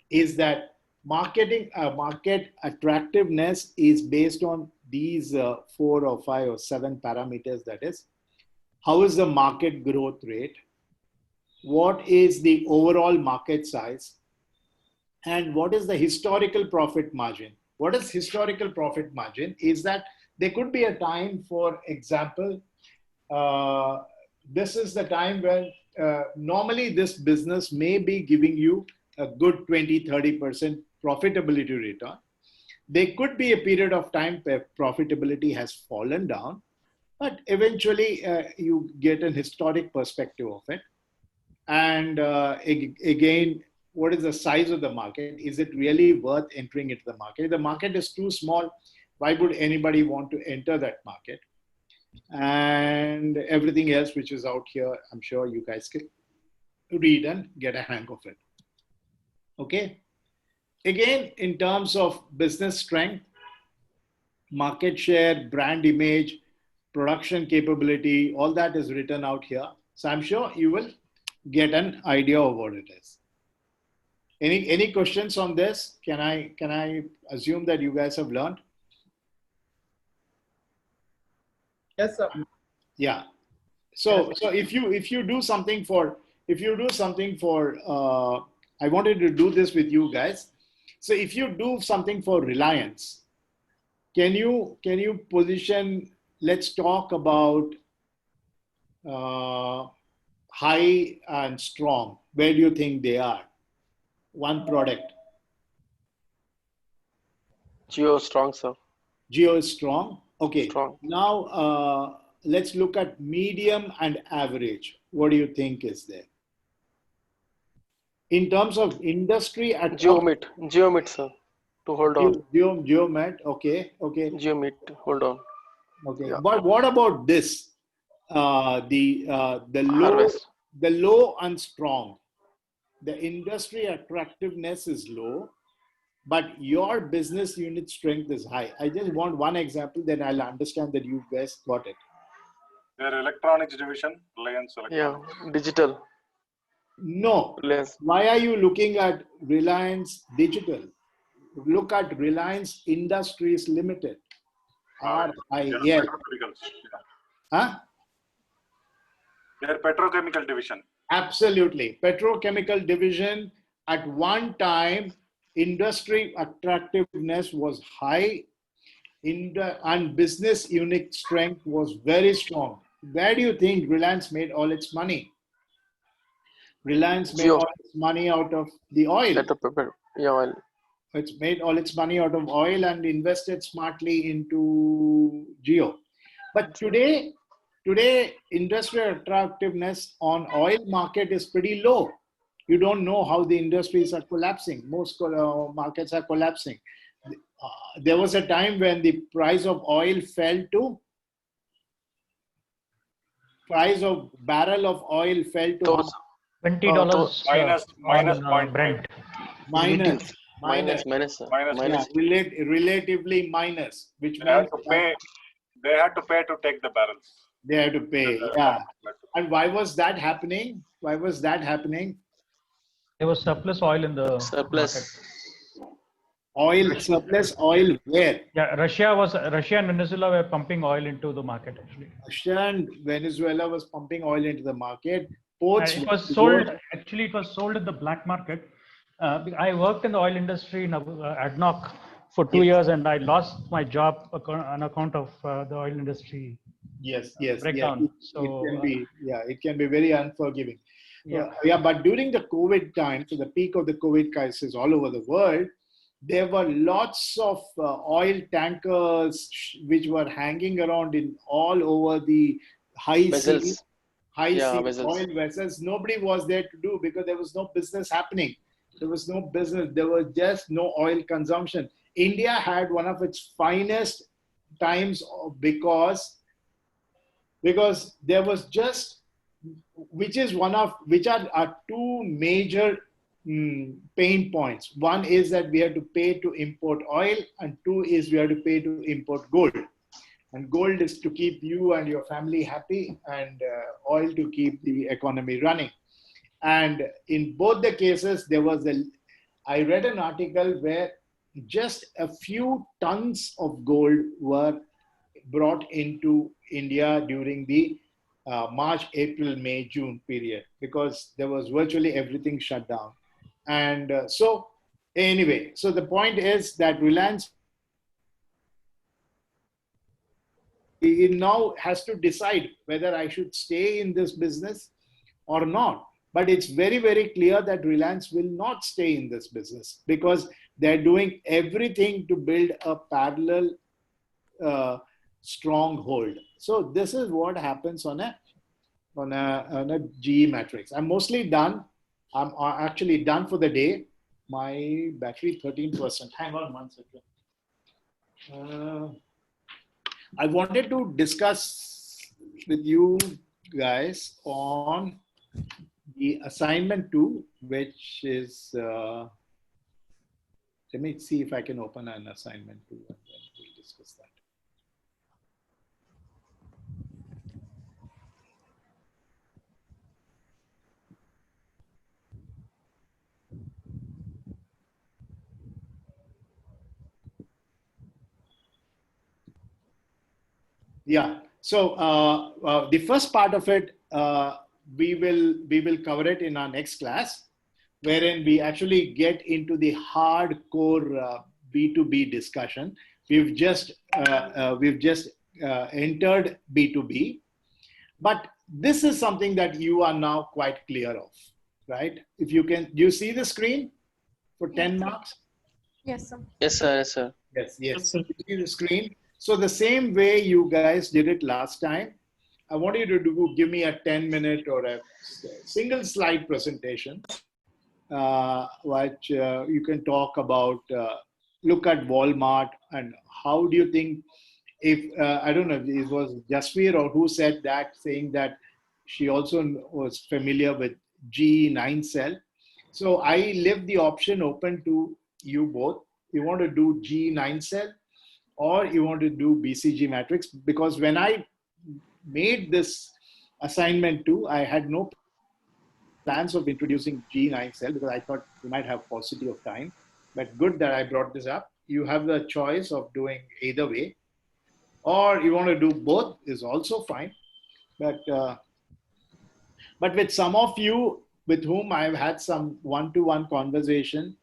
is that market attractiveness is based on these 4 or 5 or 7 parameters. That is, how is the market growth rate? What is the overall market size? And what is the historical profit margin? What is historical profit margin? Is that there could be a time, for example, this is the time when normally this business may be giving you a good 20-30% profitability return. There could be a period of time where profitability has fallen down, but eventually you get an historic perspective of it. And again, what is the size of the market? Is it really worth entering into the market? If the market is too small, why would anybody want to enter that market? And everything else which is out here, I'm sure you guys can read and get a hang of it. Okay. Again, in terms of business strength, market share, brand image, production capability, all that is written out here. So I'm sure you will get an idea of what it is. Any questions on this? Can I assume that you guys have learned? Yes, sir. Yeah. So if you do something for if you do something for, I wanted to do this with you guys. So if you do something for Reliance, can you position, let's talk about high and strong. Where do you think they are? One product. Geo strong, sir. Geo is strong. Okay. Strong. Now let's look at medium and average. What do you think is there? In terms of industry at Geomit, sir. To hold on. Geomet. Okay. Geomit. Hold on. Okay. Yeah. But what about this? The Harvest. low and strong. The industry attractiveness is low, but your business unit strength is high. I just want one example, then I'll understand that you guys got it. Their electronics division, Reliance Electronics. Yeah, digital. No. Less. Why are you looking at Reliance Digital? Look at Reliance Industries Limited. RIL. Petrochemicals. Huh? Their petrochemical division. Absolutely. Petrochemical division, at one time, industry attractiveness was high and business unit strength was very strong. Where do you think Reliance made all its money? Reliance made all its money out of the oil. Oil. It's made all its money out of oil and invested smartly into Geo. But today industrial attractiveness on oil market is pretty low. You don't know how the industries are collapsing. Most markets are collapsing. There was a time when the price of oil fell to barrel of oil fell to $20 minus on Brent. Minus. Minus. Yeah, relatively minus, which they means they had to pay to take the barrels. They had to pay, yeah. And why was that happening? There was surplus oil in the market. Surplus oil where? Yeah, Russia and Venezuela were pumping oil into the market actually. Russia and Venezuela was pumping oil into the market. Ports. It was sold. Actually, it was sold in the black market. I worked in the oil industry in ADNOC for 2 years, and I lost my job on account of the oil industry. Breakdown. So it can be very unforgiving. Yeah. But during the COVID time, so the peak of the COVID crisis all over the world, there were lots of oil tankers which were hanging around in all over the high sea oil vessels. Nobody was there to do because there was no business happening. There was no business. There was just no oil consumption. India had one of its finest times because there was just, which are our two major pain points. One is that we had to pay to import oil, and two is we had to pay to import gold. And gold is to keep you and your family happy, and oil to keep the economy running. And in both the cases, I read an article where just a few tons of gold were brought into India during the March, April, May, June period, because there was virtually everything shut down. And so the point is that Reliance now has to decide whether I should stay in this business or not. But it's very, very clear that Reliance will not stay in this business because they're doing everything to build a parallel stronghold. So this is what happens on a GE matrix. I'm mostly done. I'm actually done for the day. My battery 13%. Hang on 1 second. I wanted to discuss with you guys on the assignment 2, which is, let me see if I can open an assignment 2 and then we'll discuss that. Yeah, so the first part of it, we will cover it in our next class, wherein we actually get into the hardcore B2B discussion. We've just entered B2B, but this is something that you are now quite clear of, right? If you can, do you see the screen for 10 marks? Yes, sir. Yes, sir. Yes, sir. Yes, yes. You see the screen. So the same way you guys did it last time, I want you to give me a 10-minute or a single slide presentation, which you can talk about, look at Walmart and how do you think, if, I don't know if it was Jasveer or who said that, saying that she also was familiar with G9 cell. So I left the option open to you both. You want to do G9 cell or you want to do BCG matrix, because when I made this assignment too, I had no plans of introducing G9 cell because I thought we might have paucity of time. But good that I brought this up. You have the choice of doing either way, or you want to do both is also fine. But with some of you with whom I've had some one-to-one conversation,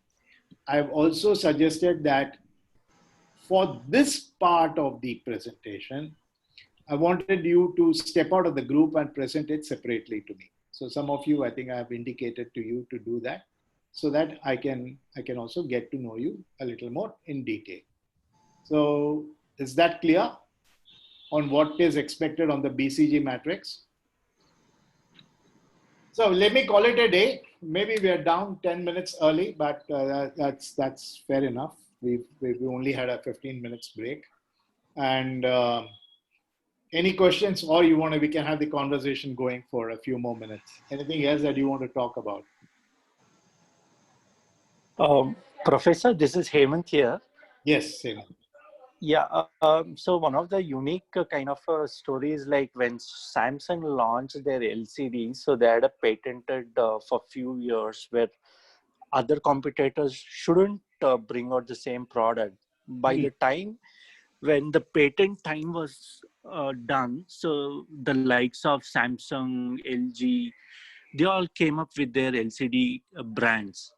I've also suggested that for this part of the presentation, I wanted you to step out of the group and present it separately to me. So some of you, I think I have indicated to you to do that so that I can also get to know you a little more in detail. So is that clear on what is expected on the BCG matrix? So let me call it a day. Maybe we are down 10 minutes early, but that's fair enough. We only had a 15 minutes break. And any questions, or we can have the conversation going for a few more minutes. Anything else that you want to talk about? Professor, this is Hemant here. Yes, Hemant. Yeah, so one of the unique kind of stories, like when Samsung launched their LCD, so they had a patented for few years where other competitors shouldn't bring out the same product. By the time when the patent time was done, so the likes of Samsung, LG, they all came up with their LCD brands.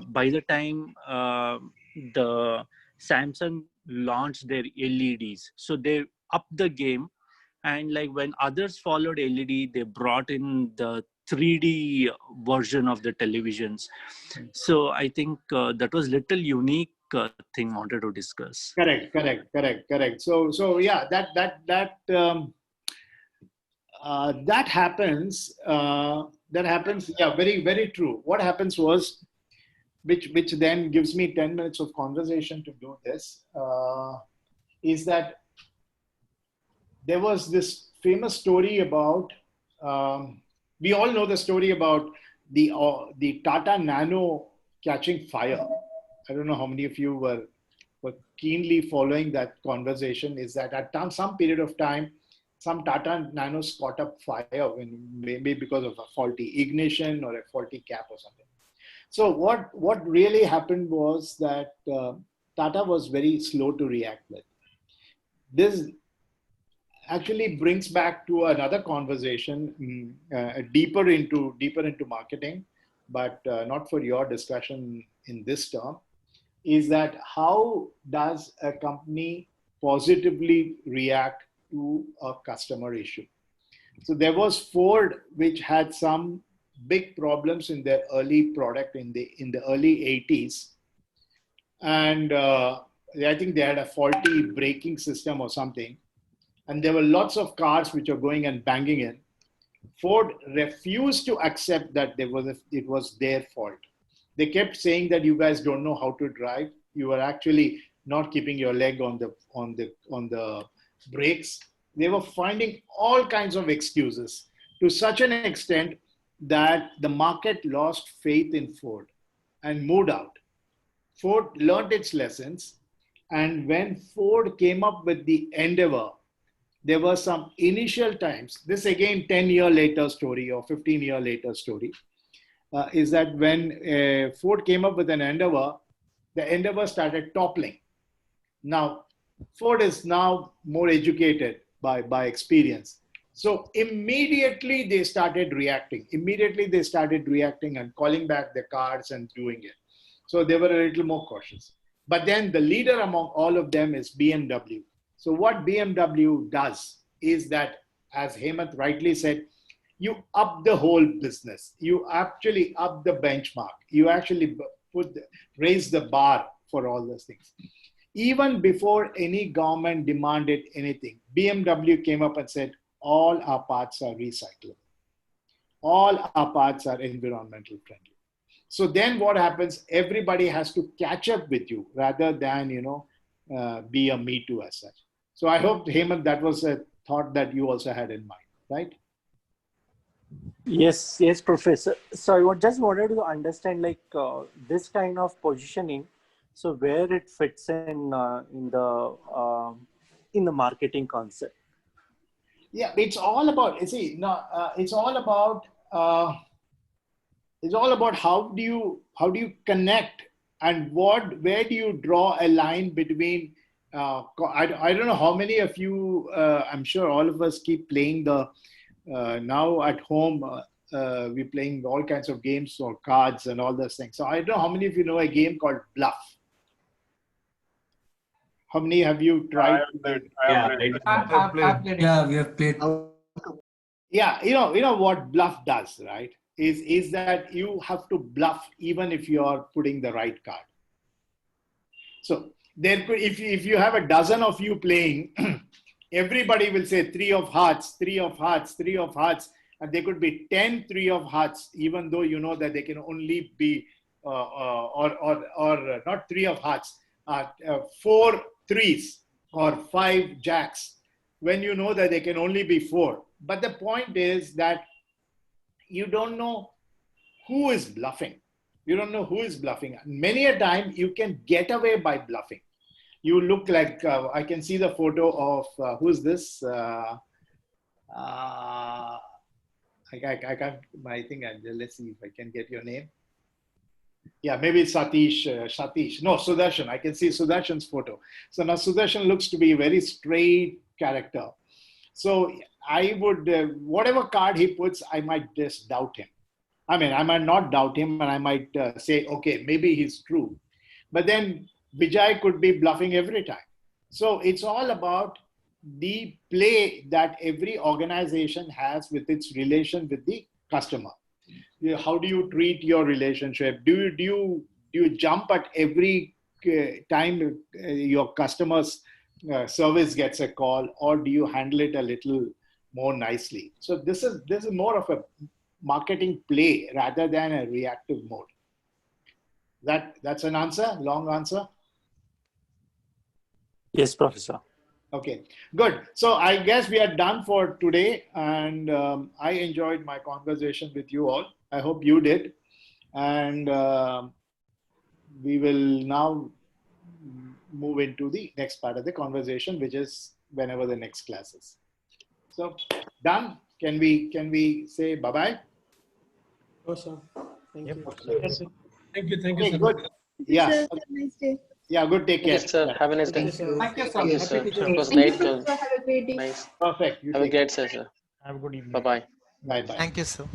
By the time the Samsung launched their LEDs, so they upped the game, and like when others followed LED, they brought in the 3D version of the televisions. So I think that was little unique thing wanted to discuss. Correct. So yeah, that happens. Yeah, very, very true. What happens was, which then gives me 10 minutes of conversation to do this, is that there was this famous story about, we all know the story about the Tata Nano catching fire. I don't know how many of you were keenly following that conversation. Is that at some period of time, some Tata Nanos caught up fire, maybe because of a faulty ignition or a faulty cap or something. So what really happened was that Tata was very slow to react with. This actually brings back to another conversation, deeper into marketing, but not for your discussion in this term, is that how does a company positively react to a customer issue? So there was Ford, which had some big problems in their early product in the early 80s. And I think they had a faulty braking system or something. And there were lots of cars which are going and banging in. Ford refused to accept that it was their fault. They kept saying that you guys don't know how to drive. You are actually not keeping your leg on the brakes. They were finding all kinds of excuses, to such an extent that the market lost faith in Ford and moved out. Ford learned its lessons. And when Ford came up with the Endeavor, there were some initial times, this again 10-year later story or 15-year later story, is that when Ford came up with an Endeavor, the Endeavor started toppling. Now, Ford is now more educated by experience. So immediately they started reacting. Immediately they started reacting and calling back the cards and doing it. So they were a little more cautious. But then the leader among all of them is BMW. So what BMW does is that, as Hemant rightly said, you up the whole business. You actually up the benchmark. You actually raise the bar for all those things. Even before any government demanded anything, BMW came up and said, all our parts are recyclable. All our parts are environmental friendly. So then what happens? Everybody has to catch up with you rather than, be a me too as such. So I hope, Hemant, that was a thought that you also had in mind, right? Yes, Professor. So I just wanted to understand, like, this kind of positioning. So where it fits in the marketing concept. Yeah, it's all about. It's all about. It's all about how do you connect and where do you draw a line between. I don't know how many of you. I'm sure all of us keep playing the. Now at home, we're playing all kinds of games or cards and all those things. So I don't know how many of you know a game called Bluff. How many have you tried? I've played. Yeah, we have played. Yeah, you know what Bluff does, right? Is that you have to bluff even if you are putting the right card. So if you have a dozen of you playing, everybody will say 3 of hearts, 3 of hearts, 3 of hearts, and there could be 10 3 of hearts, even though you know that they can only be or not 3 of hearts, 4 3s or 5 jacks, when you know that they can only be 4. But the point is that you don't know who is bluffing. You don't know who is bluffing. Many a time you can get away by bluffing. You look like, I can see the photo of, who's this? I can't, I think, let's see if I can get your name. Yeah, maybe it's Satish. No, Sudarshan. I can see Sudarshan's photo. So now Sudarshan looks to be a very straight character. So I would, whatever card he puts, I might just doubt him. I mean, I might not doubt him and I might say, okay, maybe he's true. But then Vijay could be bluffing every time. So it's all about the play that every organization has with its relation with the customer. How do you treat your relationship? Do you jump at every time your customer's service gets a call, or do you handle it a little more nicely? So this is more of a marketing play rather than a reactive mode. That's an answer, long answer. Yes, Professor. Okay, good. So I guess we are done for today, and I enjoyed my conversation with you all. I hope you did. And we will now move into the next part of the conversation, which is whenever the next class is. So done. Can we say bye-bye? Awesome. Thank you. Okay. Thank you, Okay, sir. good. Yes. Sir, have a nice day. Yeah, good. Take care. Thank you, sir. Have a nice day. Thank you, sir. Thank you, Happy sir. teachers. It was Thank you, nice. sir. Have a great day. Nice. Perfect. Have a great session. Have a good evening. Bye-bye. Bye-bye. Thank you, sir.